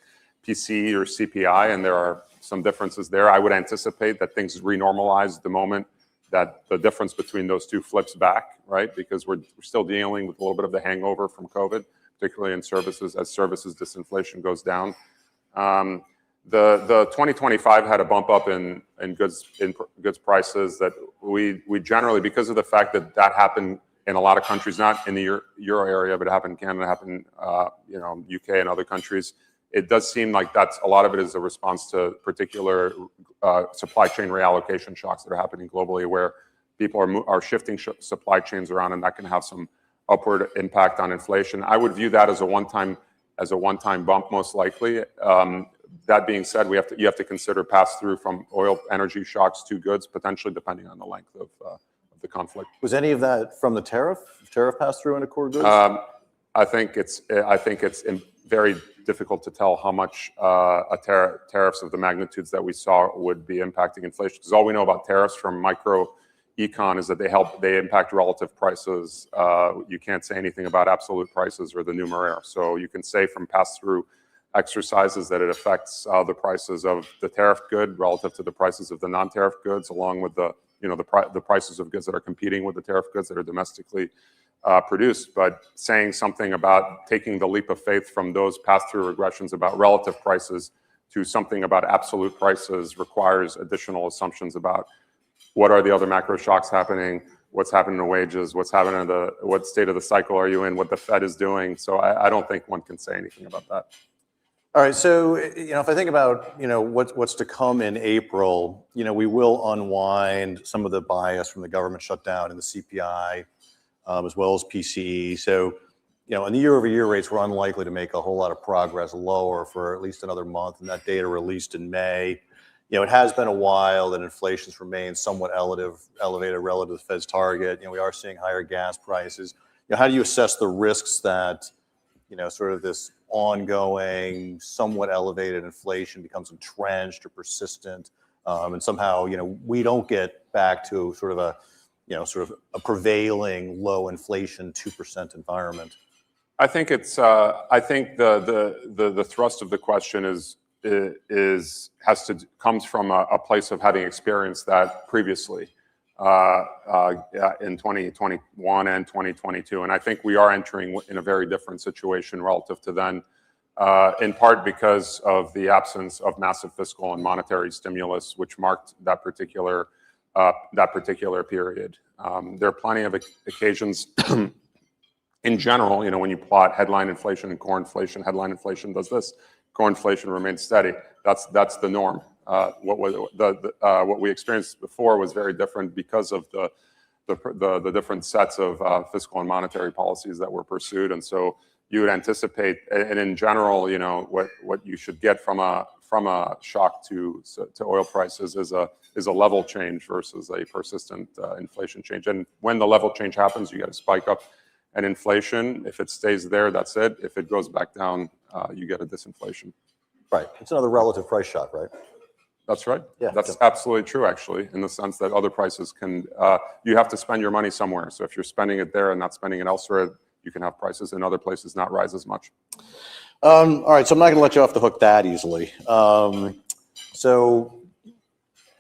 PCE or CPI, and there are some differences there. I would anticipate that things renormalize the moment that the difference between those two flips back, right? Because we're still dealing with a little bit of the hangover from COVID, particularly in services, as services disinflation goes down. The 2025 had a bump up in goods prices that we generally, because of the fact that happened in a lot of countries, not in the Euro area, but it happened in Canada, happened UK and other countries. It does seem like a lot of it is a response to particular supply chain reallocation shocks that are happening globally, where people are shifting supply chains around, and that can have some upward impact on inflation. I would view that as a one-time bump, most likely. that being said, you have to consider pass-through from oil energy shocks to goods, potentially depending on the length of the conflict. Was any of that from the tariff pass-through into core goods? I think it's very difficult to tell how much tariffs of the magnitudes that we saw would be impacting inflation. Because all we know about tariffs from micro-econ is that they impact relative prices. You can't say anything about absolute prices or the numeraire. So you can say from pass-through exercises that it affects the prices of the tariff good relative to the prices of the non-tariff goods, along with the prices of goods that are competing with the tariff goods that are domestically produced. But saying something about taking the leap of faith from those pass-through regressions about relative prices to something about absolute prices requires additional assumptions about what are the other macro shocks happening, what's happening to wages, what's happening to what state of the cycle are you in, what the Fed is doing. So I don't think one can say anything about that. All right, so if I think about what's to come in April, we will unwind some of the bias from the government shutdown in the CPI, as well as PCE. So, in the year-over-year rates, we're unlikely to make a whole lot of progress lower for at least another month, and that data released in May. It has been a while that inflation's remained somewhat elevated relative to the Fed's target. We are seeing higher gas prices. How do you assess the risks that sort of this ongoing, somewhat elevated inflation becomes entrenched or persistent, and somehow we don't get back to sort of a prevailing low inflation 2% environment? I think it's. I think the thrust of the question comes from a place of having experienced that previously in 2021 and 2022, and I think we are entering in a very different situation relative to then, in part because of the absence of massive fiscal and monetary stimulus, which marked that particular period. There are plenty of occasions. In general, when you plot headline inflation and core inflation, headline inflation does this, core inflation remains steady. That's the norm. What we experienced before was very different because of the different sets of fiscal and monetary policies that were pursued, and so you would anticipate, and in general, what you should get from a shock to oil prices is a level change versus a persistent inflation change. And when the level change happens, you get a spike up in inflation. If it stays there, that's it. If it goes back down, you get a disinflation. Right. It's another relative price shock, right? That's right. Yeah. That's absolutely true, actually, in the sense that other prices can, you have to spend your money somewhere. So if you're spending it there and not spending it elsewhere, you can have prices in other places not rise as much. All right, so I'm not going to let you off the hook that easily.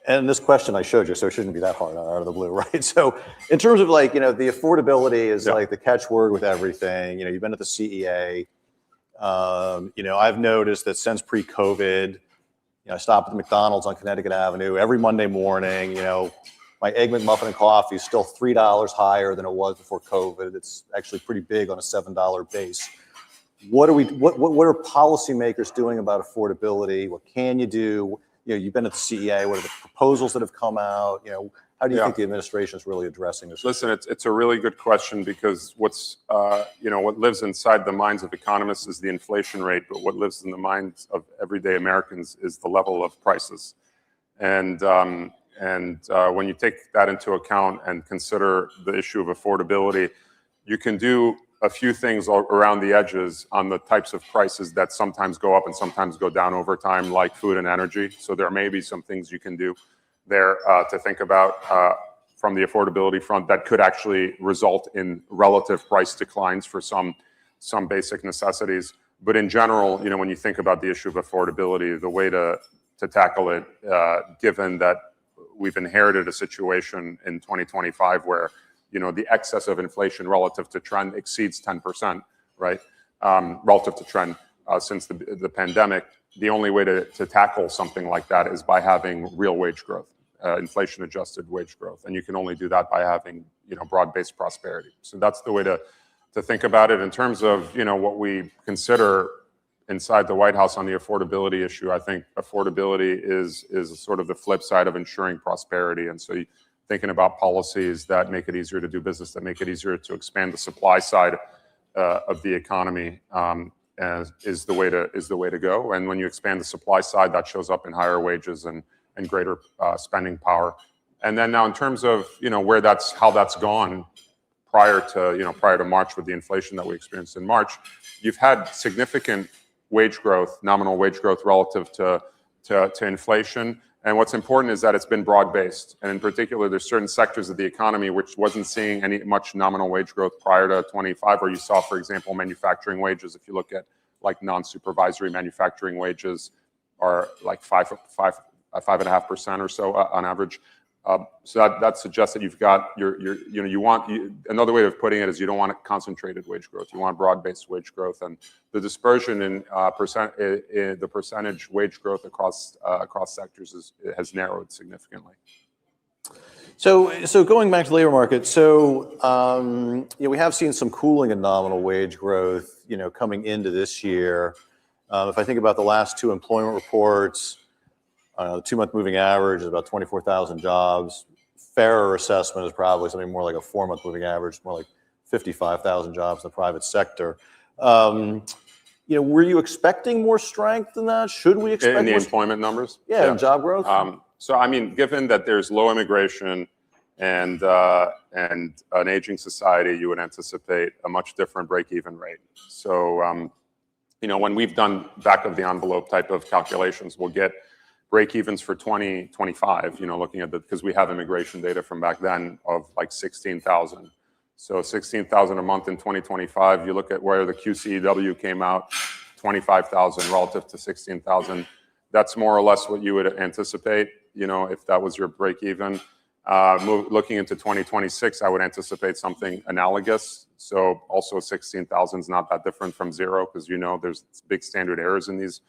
And this question I showed you, so it shouldn't be that hard out of the blue, right? So in terms of the affordability is like the catchword with everything. You've been at the CEA. I've noticed that since pre-COVID, I stop at the McDonald's on Connecticut Avenue every Monday morning. My Egg McMuffin and coffee is still $3 higher than it was before COVID. It's actually pretty big on a $7 base. What are policymakers doing about affordability? What can you do? You've been at the CEA. What are the proposals that have come out? How do you think the administration is really addressing this? Listen, it's a really good question because what lives inside the minds of economists is the inflation rate, but what lives in the minds of everyday Americans is the level of prices. And when you take that into account and consider the issue of affordability, you can do a few things around the edges on the types of prices that sometimes go up and sometimes go down over time, like food and energy. So there may be some things you can do there to think about from the affordability front that could actually result in relative price declines for some basic necessities. But in general, when you think about the issue of affordability, the way to tackle it, given that we've inherited a situation in 2025 where the excess of inflation relative to trend exceeds 10%, right? Relative to trend since the pandemic, the only way to tackle something like that is by having real wage growth, inflation-adjusted wage growth, and you can only do that by having broad-based prosperity. So that's the way to think about it. In terms of what we consider inside the White House on the affordability issue, I think affordability is sort of the flip side of ensuring prosperity, and so thinking about policies that make it easier to do business, that make it easier to expand the supply side of the economy, is the way to go. And when you expand the supply side, that shows up in higher wages and greater spending power. And then now in terms of how that's gone prior to March with the inflation that we experienced in March, you've had significant wage growth, nominal wage growth relative to inflation. And what's important is that it's been broad-based. And in particular, there's certain sectors of the economy which wasn't seeing much nominal wage growth prior to 25, where you saw, for example, manufacturing wages. If you look at like non-supervisory manufacturing wages are like 5.5% or so on average. So that suggests that you've got another way of putting it is you don't want concentrated wage growth. You want broad-based wage growth, and the dispersion in the percentage wage growth across sectors has narrowed significantly. So going back to the labor market, we have seen some cooling in nominal wage growth, coming into this year. If I think about the last two employment reports, the 2-month moving average is about 24,000 jobs. Fairer assessment is probably something more like a 4-month moving average, more like 55,000 jobs in the private sector. Were you expecting more strength than that? Should we expect in the employment numbers? Yeah, job growth. So I mean, given that there's low immigration and an aging society, you would anticipate a much different break-even rate. So when we've done back of the envelope type of calculations, we'll get break-evens for 2025, looking at because we have immigration data from back then of like 16,000. So 16,000 a month in 2025. You look at where the QCEW came out, 25,000 relative to 16,000. That's more or less what you would anticipate, if that was your break-even. Looking into 2026, I would anticipate something analogous. So also 16,000 is not that different from zero, because there's big standard errors in these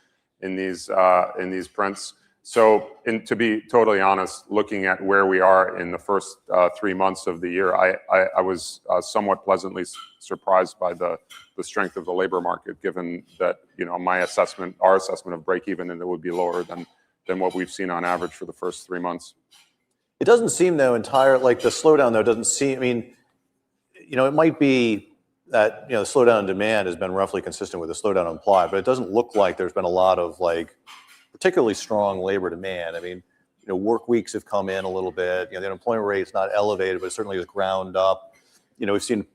prints. So, to be totally honest, looking at where we are in the first 3 months of the year, I was somewhat pleasantly surprised by the strength of the labor market, given that our assessment of break even, and it would be lower than what we've seen on average for the first 3 months. It doesn't seem though the slowdown though doesn't seem. I mean, it might be that the slowdown in demand has been roughly consistent with the slowdown in supply, but it doesn't look like there's been a lot of particularly strong labor demand. I mean, work weeks have come in a little bit. The unemployment rate is not elevated, but it certainly is ground up. We've seen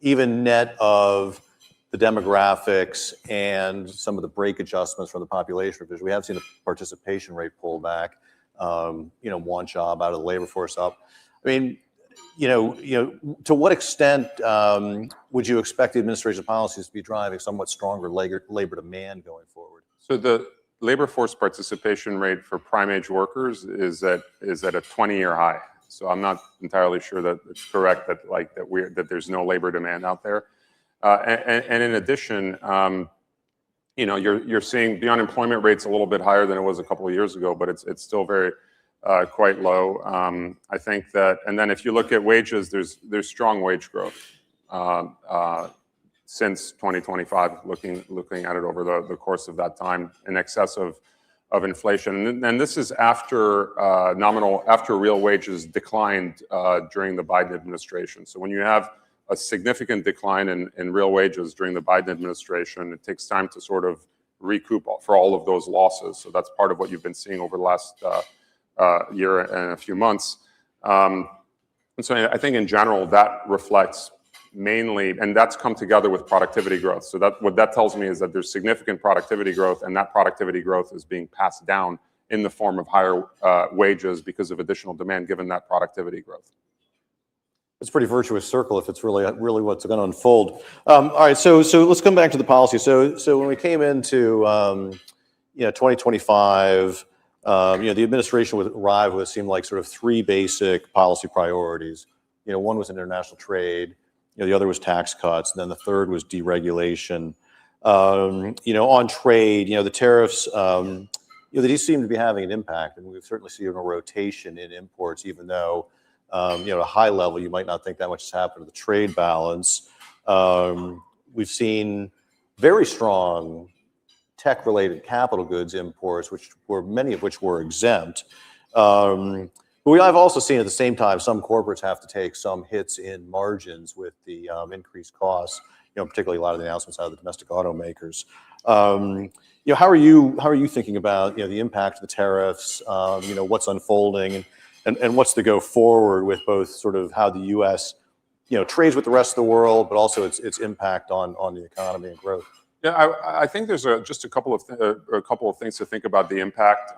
even net of the demographics and some of the break adjustments from the population revision, we have seen the participation rate pull back. One job out of the labor force up. I mean, to what extent would you expect the administration's policies to be driving somewhat stronger labor demand going forward? So the labor force participation rate for prime age workers is at a 20-year high. So I'm not entirely sure that it's correct that there's no labor demand out there. And in addition, you're seeing the unemployment rate's a little bit higher than it was a couple of years ago, but it's still very quite low. I think that, and then if you look at wages, there's strong wage growth since 2025. Looking at it over the course of that time, in excess of inflation, and this is after real wages declined during the Biden administration. So when you have a significant decline in real wages during the Biden administration, it takes time to sort of recoup for all of those losses. So that's part of what you've been seeing over the last year and a few months. And so I think in general that reflects mainly, and that's come together with productivity growth. So what that tells me is that there's significant productivity growth, and that productivity growth is being passed down in the form of higher wages because of additional demand, given that productivity growth. It's a pretty virtuous circle if it's really what's going to unfold. All right, so let's come back to the policy. So when we came into 2025, the administration would arrive with seemed like sort of three basic policy priorities. One was international trade, the other was tax cuts, and then the third was deregulation. On trade, the tariffs, they seem to be having an impact, and we've certainly seen a rotation in imports, even though at a high level you might not think that much has happened to the trade balance. We've seen very strong tech-related capital goods imports, many of which were exempt. But I've also seen at the same time some corporates have to take some hits in margins with the increased costs. particularly a lot of the announcements out of the domestic automakers. How are you thinking about the impact of the tariffs? What's unfolding, and what's the go forward with both sort of how the U.S. trades with the rest of the world, but also its impact on the economy and growth? Yeah, I think there's just a couple of things to think about the impact.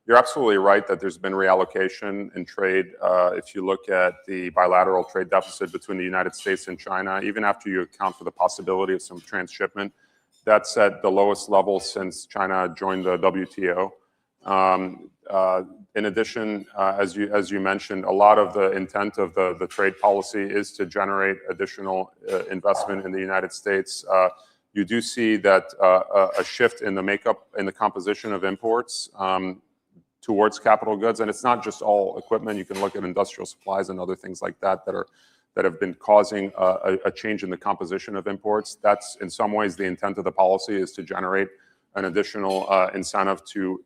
You're absolutely right that there's been reallocation in trade. If you look at the bilateral trade deficit between the United States and China, even after you account for the possibility of some transshipment, that's at the lowest level since China joined the WTO. In addition, as you mentioned, a lot of the intent of the trade policy is to generate additional investment in the United States. You do see that a shift in the makeup, in the composition of imports towards capital goods, and it's not just all equipment. You can look at industrial supplies and other things like that that have been causing a change in the composition of imports. That's in some ways the intent of the policy, is to generate an additional incentive to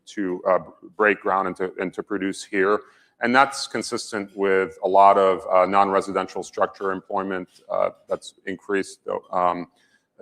break ground and to produce here. And that's consistent with a lot of non-residential structure employment that's increased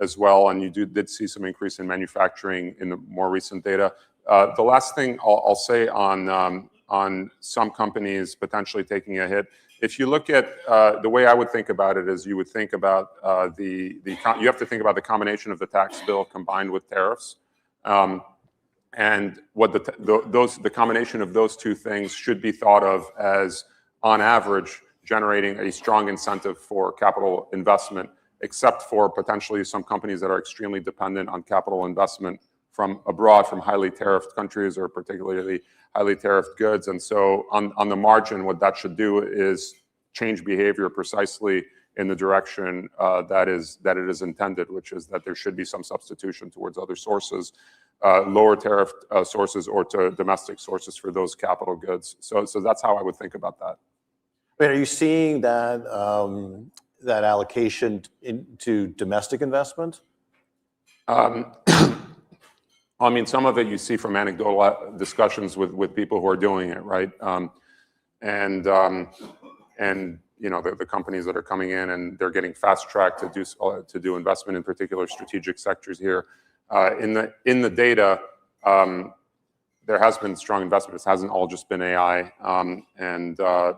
as well. And you did see some increase in manufacturing in the more recent data. The last thing I'll say on some companies potentially taking a hit, if you look at the way I would think about it is you would think about you have to think about the combination of the tax bill combined with tariffs. And what the combination of those two things should be thought of as, on average, generating a strong incentive for capital investment, except for potentially some companies that are extremely dependent on capital investment from abroad, from highly tariffed countries or particularly highly tariffed goods. And so on the margin, what that should do is change behavior precisely in the direction that it is intended, which is that there should be some substitution towards other sources, lower tariff sources, or to domestic sources for those capital goods. So that's how I would think about that. Are you seeing that that allocation into domestic investment? I mean, some of it you see from anecdotal discussions with people who are doing it, right? And the companies that are coming in and they're getting fast tracked to do investment in particular strategic sectors here. In the data, there has been strong investment. It hasn't all just been AI,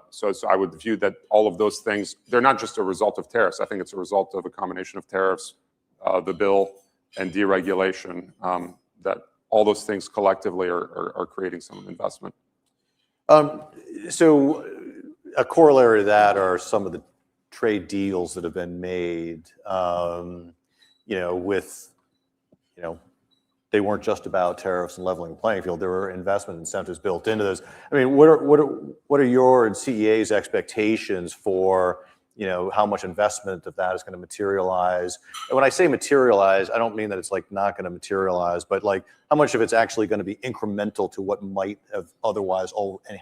so I would view that all of those things, they're not just a result of tariffs. I think it's a result of a combination of tariffs, the bill, and deregulation. That all those things collectively are creating some investment. So a corollary to that are some of the trade deals that have been made, they weren't just about tariffs and leveling the playing field. There were investment incentives built into those. I mean, what are your and CEA's expectations for how much investment of that is going to materialize? And when I say materialize, I don't mean that it's like not going to materialize, but like how much of it's actually going to be incremental to what might have otherwise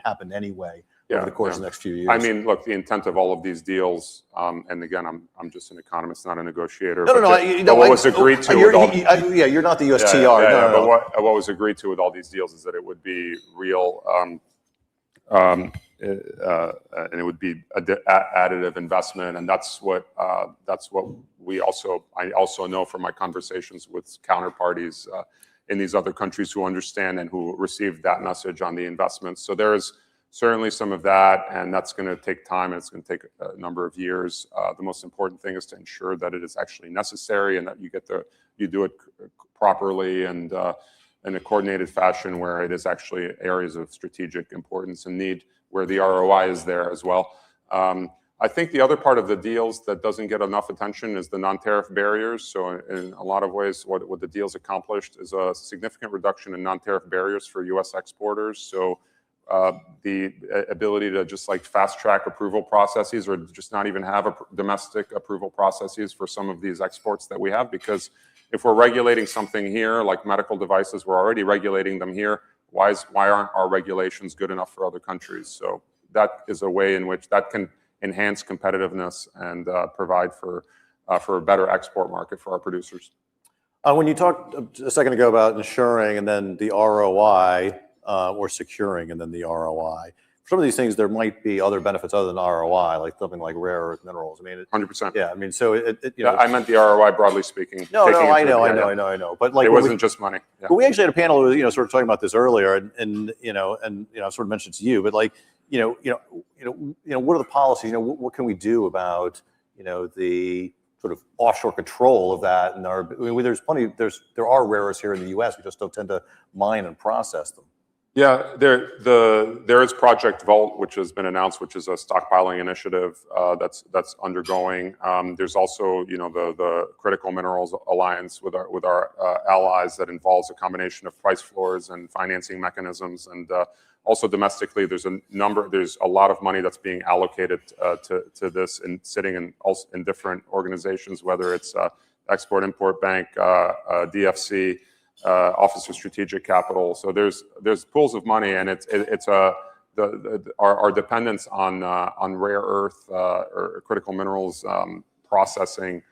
happened anyway over the course of the next few years. I mean, look, the intent of all of these deals, and again, I'm just an economist, not a negotiator. But what was agreed to? You're not the USTR. But what was agreed to with all these deals is that it would be real. And it would be additive investment, and that's what I also know from my conversations with counterparties in these other countries who understand and who received that message on the investments. So there is certainly some of that, and that's going to take time, and it's going to take a number of years. The most important thing is to ensure that it is actually necessary and that you do it properly and in a coordinated fashion where it is actually areas of strategic importance and need, where the ROI is there as well. I think the other part of the deals that doesn't get enough attention is the non-tariff barriers. So in a lot of ways, what the deals accomplished is a significant reduction in non-tariff barriers for U.S. exporters. So the ability to just like fast track approval processes, or just not even have domestic approval processes for some of these exports that we have, because if we're regulating something here, like medical devices, we're already regulating them here. Why aren't our regulations good enough for other countries? So that is a way in which that can enhance competitiveness and provide for a better export market for our producers. When you talked a second ago about ensuring and then the ROI, or securing and then the ROI, some of these things, there might be other benefits other than ROI, like something like rare earth minerals. I mean, 100%. yeah, I mean, so I meant the ROI broadly speaking. No, I know. But like, it wasn't just money. Yeah. But we actually had a panel, sort of talking about this earlier, and I sort of mentioned to you, but like, what are the policies? What can we do about, the sort of offshore control of that? And there are rare earths here in the U.S. We just don't tend to mine and process them. Yeah, there is Project Vault, which has been announced, which is a stockpiling initiative that's undergoing. There's also, the Critical Minerals Alliance with our allies that involves a combination of price floors and financing mechanisms, and also domestically, there's a lot of money that's being allocated to this and sitting in different organizations, whether it's Export-Import Bank, DFC. Office of Strategic Capital. So there's pools of money, and our dependence on rare earth or critical minerals processing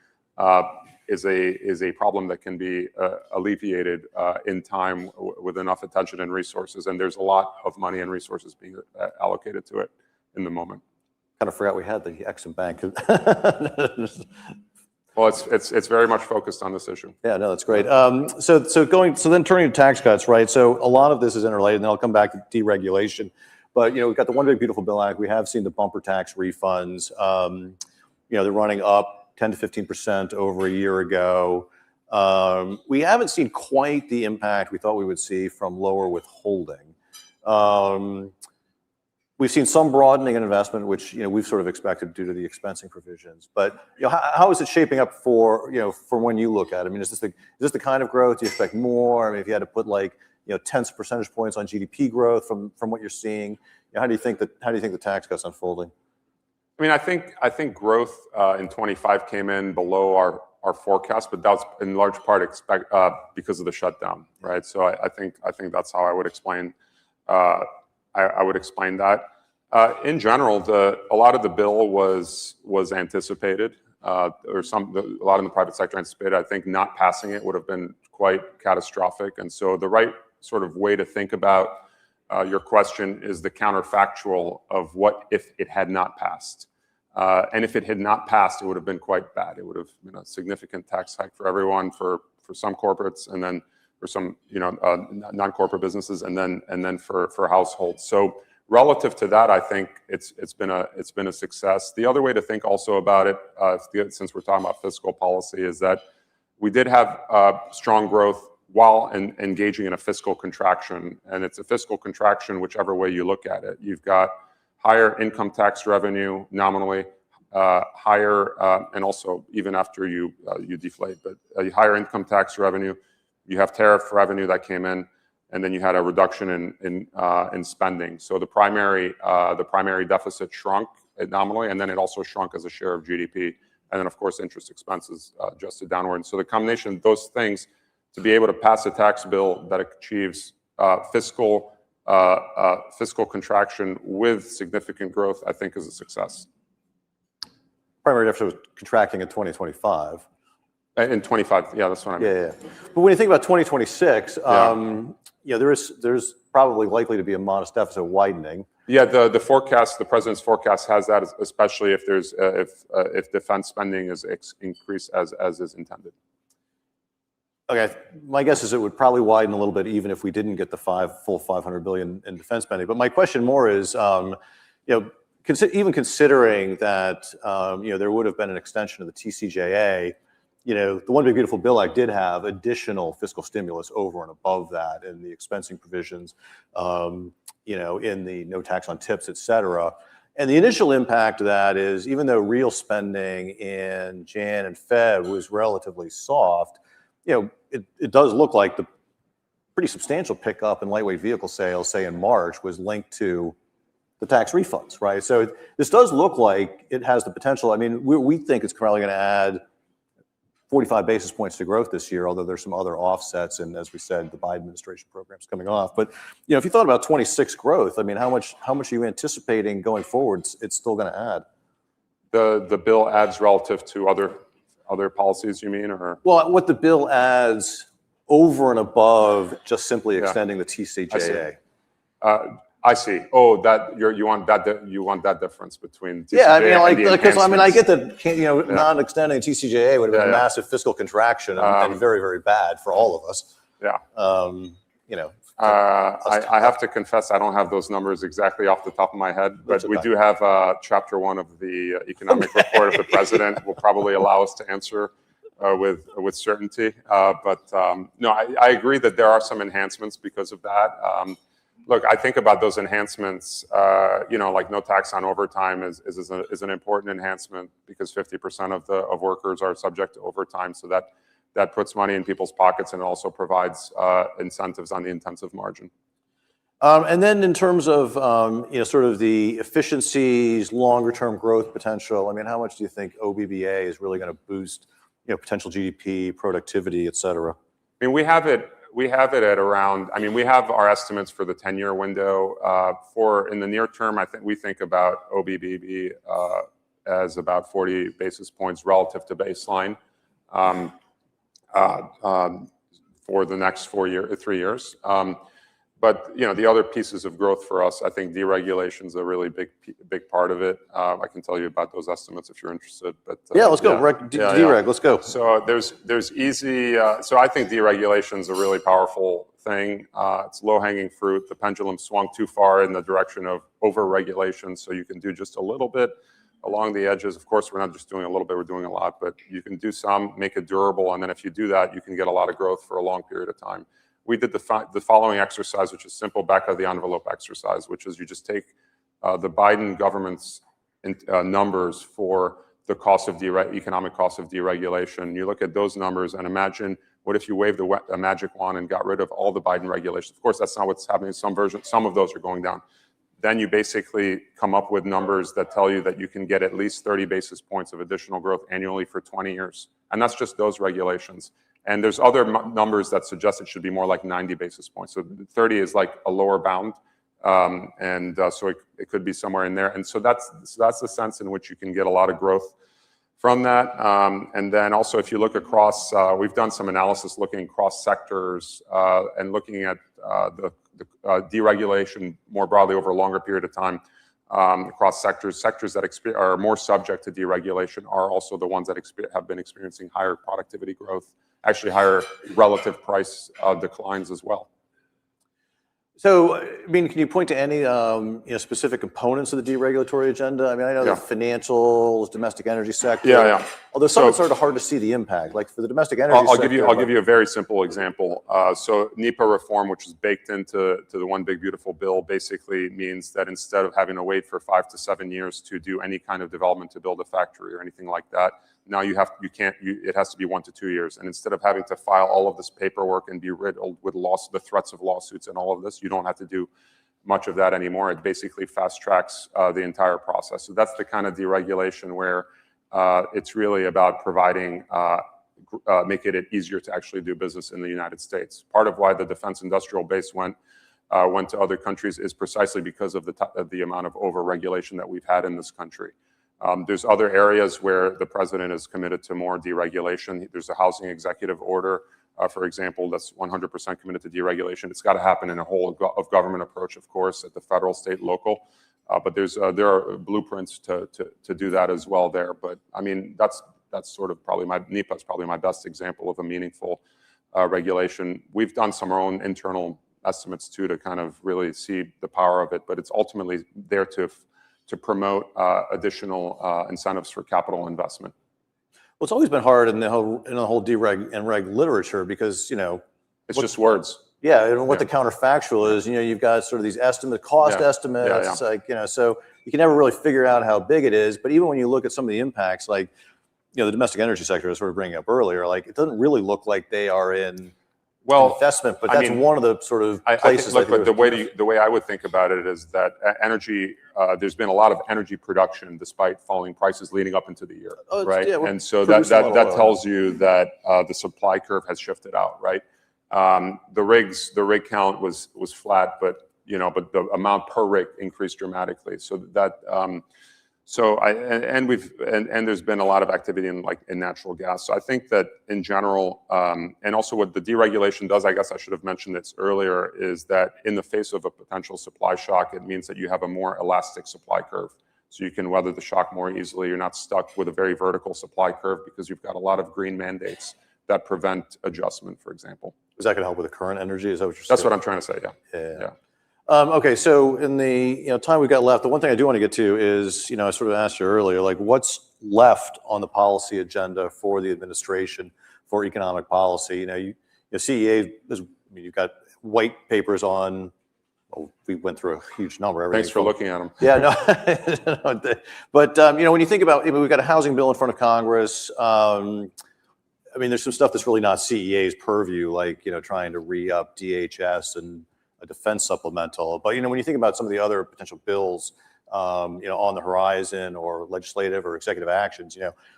is a problem that can be alleviated in time with enough attention and resources. And there's a lot of money and resources being allocated to it in the moment. Kind of forgot we had the Exim Bank. Well, it's very much focused on this issue. Yeah, no, that's great. So then turning to tax cuts, right? So a lot of this is interrelated, and then I'll come back to deregulation. But we've got the One Big Beautiful Bill Act. We have seen the bumper tax refunds. They're running up 10 to 15% over a year ago. We haven't seen quite the impact we thought we would see from lower withholding. We've seen some broadening in investment, which we've sort of expected due to the expensing provisions. But how is it shaping up for from when you look at it? I mean, is this the kind of growth? Do you expect more? I mean, if you had to put like 10 percentage points on GDP growth from what you're seeing, how do you think the tax cuts unfolding? I mean, I think growth in 25 came in below our forecast, but that's in large part because of the shutdown, right? So I think that's how I would explain. I would explain that. In general, a lot of the bill was anticipated, or a lot in the private sector anticipated. I think not passing it would have been quite catastrophic. And so the right sort of way to think about your question is the counterfactual of what if it had not passed. And if it had not passed, it would have been quite bad. It would have been a significant tax hike for everyone, for some corporates, and then for some non-corporate businesses, and then for households. So relative to that, I think it's been a success. The other way to think also about it, since we're talking about fiscal policy, is that we did have strong growth while engaging in a fiscal contraction, and it's a fiscal contraction whichever way you look at it. You've got higher income tax revenue nominally, higher, and also even after you deflate, but higher income tax revenue. You have tariff revenue that came in, and then you had a reduction in spending. So the primary deficit shrunk nominally, and then it also shrunk as a share of GDP. And then, of course, interest expenses adjusted downward. So the combination of those things to be able to pass a tax bill that achieves fiscal contraction with significant growth, I think, is a success. Primary deficit was contracting in 2025. In 25, yeah, that's what I mean. Yeah. But when you think about 2026, there's probably likely to be a modest deficit widening. Yeah, the forecast, the president's forecast has that, especially if there's if defense spending is increased as is intended. Okay, my guess is it would probably widen a little bit even if we didn't get the full $500 billion in defense spending. But my question more is, even considering that there would have been an extension of the TCJA. The One Big Beautiful Bill Act did have additional fiscal stimulus over and above that in the expensing provisions, in the no tax on tips, et cetera. And the initial impact of that is, even though real spending in Jan and Feb was relatively soft, it does look like the pretty substantial pickup in lightweight vehicle sales, say in March, was linked to the tax refunds, right? So this does look like it has the potential. I mean, we think it's probably going to add 45 basis points to growth this year, although there's some other offsets, and as we said, the Biden administration program's coming off. But if you thought about 26 growth, I mean, how much are you anticipating going forward? It's still going to add. The bill adds relative to other policies, you mean, or? Well, what the bill adds over and above just simply extending the TCJA. I see. Oh, that you want that difference between TCJA Yeah, I mean, and the because I mean, I get enhancements. that not extending TCJA would have been a massive fiscal contraction and very, very bad for all of us. Yeah. I have to confess, I don't have those numbers exactly off the top of my head, but we do have chapter 1 of the economic report of the president will probably allow us to answer with certainty. No, I agree that there are some enhancements because of that. Look, I think about those enhancements, like no tax on overtime is an important enhancement because 50% of workers are subject to overtime. So that puts money in people's pockets and also provides incentives on the intensive margin. And then in terms of sort of the efficiencies, longer term growth potential, I mean, how much do you think OBBA is really going to boost potential GDP, productivity, et cetera? I mean, we have it at around, I mean, we have our estimates for the 10-year window. In the near term, we think about OBBB as about 40 basis points relative to baseline for the next 3 years. But the other pieces of growth for us, I think deregulation is a really big part of it. I can tell you about those estimates if you're interested. But let's go. Dereg, let's go. So there's easy. So I think deregulation is a really powerful thing. It's low-hanging fruit. The pendulum swung too far in the direction of over-regulation, so you can do just a little bit along the edges. Of course, we're not just doing a little bit; we're doing a lot. But you can do some, make it durable, and then if you do that, you can get a lot of growth for a long period of time. We did the following exercise, which is simple back-of-the-envelope exercise, which is you just take the Biden government's numbers for the cost of economic cost of deregulation. You look at those numbers and imagine what if you waved a magic wand and got rid of all the Biden regulations. Of course, that's not what's happening. Some of those are going down. Then you basically come up with numbers that tell you that you can get at least 30 basis points of additional growth annually for 20 years. And that's just those regulations. And there's other numbers that suggest it should be more like 90 basis points. So 30 is like a lower bound. So it could be somewhere in there. And so that's the sense in which you can get a lot of growth from that. And then also if you look across, we've done some analysis looking across sectors and looking at the deregulation more broadly over a longer period of time across sectors. Sectors that are more subject to deregulation are also the ones that have been experiencing higher productivity growth, actually higher relative price declines as well. So, I mean, can you point to any specific components of the deregulatory agenda? I mean, I know the financials, domestic energy sector. Although some it's sort of hard to see the impact. Like for the domestic energy sector. I'll give you a very simple example. So NEPA reform, which is baked into the One Big Beautiful Bill, basically means that instead of having to wait for 5 to 7 years to do any kind of development to build a factory or anything like that, now it has to be 1 to 2 years. And instead of having to file all of this paperwork and be riddled with the threats of lawsuits and all of this, you don't have to do much of that anymore. It basically fast tracks the entire process. So that's the kind of deregulation where it's really about providing, making it easier to actually do business in the United States. Part of why the defense industrial base went to other countries is precisely because of the amount of over-regulation that we've had in this country. There's other areas where the president is committed to more deregulation. There's a housing executive order, for example, that's 100% committed to deregulation. It's got to happen in a whole of government approach, of course, at the federal, state, local. But there are blueprints to do that as well there. But I mean, that's sort of probably NEPA is probably my best example of a meaningful regulation. We've done some of our own internal estimates too to kind of really see the power of it. But it's ultimately there to promote additional incentives for capital investment. Well, it's always been hard in the whole dereg and reg literature because it's just words. Yeah, and what the counterfactual is, you've got sort of these cost estimates. It's like so you can never really figure out how big it is. But even when you look at some of the impacts, like the domestic energy sector I was sort of bringing up earlier, like it doesn't really look like they are in investment, but that's one of the sort of places. The way I would think about it is that energy. There's been a lot of energy production despite falling prices leading up into the year, right? Yeah, and so that tells you that the supply curve has shifted out, right? The rig count was flat, but the amount per rig increased dramatically. So So and there's been a lot of activity in natural gas. So I think that in general, and also what the deregulation does, I guess I should have mentioned this earlier, is that in the face of a potential supply shock, it means that you have a more elastic supply curve. So you can weather the shock more easily. You're not stuck with a very vertical supply curve because you've got a lot of green mandates that prevent adjustment, for example. Is that going to help with the current energy? Is that what you're saying? That's what I'm trying to say, Yeah. Okay, so in the time we've got left, the one thing I do want to get to is, I sort of asked you earlier, like what's left on the policy agenda for the administration for economic policy? CEA, you've got white papers on. Well, we went through a huge number. Thanks for looking at them. Yeah, no, but when you think about, we've got a housing bill in front of Congress. There's some stuff that's really not CEA's purview, like trying to re-up DHS and a defense supplemental. But when you think about some of the other potential bills, on the horizon, or legislative or executive actions,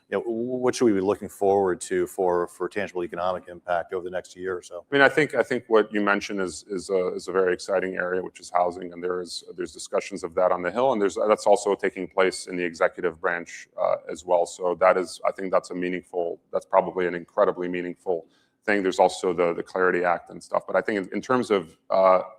what should we be looking forward to for tangible economic impact over the next year or so? I think what you mentioned is a very exciting area, which is housing, and there's discussions of that on the Hill, and that's also taking place in the executive branch as well. So I think that's probably an incredibly meaningful thing. There's also the Clarity Act and stuff. But I think in terms of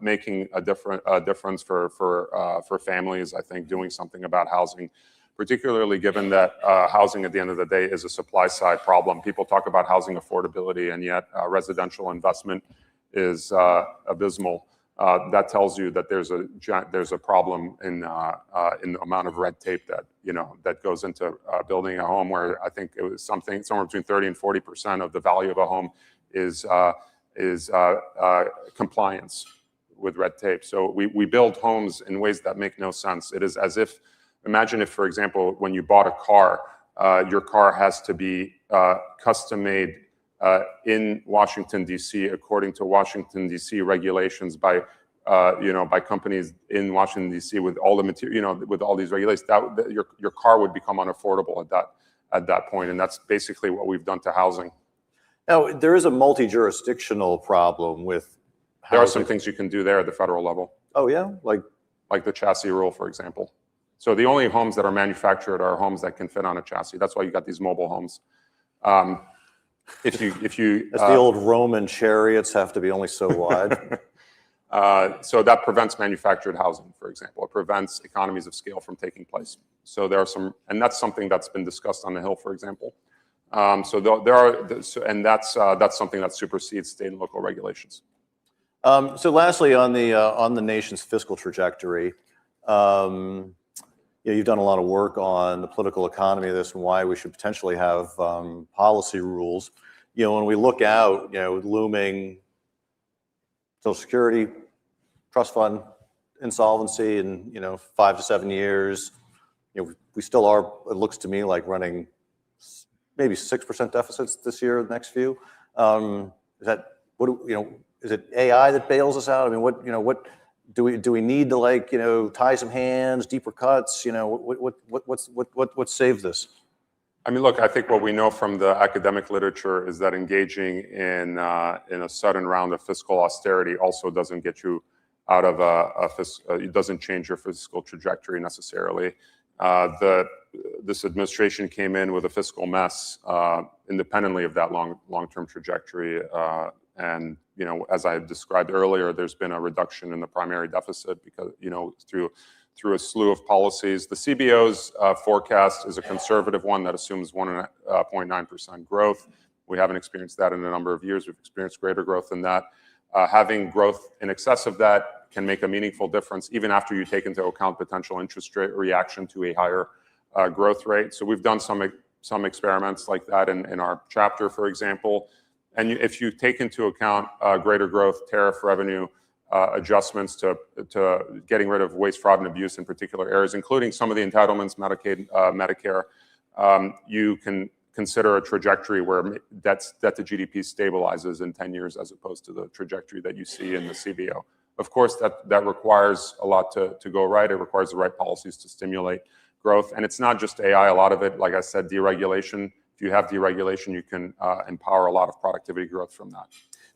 making a difference for families, I think doing something about housing, particularly given that housing at the end of the day is a supply side problem. People talk about housing affordability, and yet residential investment is abysmal. That tells you that there's a problem in the amount of red tape that goes into building a home, where I think it was somewhere between 30 and 40% of the value of a home is compliance with red tape. So we build homes in ways that make no sense. It is as if, imagine if, for example, when you bought a car, your car has to be custom made in Washington, D.C., according to Washington, D.C. regulations by companies in Washington, D.C. with all the material, with all these regulations. Your car would become unaffordable at that point, and that's basically what we've done to housing. Now, there is a multi-jurisdictional problem with housing. There are some things you can do there at the federal level. Oh, yeah? Like the chassis rule, for example. So the only homes that are manufactured are homes that can fit on a chassis. That's why you got these mobile homes. If you As the old Roman chariots have to be only so wide. So that prevents manufactured housing, for example. It prevents economies of scale from taking place. So there are some, and that's something that's been discussed on the Hill, for example. So that's something that supersedes state and local regulations. So lastly, on the nation's fiscal trajectory, you've done a lot of work on the political economy of this and why we should potentially have policy rules. When we look out, looming Social Security, trust fund insolvency in 5 to 7 years, we still are. It looks to me like running maybe 6% deficits this year, the next few. Is it AI that bails us out? What do we need to tie some hands, deeper cuts? What saved this? Look, I think what we know from the academic literature is that engaging in a sudden round of fiscal austerity also doesn't get you out of it doesn't change your fiscal trajectory necessarily. This administration came in with a fiscal mess independently of that long-term trajectory. And as I described earlier, there's been a reduction in the primary deficit because through a slew of policies. The CBO's forecast is a conservative one that assumes 1.9% growth. We haven't experienced that in a number of years. We've experienced greater growth than that. Having growth in excess of that can make a meaningful difference, even after you take into account potential interest rate reaction to a higher growth rate. So we've done some experiments like that in our chapter, for example. And if you take into account greater growth, tariff revenue, adjustments to getting rid of waste, fraud, and abuse in particular areas, including some of the entitlements, Medicaid, Medicare, you can consider a trajectory where debt to GDP stabilizes in 10 years as opposed to the trajectory that you see in the CBO. Of course, that requires a lot to go right. It requires the right policies to stimulate growth. And it's not just AI. A lot of it, like I said, deregulation. If you have deregulation, you can empower a lot of productivity growth from that.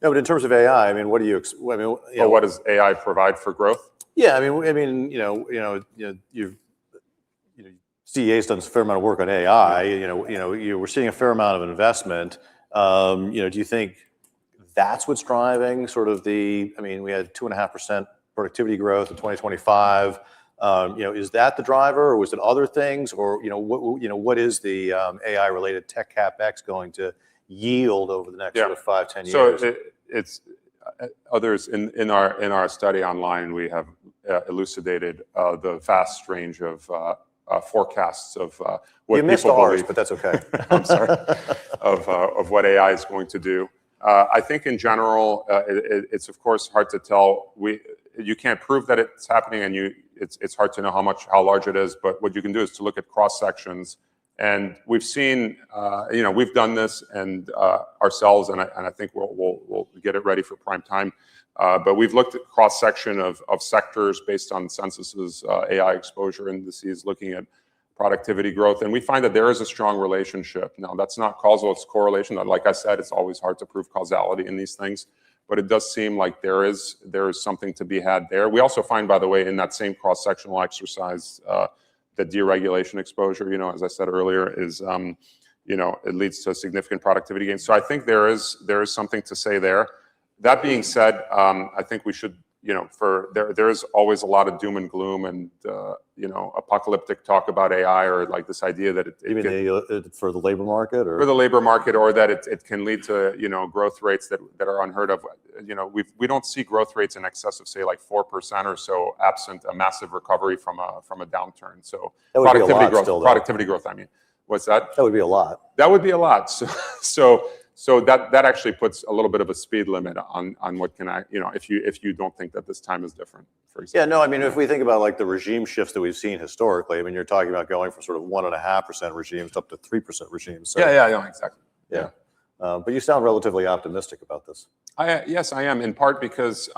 No, but in terms of AI, what do you? What does AI provide for growth? Yeah, CEA's done a fair amount of work on AI. We're seeing a fair amount of investment. Do you think that's what's driving sort of we had 2.5% productivity growth in 2025. Is that the driver, or was it other things, or what is the AI-related tech capex going to yield over the next sort of 5-10 years? So it's others in our study online. We have elucidated the vast range of forecasts of what you missed people ours, believe. but that's okay. I'm sorry. Of what AI is going to do. I think in general, it's of course hard to tell. You can't prove that it's happening, and it's hard to know how large it is. But what you can do is to look at cross sections, and we've seen, we've done this and ourselves, and I think we'll get it ready for prime time. But we've looked at cross section of sectors based on censuses, AI exposure indices, looking at productivity growth, and we find that there is a strong relationship. Now, that's not causal; it's correlation. Like I said, it's always hard to prove causality in these things. But it does seem like there is something to be had there. We also find, by the way, in that same cross-sectional exercise, that deregulation exposure, as I said earlier, is, it leads to significant productivity gains. So I think there is something to say there. That being said, I think we should, there is always a lot of doom and gloom and, apocalyptic talk about AI, or like this idea that for the labor market, or for the labor market, or that it can lead to growth rates that are unheard of. We don't see growth rates in excess of, say, like 4% or so, absent a massive recovery from a downturn. So productivity growth. I mean, what's that? That would be a lot. That would be a lot. So that actually puts a little bit of a speed limit on what can if you don't think that this time is different, for example. Yeah, no, I mean, if we think about like the regime shifts that we've seen historically, I mean, you're talking about going from sort of 1.5% regimes up to 3% regimes. So, yeah, exactly. Yeah. But you sound relatively optimistic about this. Yes, I am, in part because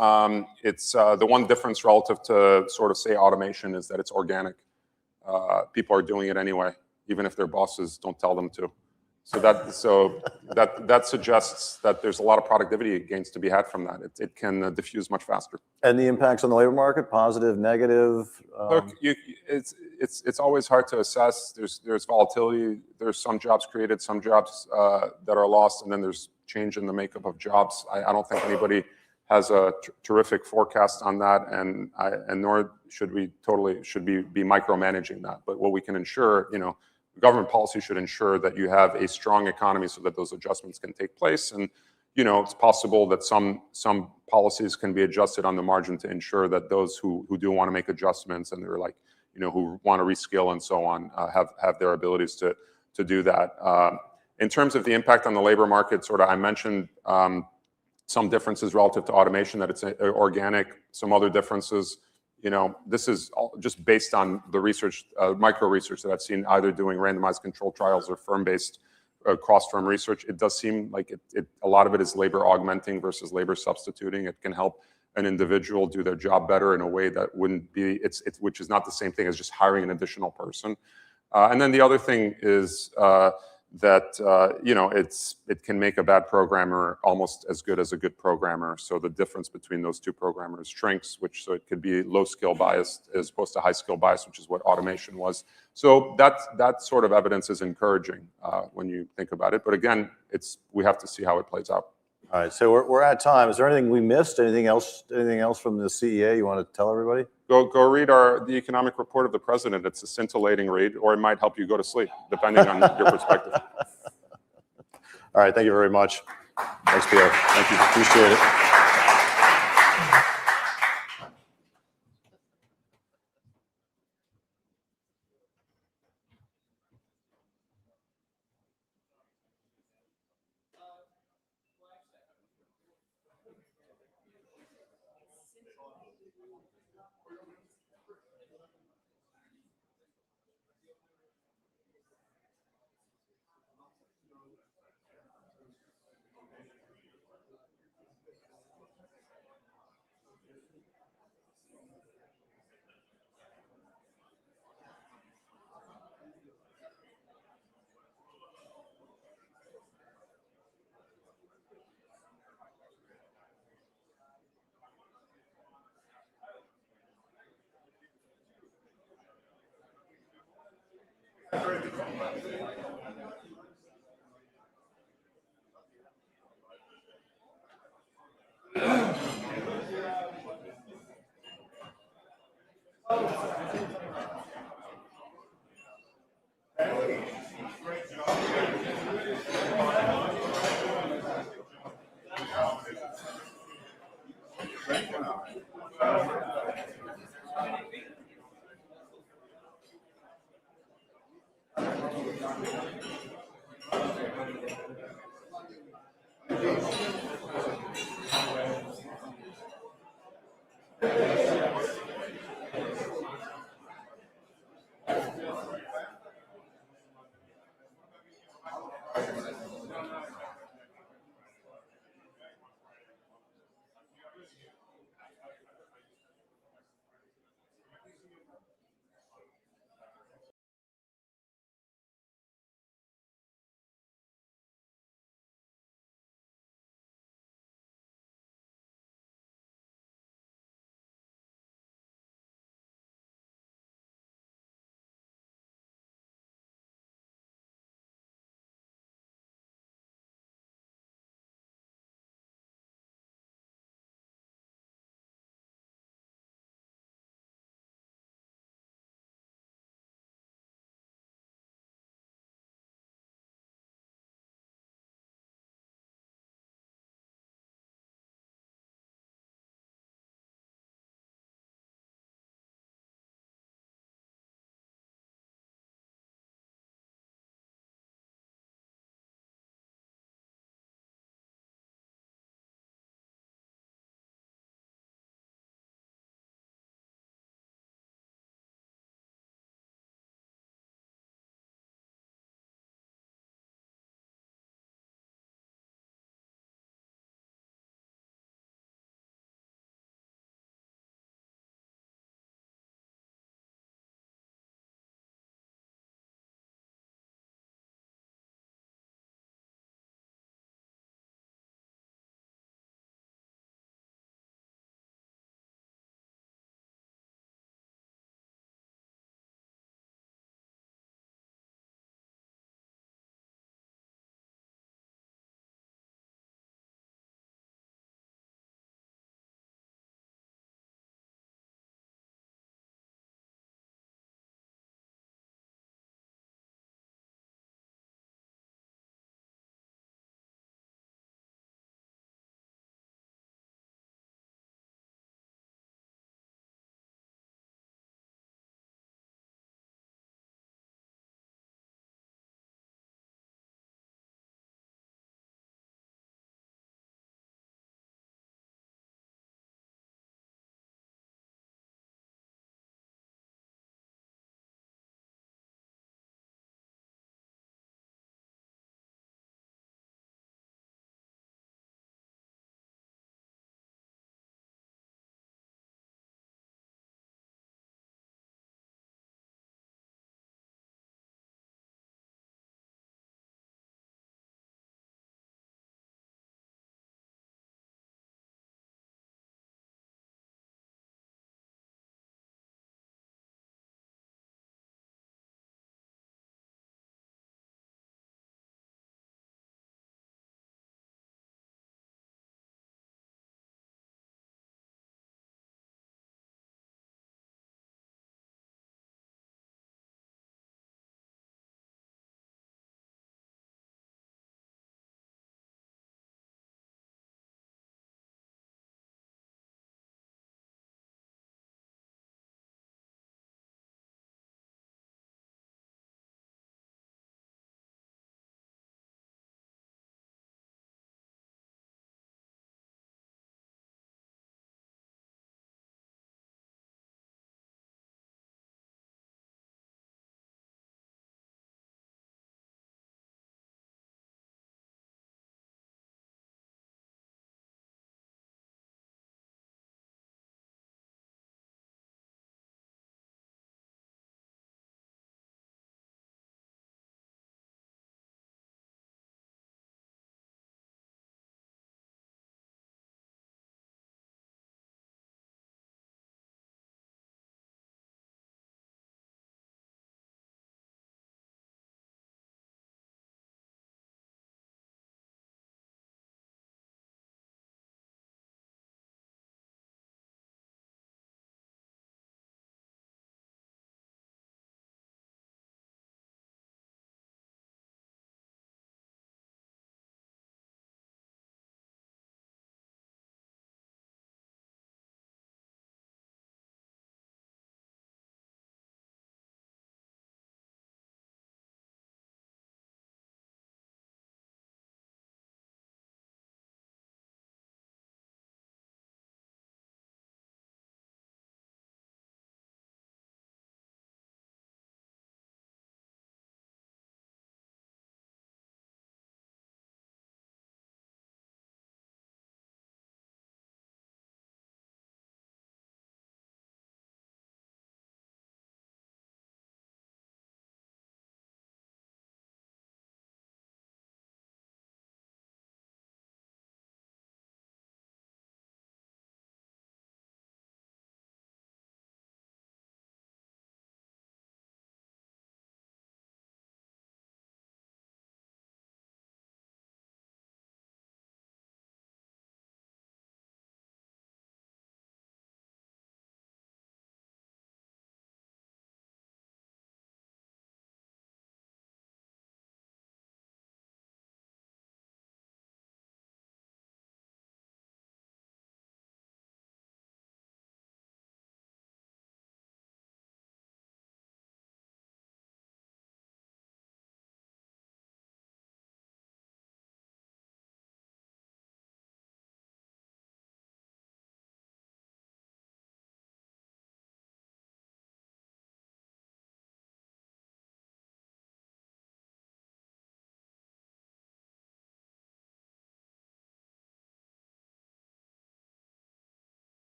it's the one difference relative to sort of, say, automation is that it's organic. People are doing it anyway, even if their bosses don't tell them to. So that suggests that there's a lot of productivity gains to be had from that. It can diffuse much faster. And the impacts on the labor market, positive, negative? Look, it's always hard to assess. There's volatility. There's some jobs created, some jobs that are lost, and then there's change in the makeup of jobs. I don't think anybody has a terrific forecast on that, and nor should we be micromanaging that. But what we can ensure, government policy should ensure that you have a strong economy so that those adjustments can take place. And, it's possible that some policies can be adjusted on the margin to ensure that those who do want to make adjustments, and they're like, who want to reskill and so on, have their abilities to do that. In terms of the impact on the labor market, sort of, I mentioned some differences relative to automation, that it's organic, some other differences. This is all just based on the research, micro research that I've seen, either doing randomized control trials or firm-based, cross-firm research. It does seem like a lot of it is labor augmenting versus labor substituting. It can help an individual do their job better in a way that wouldn't be, which is not the same thing as just hiring an additional person. And then the other thing is that it can make a bad programmer almost as good as a good programmer. So the difference between those two programmers shrinks, so it could be low skill bias as opposed to high skill bias, which is what automation was. So that sort of evidence is encouraging when you think about it. But again, we have to see how it plays out. All right, so we're at time. Is there anything we missed? Anything else from the CEA you want to tell everybody? Go read the economic report of the president. It's a scintillating read, or it might help you go to sleep, depending on your perspective. All right, thank you very much. Thanks, Pierre. Thank you. Appreciate it.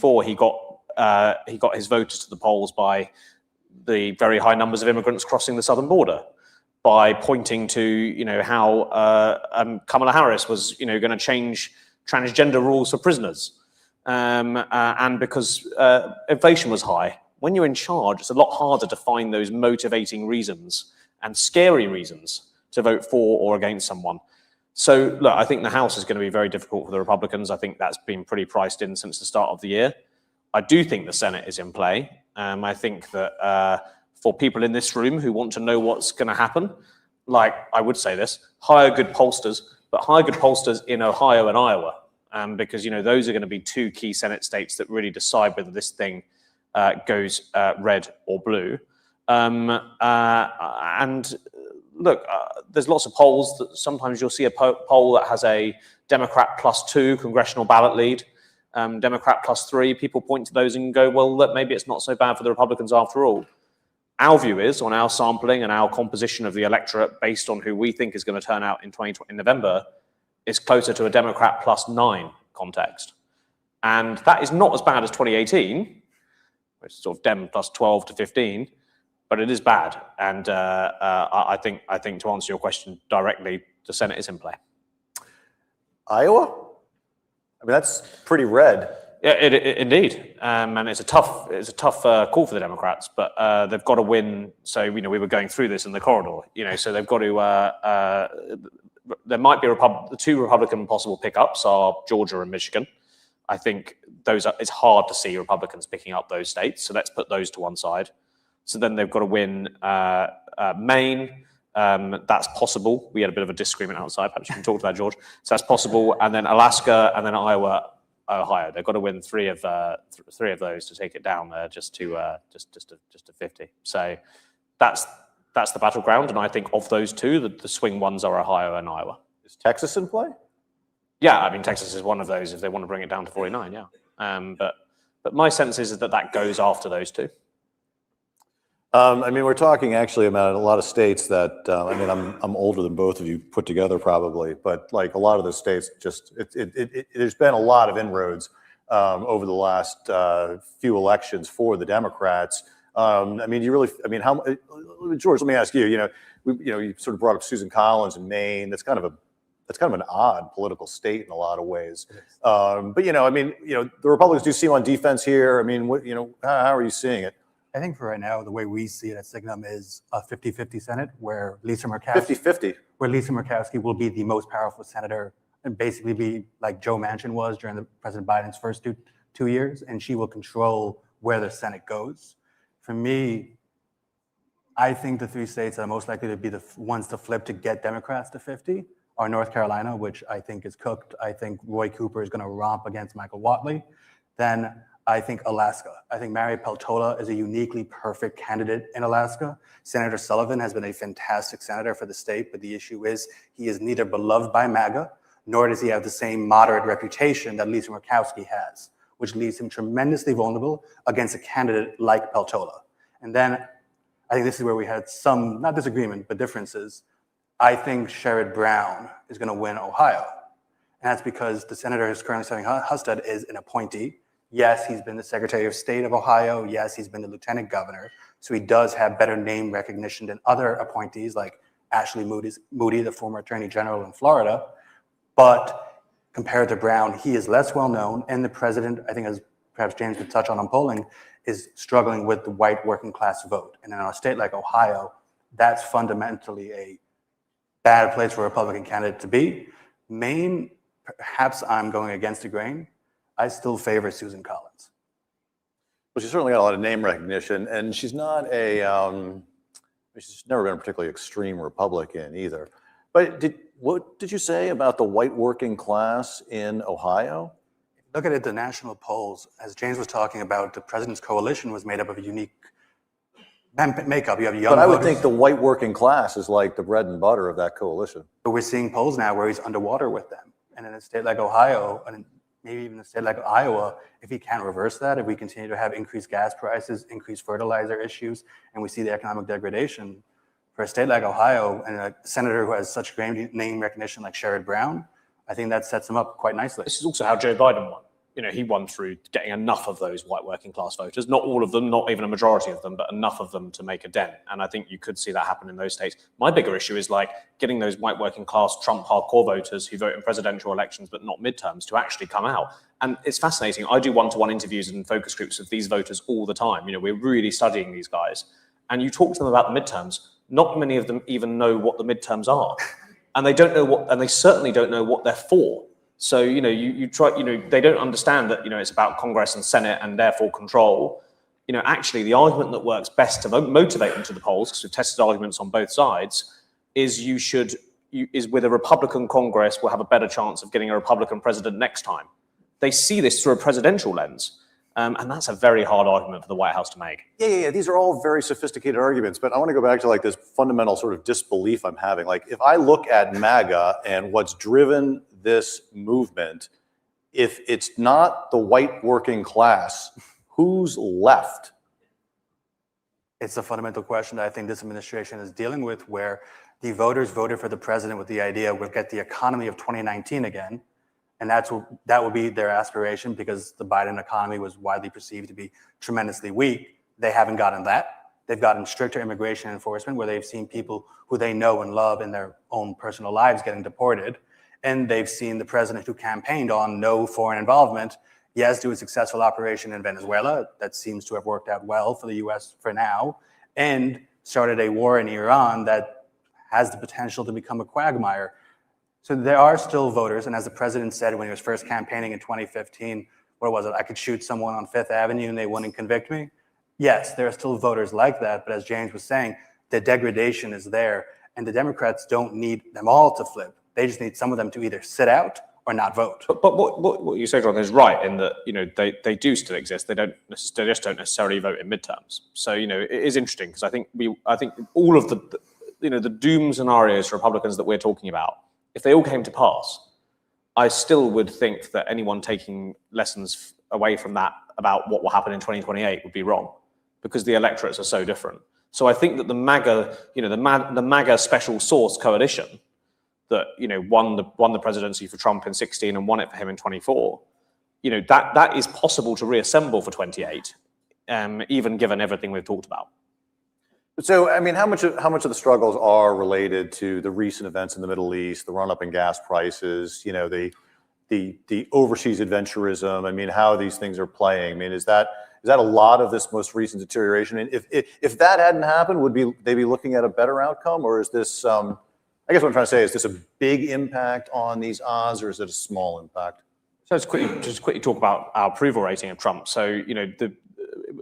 before, he got his voters to the polls by the very high numbers of immigrants crossing the southern border, by pointing to how Kamala Harris was going to change transgender rules for prisoners, and because inflation was high. When you're in charge, it's a lot harder to find those motivating reasons and scary reasons to vote for or against someone. So look, I think the House is going to be very difficult for the Republicans. I think that's been pretty priced in since the start of the year. I do think the Senate is in play. I think that for people in this room who want to know what's going to happen, like I would say this, hire good pollsters, but hire good pollsters in Ohio and Iowa, because those are going to be two key Senate states that really decide whether this thing goes red or blue. And look, there's lots of polls that sometimes you'll see a poll that has a Democrat +2 congressional ballot lead, Democrat +3. People point to those and go, well, look, maybe it's not so bad for the Republicans after all. Our view is, on our sampling and our composition of the electorate based on who we think is going to turn out in November, is closer to a Democrat +9 context. And that is not as bad as 2018, which is sort of Dem +12 to 15, but it is bad. And I think to answer your question directly, the Senate is in play. Iowa? I mean, that's pretty red. Yeah, indeed, and it's a tough call for the Democrats, but they've got to win. So we were going through this in the corridor, so they've got to. There might be the two Republican possible pickups are Georgia and Michigan. I think it's hard to see Republicans picking up those states, so let's put those to one side. So then they've got to win Maine. That's possible. We had a bit of a disagreement outside. Perhaps you can talk to that, George. So that's possible, and then Alaska, and then Iowa. Ohio. They've got to win three of those to take it down there, just to 50. So that's the battleground, and I think of those two, the swing ones are Ohio and Iowa. Is Texas in play? Yeah, I mean Texas is one of those if they want to bring it down to 49. Yeah, but my sense is that goes after those two. I mean, we're talking actually about a lot of states that, I mean, I'm older than both of you put together probably, but like a lot of those states just, there's been a lot of inroads over the last few elections for the Democrats. I mean, George, let me ask you, you sort of brought up Susan Collins in Maine. That's kind of an odd political state in a lot of ways. But, I mean, the Republicans do seem on defense here. I mean, how are you seeing it? I think for right now, the way we see it at Signum is a 50-50 Senate where Lisa Murkowski 50-50. Where Lisa Murkowski will be the most powerful senator and basically be like Joe Manchin was during President Biden's first two years, and she will control where the Senate goes. For me, I think the three states that are most likely to be the ones to flip to get Democrats to 50 are North Carolina, which I think is cooked. I think Roy Cooper is going to romp against Michael Whatley. Then I think Alaska. I think Mary Peltola is a uniquely perfect candidate in Alaska. Senator Sullivan has been a fantastic senator for the state, but the issue is he is neither beloved by MAGA, nor does he have the same moderate reputation that Lisa Murkowski has, which leaves him tremendously vulnerable against a candidate like Peltola. And then I think this is where we had some, not disagreement, but differences. I think Sherrod Brown is going to win Ohio. And that's because the senator who's currently serving Husted is an appointee. Yes, he's been the Secretary of State of Ohio. Yes, he's been the Lieutenant Governor. So he does have better name recognition than other appointees like Ashley Moody, the former Attorney General in Florida. But compared to Brown, he is less well known. And the president, I think as perhaps James could touch on polling, is struggling with the white working class vote. And in a state like Ohio, that's fundamentally a bad place for a Republican candidate to be. Maine, perhaps I'm going against the grain. I still favor Susan Collins. Well, she's certainly got a lot of name recognition, and she's not she's never been a particularly extreme Republican either. But what did you say about the white working class in Ohio? Look at it, the national polls. As James was talking about, the president's coalition was made up of a unique makeup. You have young But I would voters. think the white working class is like the bread and butter of that coalition. But we're seeing polls now where he's underwater with them. And in a state like Ohio, and maybe even a state like Iowa, if he can't reverse that, if we continue to have increased gas prices, increased fertilizer issues, and we see the economic degradation, for a state like Ohio and a senator who has such great name recognition like Sherrod Brown, I think that sets him up quite nicely. This is also how Joe Biden won. he won through getting enough of those white working class voters, not all of them, not even a majority of them, but enough of them to make a dent. And I think you could see that happen in those states. My bigger issue is like getting those white working class Trump hardcore voters who vote in presidential elections but not midterms to actually come out. And it's fascinating. I do one-to-one interviews and focus groups with these voters all the time. We're really studying these guys. And you talk to them about the midterms, not many of them even know what the midterms are. And they don't know and they certainly don't know what they're for. So, you try, they don't understand that, it's about Congress and Senate and therefore control. Actually the argument that works best to motivate them to the polls, because we've tested arguments on both sides, is is with a Republican Congress, we'll have a better chance of getting a Republican president next time. They see this through a presidential lens. And that's a very hard argument for the White House to make. Yeah. These are all very sophisticated arguments, but I want to go back to like this fundamental sort of disbelief I'm having. Like if I look at MAGA and what's driven this movement, if it's not the white working class, who's left? It's a fundamental question that I think this administration is dealing with, where the voters voted for the president with the idea we'll get the economy of 2019 again. And that would be their aspiration, because the Biden economy was widely perceived to be tremendously weak. They haven't gotten that. They've gotten stricter immigration enforcement, where they've seen people who they know and love in their own personal lives getting deported. And they've seen the president who campaigned on no foreign involvement, yes, do a successful operation in Venezuela that seems to have worked out well for the US for now, and started a war in Iran that has the potential to become a quagmire. So there are still voters, and as the president said when he was first campaigning in 2015, what was it? I could shoot someone on Fifth Avenue and they wouldn't convict me. Yes, there are still voters like that, but as James was saying, the degradation is there, and the Democrats don't need them all to flip. They just need some of them to either sit out or not vote. But what you say, John, is right in that they do still exist. They just don't necessarily vote in midterms. So it is interesting, because I think all of the doom scenarios for Republicans that we're talking about, if they all came to pass, I still would think that anyone taking lessons away from that about what will happen in 2028 would be wrong, because the electorates are so different. So I think that the MAGA, the MAGA special source coalition that won the presidency for Trump in 2016 and won it for him in 2024, that is possible to reassemble for 28, even given everything we've talked about. So, I mean, how much of the struggles are related to the recent events in the Middle East, the run-up in gas prices, the overseas adventurism? I mean, how these things are playing. I mean, is that a lot of this most recent deterioration? And if that hadn't happened, would they be looking at a better outcome, or is this? I guess what I'm trying to say is this a big impact on these odds, or is it a small impact? So just quickly talk about our approval rating of Trump. So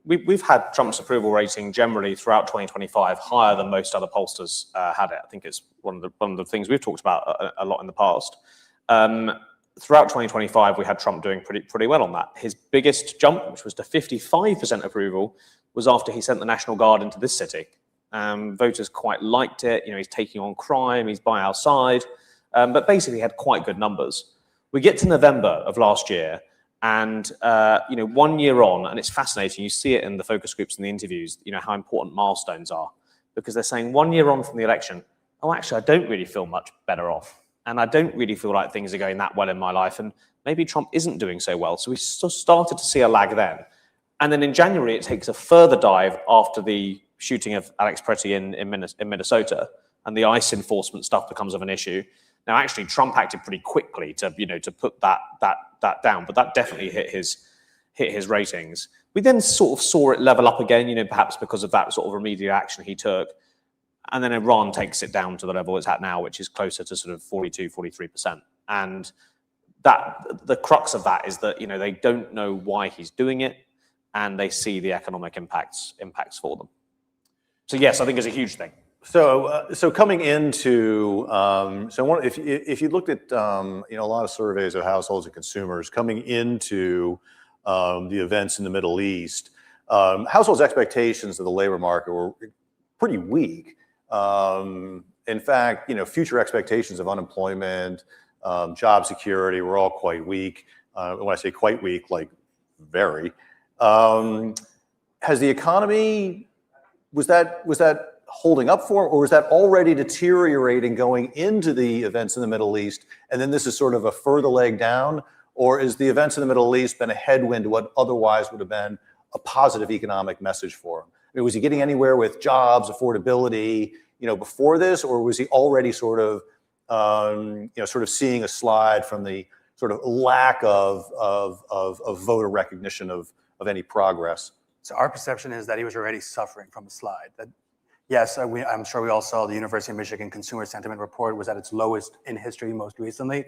we've had Trump's approval rating generally throughout 2025 higher than most other pollsters had it. I think it's one of the things we've talked about a lot in the past. Throughout 2025, we had Trump doing pretty well on that. His biggest jump, which was to 55% approval, was after he sent the National Guard into this city. Voters quite liked it. He's taking on crime. He's by our side, but basically had quite good numbers. We get to November of last year, and 1 year on, and it's fascinating. You see it in the focus groups and the interviews. How important milestones are, because they're saying 1 year on from the election, oh, actually, I don't really feel much better off, and I don't really feel like things are going that well in my life, and maybe Trump isn't doing so well. So we started to see a lag then, and then in January it takes a further dive after the shooting of Alex Pretty in Minnesota, and the ICE enforcement stuff becomes of an issue. Now, actually, Trump acted pretty quickly to put that down, but that definitely hit his ratings. We then sort of saw it level up again, perhaps because of that sort of remedial action he took, and then Iran takes it down to the level it's at now, which is closer to sort of 42-43%. And the crux of that is that they don't know why he's doing it, and they see the economic impacts for them. So yes, I think it's a huge thing. So coming into if you looked at a lot of surveys of households and consumers coming into the events in the Middle East, households' expectations of the labor market were pretty weak. In fact, future expectations of unemployment, job security were all quite weak. When I say quite weak, like very. Has the economy was that holding up for, or was that already deteriorating going into the events in the Middle East, and then this is sort of a further leg down, Or is the events in the Middle East been a headwind to what otherwise would have been a positive economic message for him? I mean, was he getting anywhere with jobs, affordability, before this, or was he already sort of, sort of seeing a slide from the sort of lack of voter recognition of any progress? So our perception is that he was already suffering from a slide. That, yes, I'm sure we all saw the University of Michigan Consumer Sentiment Report was at its lowest in history most recently.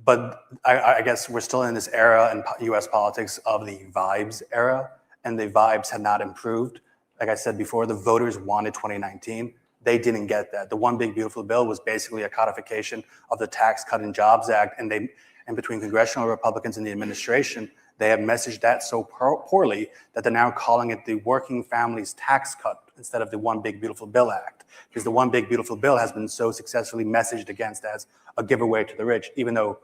But I guess we're still in this era in US politics of the vibes era, and the vibes had not improved. Like I said before, the voters wanted 2019. They didn't get that. The One Big Beautiful Bill was basically a codification of the Tax Cut and Jobs Act, and between congressional Republicans and the administration, they have messaged that so poorly that they're now calling it the Working Families Tax Cut instead of the One Big Beautiful Bill Act, because the One Big Beautiful Bill has been so successfully messaged against as a giveaway to the rich, even though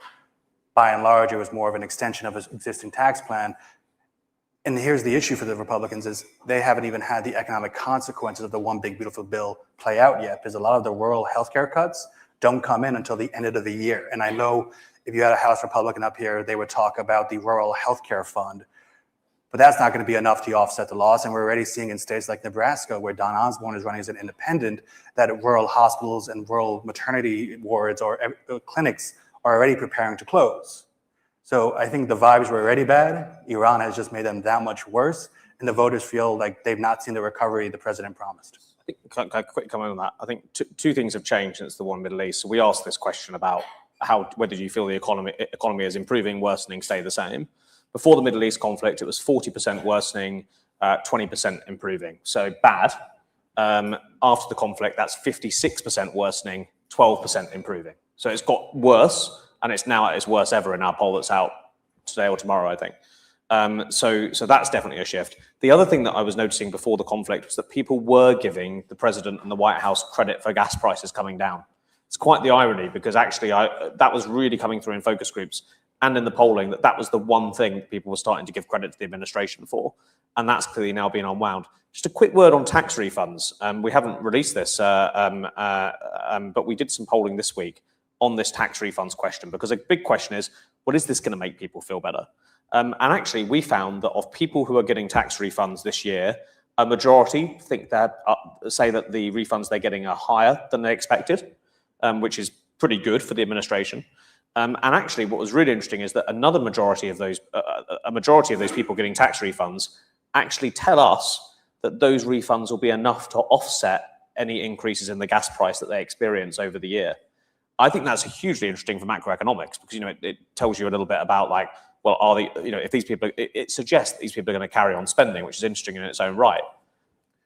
by and large it was more of an extension of an existing tax plan. And here's the issue for the Republicans is they haven't even had the economic consequences of the One Big Beautiful Bill play out yet, because a lot of the rural healthcare cuts don't come in until the end of the year. And I know if you had a House Republican up here, they would talk about the rural healthcare fund, but that's not going to be enough to offset the loss. And we're already seeing in states like Nebraska, where Don Osborne is running as an independent, that rural hospitals and rural maternity wards or clinics are already preparing to close. So I think the vibes were already bad. Iran has just made them that much worse. And the voters feel like they've not seen the recovery the president promised. Can I quickly comment on that? I think two things have changed since the war in the Middle East. So we asked this question about whether you feel the economy is improving, worsening, stay the same. Before the Middle East conflict, it was 40% worsening, 20% improving. So bad. After the conflict, that's 56% worsening, 12% improving. So it's got worse, and it's now at its worst ever in our poll that's out today or tomorrow, I think. So that's definitely a shift. The other thing that I was noticing before the conflict was that people were giving the president and the White House credit for gas prices coming down. It's quite the irony, because actually that was really coming through in focus groups and in the polling, that was the one thing that people were starting to give credit to the administration for. And that's clearly now being unwound. Just a quick word on tax refunds. We haven't released this, but we did some polling this week on this tax refunds question, because a big question is, what is this going to make people feel better? And actually, we found that of people who are getting tax refunds this year, a majority think that say that the refunds they're getting are higher than they expected, which is pretty good for the administration. And actually, what was really interesting is that a majority of those people getting tax refunds actually tell us that those refunds will be enough to offset any increases in the gas price that they experience over the year. I think that's hugely interesting for macroeconomics, because it tells you a little bit about, like, well, are they, if these people, it suggests that these people are going to carry on spending, which is interesting in its own right.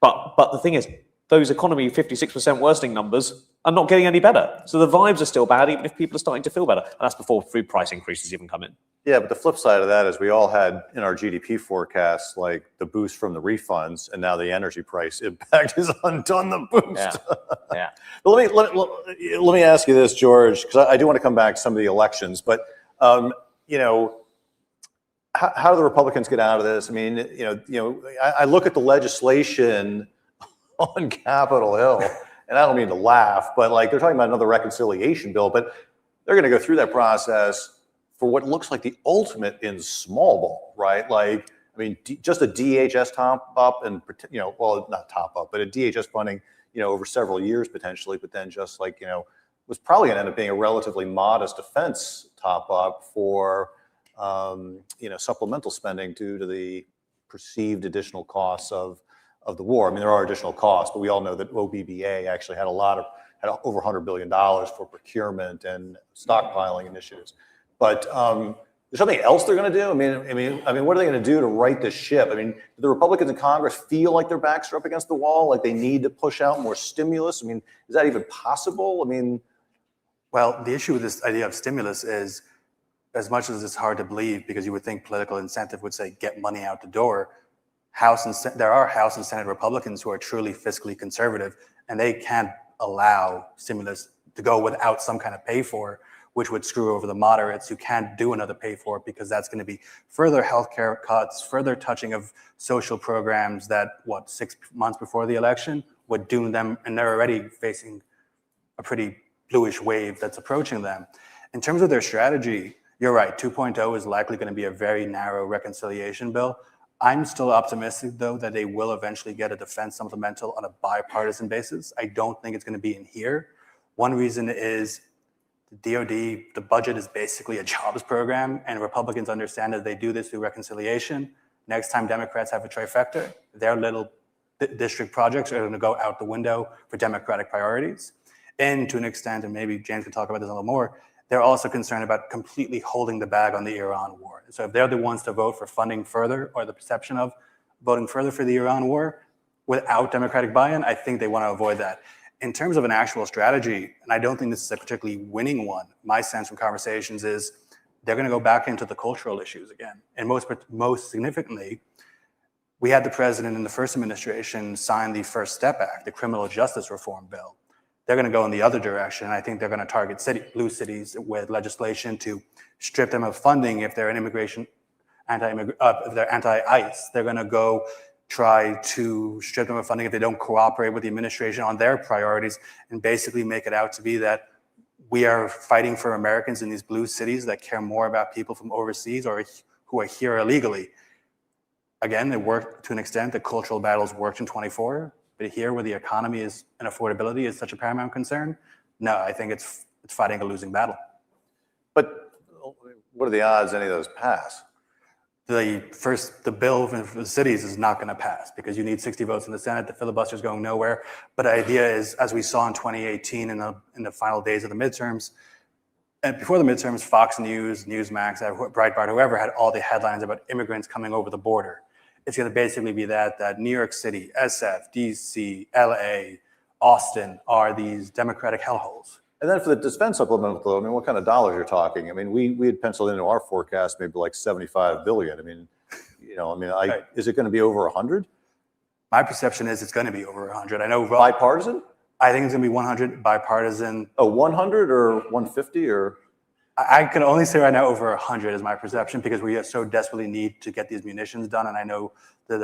But the thing is, those economy 56% worsening numbers are not getting any better. So the vibes are still bad, even if people are starting to feel better. And that's before food price increases even come in. Yeah, but the flip side of that is we all had in our GDP forecasts, like the boost from the refunds, and now the energy price impact has undone the boost. Yeah. But let me ask you this, George, because I do want to come back to some of the elections, but how do the Republicans get out of this? I mean, I look at the legislation on Capitol Hill, and I don't mean to laugh, but like they're talking about another reconciliation bill, but they're going to go through that process for what looks like the ultimate in small ball, right? Like, I mean, just a DHS top up and, well, not top up, but a DHS funding, over several years potentially, but then just like, was probably going to end up being a relatively modest defense top up for, supplemental spending due to the perceived additional costs of the war. I mean, there are additional costs, but we all know that OBBA actually had over $100 billion for procurement and stockpiling initiatives. But there's something else they're going to do. I mean, what are they going to do to right this ship? I mean, do the Republicans in Congress feel like their backs are up against the wall, like they need to push out more stimulus? I mean, is that even possible? I mean, well, the issue with this idea of stimulus is, as much as it's hard to believe, because you would think political incentive would say get money out the door, there are House and Senate Republicans who are truly fiscally conservative, and they can't allow stimulus to go without some kind of pay for, which would screw over the moderates who can't do another pay for it, because that's going to be further healthcare cuts, further touching of social programs that, 6 months before the election would doom them, and they're already facing a pretty bluish wave that's approaching them. In terms of their strategy, you're right, 2.0 is likely going to be a very narrow reconciliation bill. I'm still optimistic, though, that they will eventually get a defense supplemental on a bipartisan basis. I don't think it's going to be in here. One reason is the DOD, the budget is basically a jobs program, and Republicans understand that they do this through reconciliation. Next time Democrats have a trifecta, their little district projects are going to go out the window for Democratic priorities. And to an extent, and maybe James can talk about this a little more, they're also concerned about completely holding the bag on the Iran war. So if they're the ones to vote for funding further, or the perception of voting further for the Iran war without Democratic buy-in, I think they want to avoid that. In terms of an actual strategy, and I don't think this is a particularly winning one, my sense from conversations is they're going to go back into the cultural issues again. And most significantly, we had the president in the first administration sign the First Step Act, the criminal justice reform bill. They're going to go in the other direction. I think they're going to target blue cities with legislation to strip them of funding if they're an immigration, if they're anti-ICE. They're going to go try to strip them of funding if they don't cooperate with the administration on their priorities, and basically make it out to be that we are fighting for Americans in these blue cities that care more about people from overseas or who are here illegally. Again, it worked to an extent. The cultural battles worked in 24. But here, where the economy is and affordability is such a paramount concern, no, I think it's fighting a losing battle. But what are the odds any of those pass? The bill for the cities is not going to pass because you need 60 votes in the Senate. The filibuster is going nowhere. But the idea is, as we saw in 2018 in the final days of the midterms, and before the midterms, Fox News, Newsmax, Breitbart, whoever had all the headlines about immigrants coming over the border. It's going to basically be that New York City, SF, DC, LA, Austin are these Democratic hellholes. And then for the defense supplemental, I mean, what kind of dollars you're talking? I mean, we had penciled into our forecast maybe like 75 billion. I mean, right. Is it going to be over 100? My perception is it's going to be over 100. I know bipartisan. I think it's going to be 100 bipartisan. Oh, 100 or 150 or? I can only say right now over 100 is my perception because we so desperately need to get these munitions done. And I know that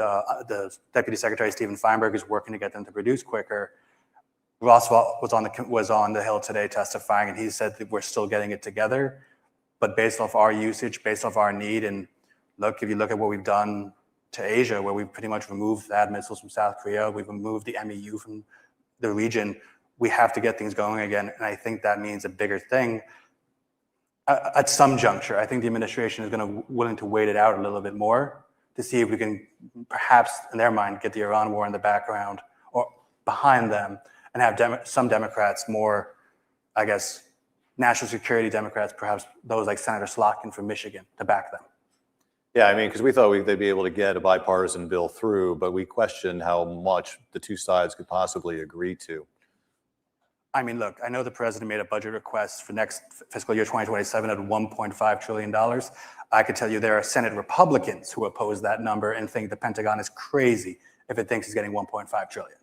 the Deputy Secretary, Stephen Feinberg, is working to get them to produce quicker. Roosevelt was on the Hill today testifying, and he said that we're still getting it together. But based off our usage, based off our need, and look, if you look at what we've done to Asia, where we've pretty much removed THAAD missiles from South Korea, we've removed the MEU from the region, we have to get things going again. And I think that means a bigger thing. At some juncture, I think the administration is willing to wait it out a little bit more to see if we can perhaps, in their mind, get the Iran war in the background or behind them and have some Democrats more, I guess, national security Democrats, perhaps those like Senator Slotkin from Michigan, to back them. Yeah, I mean, because we thought they'd be able to get a bipartisan bill through, but we questioned how much the two sides could possibly agree to. I mean, look, I know the president made a budget request for next fiscal year 2027 at $1.5 trillion. I could tell you there are Senate Republicans who oppose that number and think the Pentagon is crazy if it thinks it's getting $1.5 trillion.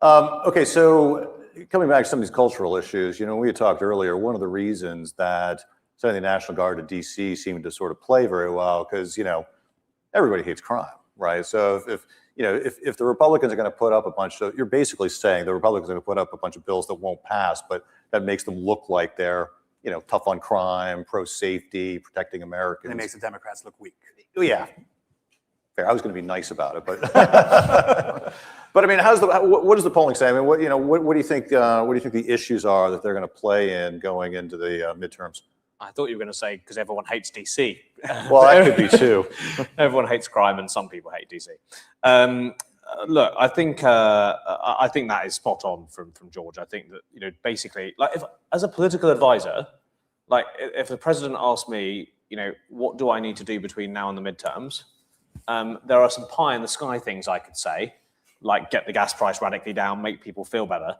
Okay, so coming back to some of these cultural issues, we had talked earlier, one of the reasons that sending the National Guard to DC seemed to sort of play very well because, everybody hates crime, right? So if the Republicans are going to put up a bunch of, you're basically saying the Republicans are going to put up a bunch of bills that won't pass, but that makes them look like they're, tough on crime, pro-safety, protecting Americans. And it makes the Democrats look weak. Yeah. Fair. I was going to be nice about it, but but I mean, what does the polling say? I mean, what do you think? What do you think the issues are that they're going to play in going into the midterms? I thought you were going to say because everyone hates DC. Well, that could be too. Everyone hates crime, and some people hate DC. Look, I think that is spot on from George. I think that basically, like, if as a political advisor, like if the president asked me, what do I need to do between now and the midterms? There are some pie in the sky things I could say, like get the gas price radically down, make people feel better.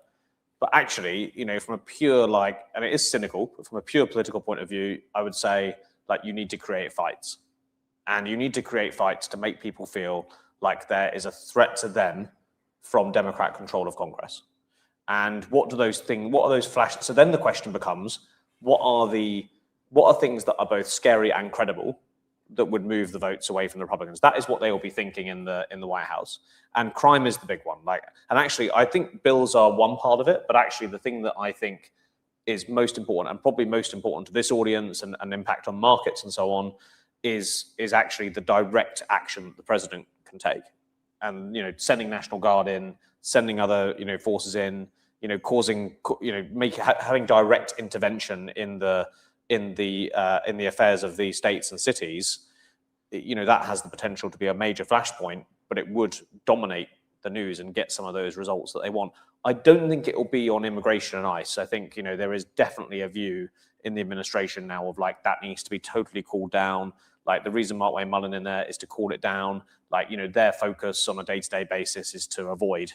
But actually, from a pure and it is cynical, but from a pure political point of view, I would say you need to create fights. And you need to create fights to make people feel like there is a threat to them from Democrat control of Congress. And what are those flashes? So then the question becomes, what are things that are both scary and credible that would move the votes away from the Republicans? That is what they will be thinking in the White House. And crime is the big one. And actually, I think bills are one part of it, but actually the thing that I think is most important, and probably most important to this audience and impact on markets and so on, is actually the direct action that the president can take. And sending National Guard in, sending other forces in, causing having direct intervention in the affairs of the states and cities, that has the potential to be a major flashpoint, but it would dominate the news and get some of those results that they want. I don't think it will be on immigration and ICE. I think there is definitely a view in the administration now of like that needs to be totally cooled down. Like the reason Mark Wayne Mullen in there is to cool it down. Like their focus on a day-to-day basis is to avoid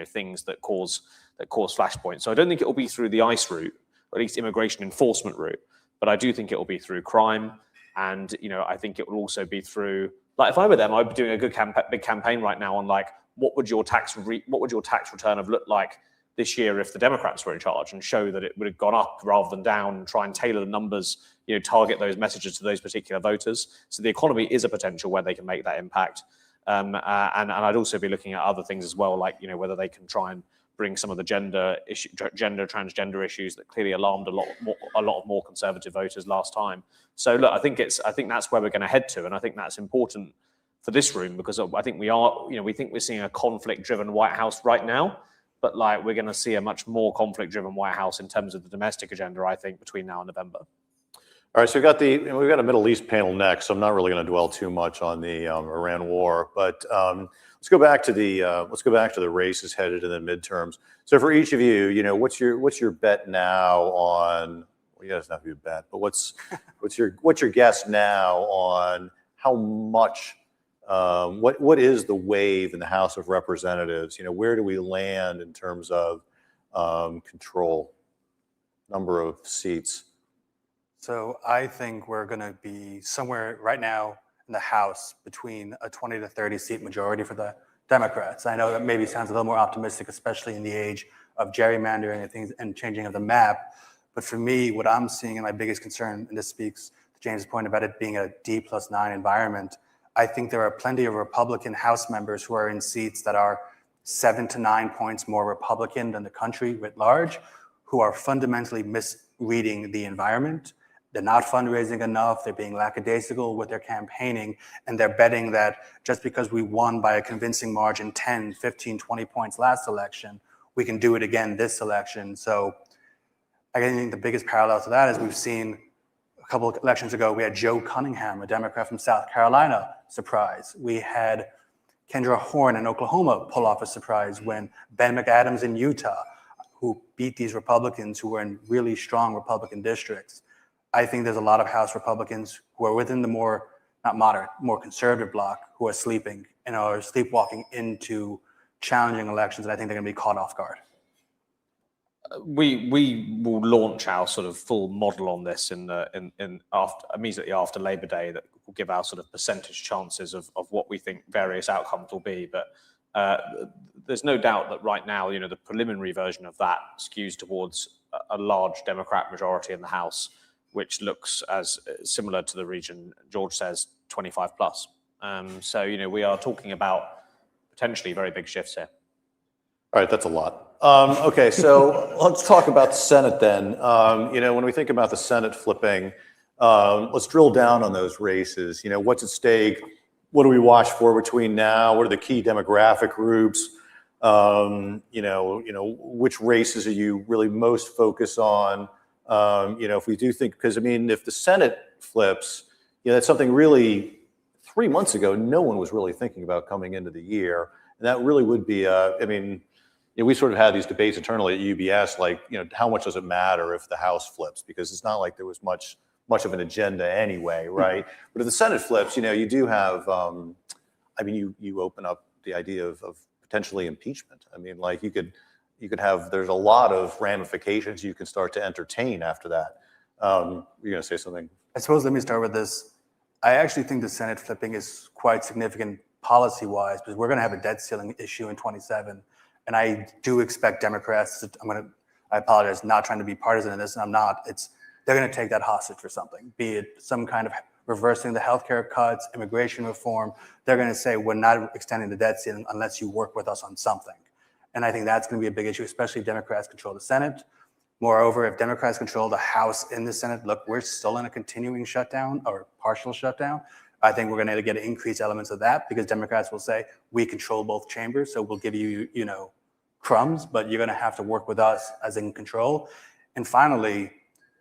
things that cause flashpoints. So I don't think it will be through the ICE route, or at least immigration enforcement route. But I do think it will be through crime, and I think it will also be through, like, if I were them, I'd be doing a good big campaign right now on like what would your tax return have looked like this year if the Democrats were in charge, and show that it would have gone up rather than down, and try and tailor the numbers, target those messages to those particular voters. So the economy is a potential where they can make that impact, and I'd also be looking at other things as well, like whether they can try and bring some of the gender, transgender issues that clearly alarmed a lot of more conservative voters last time. So look, I think that's where we're going to head to, and I think that's important for this room, because I think we think we're seeing a conflict-driven White House right now, but like we're going to see a much more conflict-driven White House in terms of the domestic agenda, I think, between now and November. All right, so we've got a Middle East panel next, so I'm not really going to dwell too much on the Iran war, but let's go back to the races headed in the midterms. So for each of you, what's your bet now on? Well, it doesn't have to be a bet, but what's your guess now on how much? What is the wave in the House of Representatives? Where do we land in terms of control, number of seats? So I think we're going to be somewhere right now in the House between a 20 to 30 seat majority for the Democrats. I know that maybe sounds a little more optimistic, especially in the age of gerrymandering and things and changing of the map. But for me, what I'm seeing and my biggest concern, and this speaks to James' point about it being a D+9 environment, I think there are plenty of Republican House members who are in seats that are 7 to 9 points more Republican than the country writ large, who are fundamentally misreading the environment. They're not fundraising enough, they're being lackadaisical with their campaigning, and they're betting that just because we won by a convincing margin 10, 15, 20 points last election, we can do it again this election. So I think the biggest parallel to that is we've seen a couple of elections ago, we had Joe Cunningham, a Democrat from South Carolina, surprise. We had Kendra Horn in Oklahoma pull off a surprise when Ben McAdams in Utah, who beat these Republicans who were in really strong Republican districts. I think there's a lot of House Republicans who are within the more, not moderate, more conservative bloc who are sleeping and are sleepwalking into challenging elections, and I think they're going to be caught off guard. We will launch our sort of full model on this immediately after Labor Day that will give our sort of percentage chances of what we think various outcomes will be. But there's no doubt that right now, the preliminary version of that skews towards a large Democrat majority in the House, which looks as similar to the region George says, 25 plus. So, we are talking about potentially very big shifts here. All right, that's a lot. Okay, so let's talk about the Senate then. When we think about the Senate flipping, let's drill down on those races. What's at stake? What do we watch for between now? What are the key demographic groups? Which races are you really most focused on? If we do think, because if the Senate flips, that's something really 3 months ago, no one was really thinking about coming into the year. And that really would be, we sort of had these debates internally at UBS, like, how much does it matter if the House flips? Because it's not like there was much of an agenda anyway, right? But if the Senate flips, you do have, you open up the idea of potentially impeachment. You could have, there's a lot of ramifications you can start to entertain after that. You're going to say something? I suppose let me start with this. I actually think the Senate flipping is quite significant policy-wise, because we're going to have a debt ceiling issue in 27. And I do expect Democrats, I apologize, not trying to be partisan in this, and I'm not, they're going to take that hostage for something, be it some kind of reversing the healthcare cuts, immigration reform. They're going to say, we're not extending the debt ceiling unless you work with us on something. And I think that's going to be a big issue, especially if Democrats control the Senate. Moreover, if Democrats control the House and the Senate, look, we're still in a continuing shutdown or partial shutdown. I think we're going to get increased elements of that because Democrats will say, we control both chambers, so we'll give you, crumbs, but you're going to have to work with us as in control. And finally,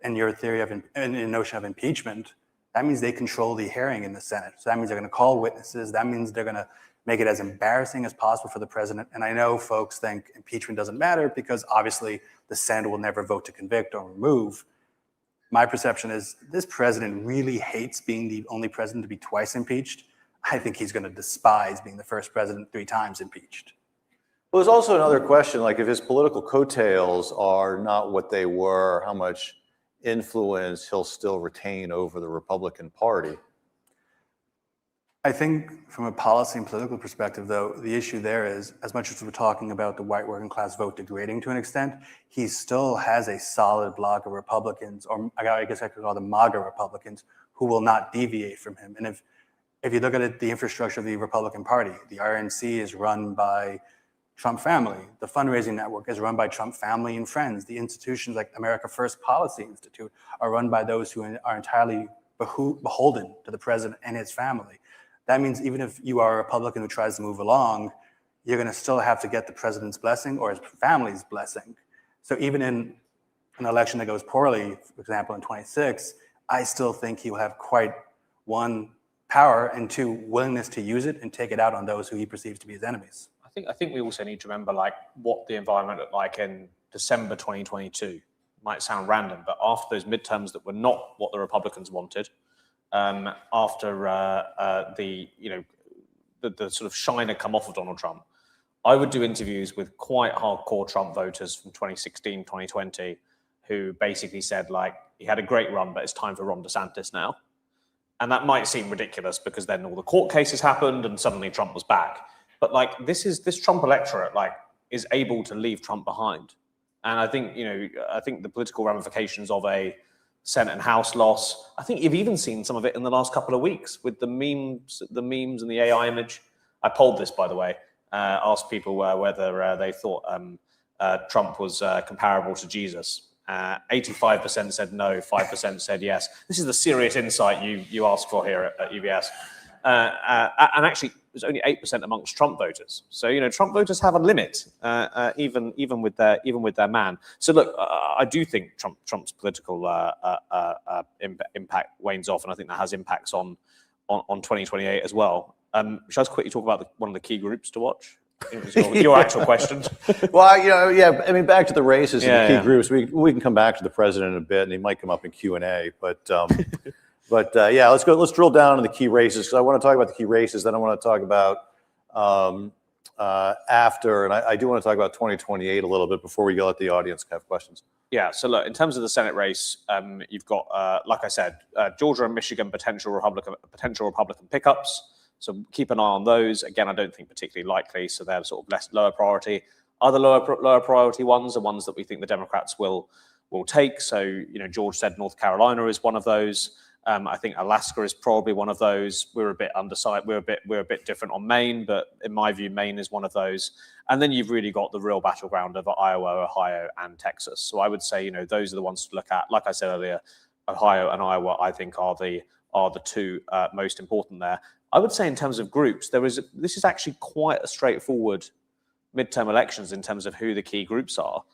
in your theory of, in the notion of impeachment, that means they control the hearing in the Senate. So that means they're going to call witnesses. That means they're going to make it as embarrassing as possible for the president. And I know folks think impeachment doesn't matter because obviously the Senate will never vote to convict or remove. My perception is this president really hates being the only president to be twice impeached. I think he's going to despise being the first president 3 times impeached. Well, there's also another question, like if his political coattails are not what they were, how much influence he'll still retain over the Republican Party. I think from a policy and political perspective, though, the issue there is, as much as we're talking about the white working class vote degrading to an extent, he still has a solid block of Republicans, or I guess I could call them MAGA Republicans, who will not deviate from him. And if you look at it, the infrastructure of the Republican Party, the RNC is run by Trump family. The fundraising network is run by Trump family and friends. The institutions like America First Policy Institute are run by those who are entirely beholden to the president and his family. That means even if you are a Republican who tries to move along, you're going to still have to get the president's blessing or his family's blessing. So even in an election that goes poorly, for example, in 26, I still think he will have quite, 1, power, and 2, willingness to use it and take it out on those who he perceives to be his enemies. I think we also need to remember like what the environment looked like in December 2022. Might sound random, but after those midterms that were not what the Republicans wanted, after the sort of shine had come off of Donald Trump, I would do interviews with quite hardcore Trump voters from 2016, 2020, who basically said like, he had a great run, but it's time for Ron DeSantis now. And that might seem ridiculous because then all the court cases happened and suddenly Trump was back. But like this Trump electorate like is able to leave Trump behind. And I think, I think the political ramifications of a Senate and House loss, I think you've even seen some of it in the last couple of weeks with the memes and the AI image. I polled this, by the way, asked people whether they thought Trump was comparable to Jesus. 85% said no, 5% said yes. This is the serious insight you asked for here at UBS. And actually, it was only 8% amongst Trump voters. So Trump voters have a limit, even with their man. So look, I do think Trump's political impact wanes off, and I think that has impacts on 2028 as well. Shall I just quickly talk about one of the key groups to watch? Your actual question. Well, I mean, back to the races and the key groups. We can come back to the president in a bit, and he might come up in Q&A, but. Let's drill down on the key races because I want to talk about the key races. Then I want to talk about after, and I do want to talk about 2028 a little bit before we let the audience have questions. Yeah. So look, in terms of the Senate race, you've got, like I said, Georgia and Michigan potential Republican pickups. So keep an eye on those. Again, I don't think particularly likely. So they're sort of lower priority. Other lower priority ones are ones that we think the Democrats will take. So George said North Carolina is one of those. I think Alaska is probably one of those. We're a bit undecided. We're a bit different on Maine, but in my view, Maine is one of those. And then you've really got the real battleground of Iowa, Ohio, and Texas. So I would say, those are the ones to look at. Like I said earlier, Ohio and Iowa, I think, are the 2 most important there. I would say in terms of groups, this is actually quite a straightforward midterm elections in terms of who the key groups are,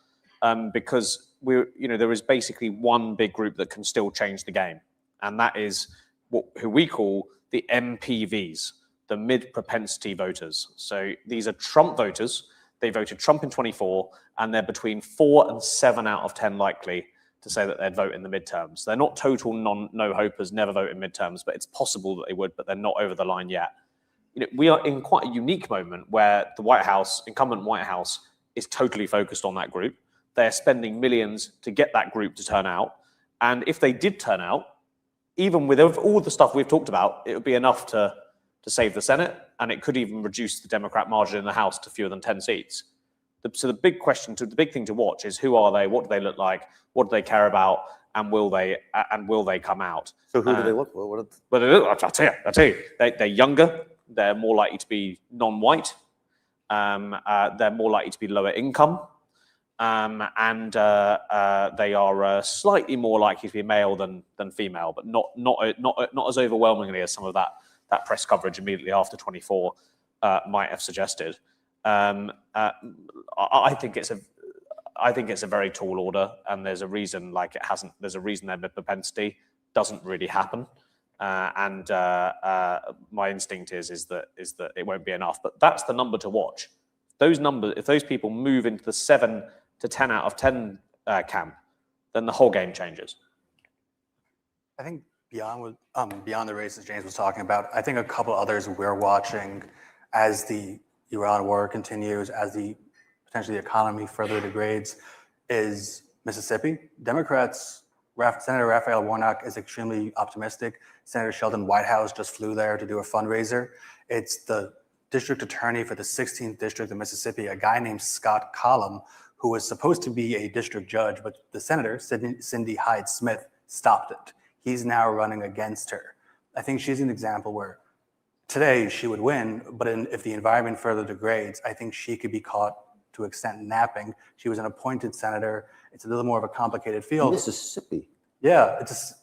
because there is basically one big group that can still change the game. And that is who we call the MPVs, the mid-propensity voters. So these are Trump voters. They voted Trump in 24, and they're between 4 and 7 out of 10 likely to say that they'd vote in the midterms. They're not total no-hopers, never vote in midterms, but it's possible that they would, but they're not over the line yet. We are in quite a unique moment where the incumbent White House, is totally focused on that group. They're spending millions to get that group to turn out. And if they did turn out, even with all the stuff we've talked about, it would be enough to save the Senate, and it could even reduce the Democrat margin in the House to fewer than 10 seats. So the big thing to watch is who are they, what do they look like, what do they care about, and will they come out? So who do they look for? I'll tell you. They're younger. They're more likely to be non-white. They're more likely to be lower income. and they are slightly more likely to be male than female, but not as overwhelmingly as some of that press coverage immediately after 24 might have suggested. I think it's a very tall order, and there's a reason there's a reason their propensity doesn't really happen. And my instinct is that it won't be enough. But that's the number to watch. Those numbers, if those people move into the 7 to 10 out of 10 camp, then the whole game changes. I think beyond the races James was talking about, I think a couple others we're watching as the Iran war continues, as potentially the economy further degrades, is Mississippi. Democrats, Senator Raphael Warnock is extremely optimistic. Senator Sheldon Whitehouse just flew there to do a fundraiser. It's the district attorney for the 16th district of Mississippi, a guy named Scott Collum, who was supposed to be a district judge, but the senator, Cindy Hyde-Smith, stopped it. He's now running against her. I think she's an example where today she would win, but if the environment further degrades, I think she could be caught to extent napping. She was an appointed senator. It's a little more of a complicated field. Mississippi. Yeah,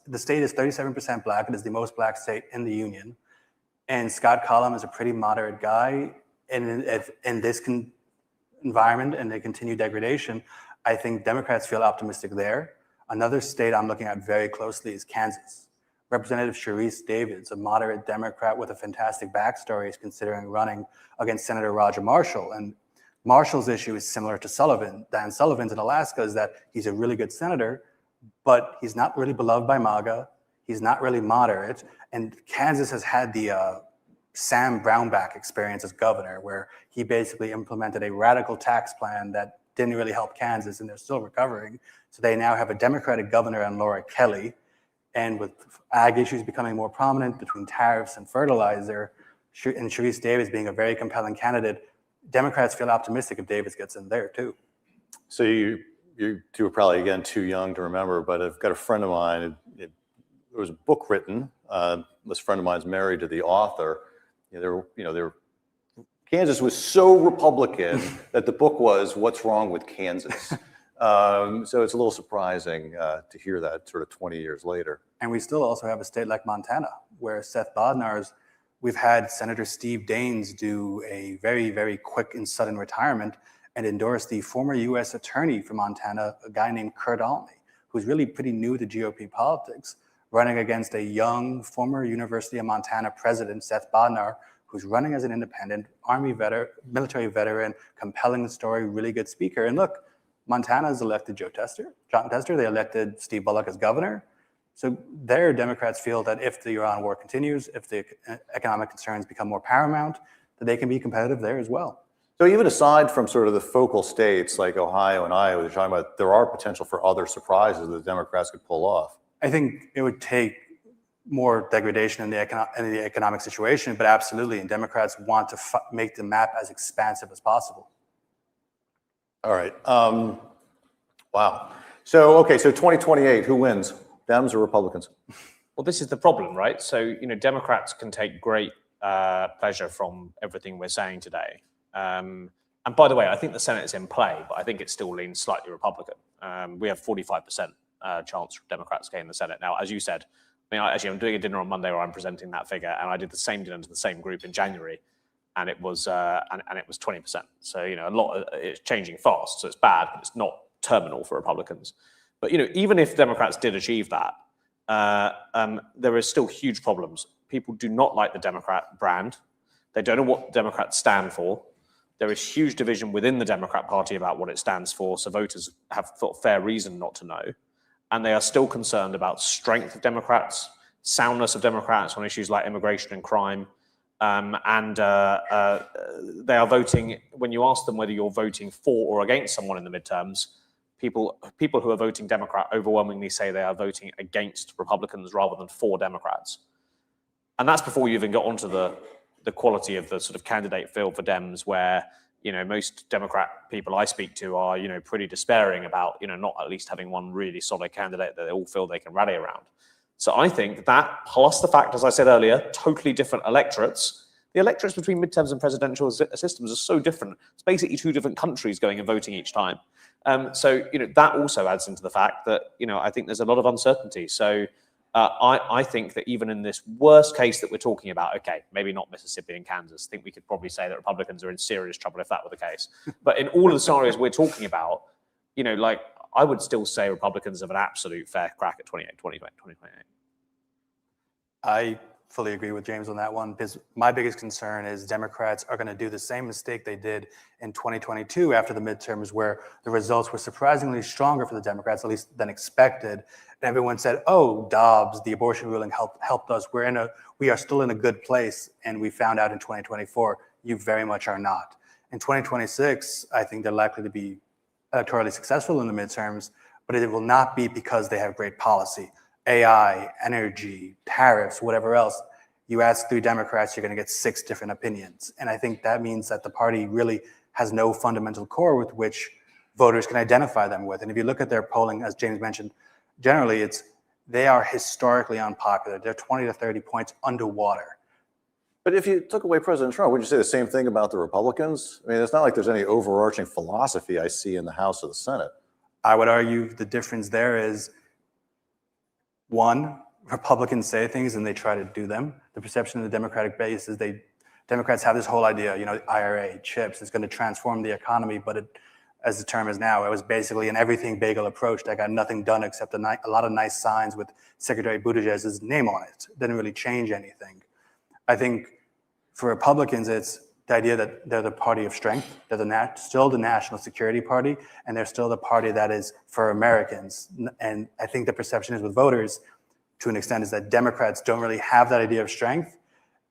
the state is 37% black. It is the most black state in the union. And Scott Collum is a pretty moderate guy. And in this environment and the continued degradation, I think Democrats feel optimistic there. Another state I'm looking at very closely is Kansas. Representative Sharice Davids, a moderate Democrat with a fantastic backstory, is considering running against Senator Roger Marshall. And Marshall's issue is similar to Sullivan. Dan Sullivan's in Alaska is that he's a really good senator, but he's not really beloved by MAGA. He's not really moderate. And Kansas has had the Sam Brownback experience as governor, where he basically implemented a radical tax plan that didn't really help Kansas, and they're still recovering. So they now have a Democratic governor and Laura Kelly. And with ag issues becoming more prominent between tariffs and fertilizer, and Sharice Davids being a very compelling candidate, Democrats feel optimistic if Davis gets in there too. So you two are probably, again, too young to remember, but I've got a friend of mine, there was a book written, this friend of mine's married to the author. Kansas was so Republican that the book was What's Wrong with Kansas? So it's a little surprising to hear that sort of 20 years later. And we still also have a state like Montana, where Seth Bodnar's, we've had Senator Steve Daines do a very, very quick and sudden retirement and endorse the former U.S. attorney for Montana, a guy named Kurt Olney, who's really pretty new to GOP politics, running against a young former University of Montana president, Seth Bodnar, who's running as an independent, Army veteran, military veteran, compelling story, really good speaker. And look, Montana's elected John Tester. They elected Steve Bullock as governor. So there, Democrats feel that if the Iran war continues, if the economic concerns become more paramount, that they can be competitive there as well. So even aside from sort of the focal states like Ohio and Iowa, you're talking about, there are potential for other surprises that the Democrats could pull off. I think it would take more degradation in the economic situation, but absolutely, and Democrats want to make the map as expansive as possible. All right. Wow. So, okay, so 2028, who wins? Dems or Republicans? Well, this is the problem, right? So, Democrats can take great pleasure from everything we're saying today. And by the way, I think the Senate is in play, but I think it still leans slightly Republican. We have 45% chance for Democrats getting the Senate. Now, as you said, I'm doing a dinner on Monday where I'm presenting that figure, and I did the same dinner to the same group in January, and it was 20%. So it's changing fast. So it's bad, but it's not terminal for Republicans. But even if Democrats did achieve that, there is still huge problems. People do not like the Democrat brand. They don't know what Democrats stand for. There is huge division within the Democrat Party about what it stands for, so voters have fair reason not to know. And they are still concerned about strength of Democrats, soundness of Democrats on issues like immigration and crime. And they are voting, when you ask them whether you're voting for or against someone in the midterms, people who are voting Democrat overwhelmingly say they are voting against Republicans rather than for Democrats. And that's before you even got onto the quality of the sort of candidate field for Dems, where most Democrat people I speak to are pretty despairing about not at least having one really solid candidate that they all feel they can rally around. So I think that, plus the fact, as I said earlier, totally different electorates, The electorates between midterms and presidential systems are so different. It's basically two different countries going and voting each time. So, that also adds into the fact that, I think there's a lot of uncertainty. So I think that even in this worst case that we're talking about, okay, maybe not Mississippi and Kansas, I think we could probably say that Republicans are in serious trouble if that were the case. But in all of the scenarios we're talking about, I would still say Republicans have an absolute fair crack at 2028. I fully agree with James on that one, because my biggest concern is Democrats are going to do the same mistake they did in 2022 after the midterms, where the results were surprisingly stronger for the Democrats, at least than expected. And everyone said, oh, Dobbs, the abortion ruling helped us. We are still in a good place. And we found out in 2024, you very much are not. In 2026, I think they're likely to be electorally successful in the midterms, but it will not be because they have great policy. AI, energy, tariffs, whatever else. You ask 3 Democrats, you're going to get 6 different opinions. And I think that means that the party really has no fundamental core with which voters can identify them with. And if you look at their polling, as James mentioned, generally they are historically unpopular. They're 20 to 30 points underwater. But if you took away President Trump, would you say the same thing about the Republicans? I mean, it's not like there's any overarching philosophy I see in the House or the Senate. I would argue the difference there is, one, Republicans say things and they try to do them. The perception of the Democratic base is Democrats have this whole idea, IRA, chips, it's going to transform the economy, but as the term is now, it was basically an everything bagel approach that got nothing done except a lot of nice signs with Secretary Buttigieg's name on it. Didn't really change anything. I think for Republicans, it's the idea that they're the party of strength. They're still the national security party, and they're still the party that is for Americans. And I think the perception is with voters, to an extent, is that Democrats don't really have that idea of strength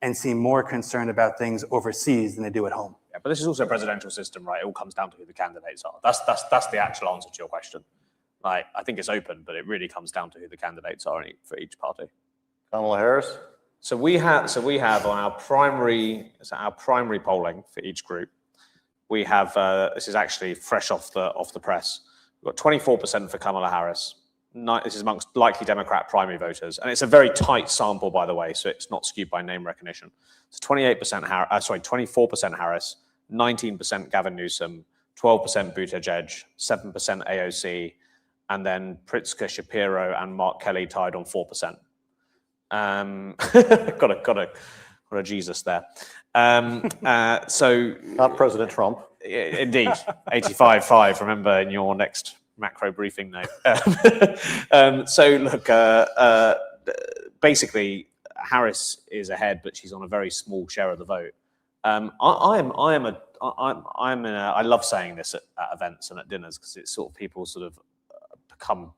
and seem more concerned about things overseas than they do at home. Yeah, but this is also a presidential system, right? It all comes down to who the candidates are. That's the actual answer to your question. I think it's open, but it really comes down to who the candidates are for each party. Kamala Harris? So we have on our primary polling for each group, we have this is actually fresh off the press. We've got 24% for Kamala Harris. This is amongst likely Democrat primary voters, and it's a very tight sample, by the way, so it's not skewed by name recognition. So 24% Harris, 19% Gavin Newsom, 12% Buttigieg, 7% AOC, and then Pritzker, Shapiro, and Mark Kelly tied on 4%. got a Jesus there. So not President Trump. Indeed, 85.5. Remember in your next macro briefing note. So look, basically Harris is ahead, but she's on a very small share of the vote. I love saying this at events and at dinners because it's sort of people sort of become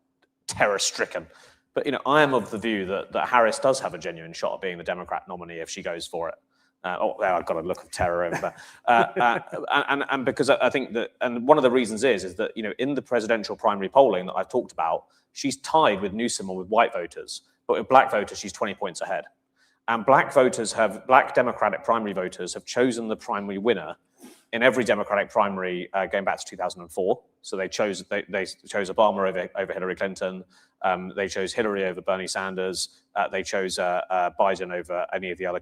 terror stricken. But I am of the view that Harris does have a genuine shot at being the Democrat nominee if she goes for it. I've got a look of terror over there. And because I think that, and one of the reasons is that in the presidential primary polling that I've talked about, she's tied with Newsom or with white voters, but with black voters she's 20 points ahead. And black Democratic primary voters have chosen the primary winner in every Democratic primary going back to 2004. So they chose Obama over Hillary Clinton. They chose Hillary over Bernie Sanders. They chose Biden over any of the other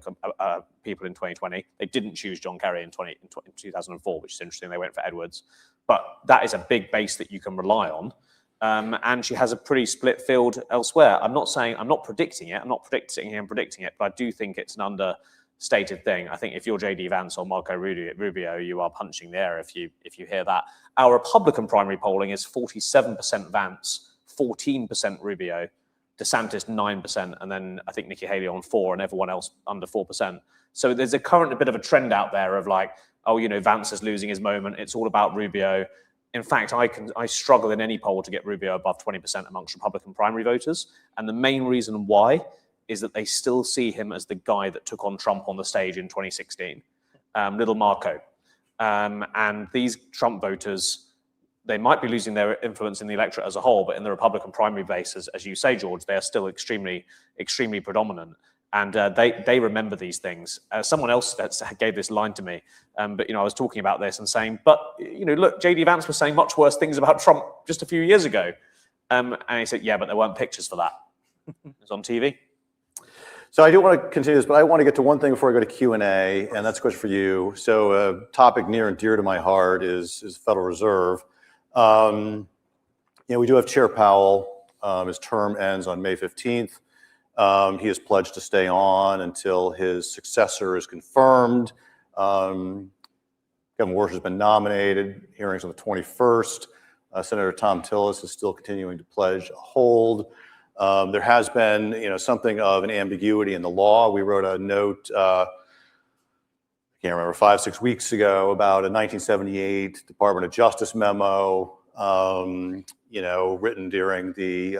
people in 2020. They didn't choose John Kerry in 2004, which is interesting. They went for Edwards. But that is a big base that you can rely on. And she has a pretty split field elsewhere. I'm not predicting it. I'm not predicting it, but I do think it's an understated thing. I think if you're JD Vance or Marco Rubio, you are punching the air if you hear that. Our Republican primary polling is 47% Vance, 14% Rubio, DeSantis 9%, and then I think Nikki Haley on 4%, and everyone else under 4%. So there's a bit of a trend out there of like, Vance is losing his moment. It's all about Rubio. In fact, I struggle in any poll to get Rubio above 20% amongst Republican primary voters, and the main reason why is that they still see him as the guy that took on Trump on the stage in 2016, little Marco. And these Trump voters, they might be losing their influence in the electorate as a whole, but in the Republican primary base, as you say, George, they are still extremely, extremely predominant. And they remember these things. Someone else gave this line to me, but I was talking about this and saying, but look, JD Vance was saying much worse things about Trump just a few years ago. And he said, yeah, but there weren't pictures for that. It was on TV. So I do want to continue this, but I want to get to one thing before I go to Q&A, and that's a question for you. So a topic near and dear to my heart is the Federal Reserve. We do have Chair Powell. His term ends on May 15th. He has pledged to stay on until his successor is confirmed. Kevin Warsh has been nominated. Hearings on the 21st. Senator Tom Tillis is still continuing to pledge a hold. There has been, something of an ambiguity in the law. We wrote a note, I can't remember, 5-6 weeks ago about a 1978 Department of Justice memo, written during the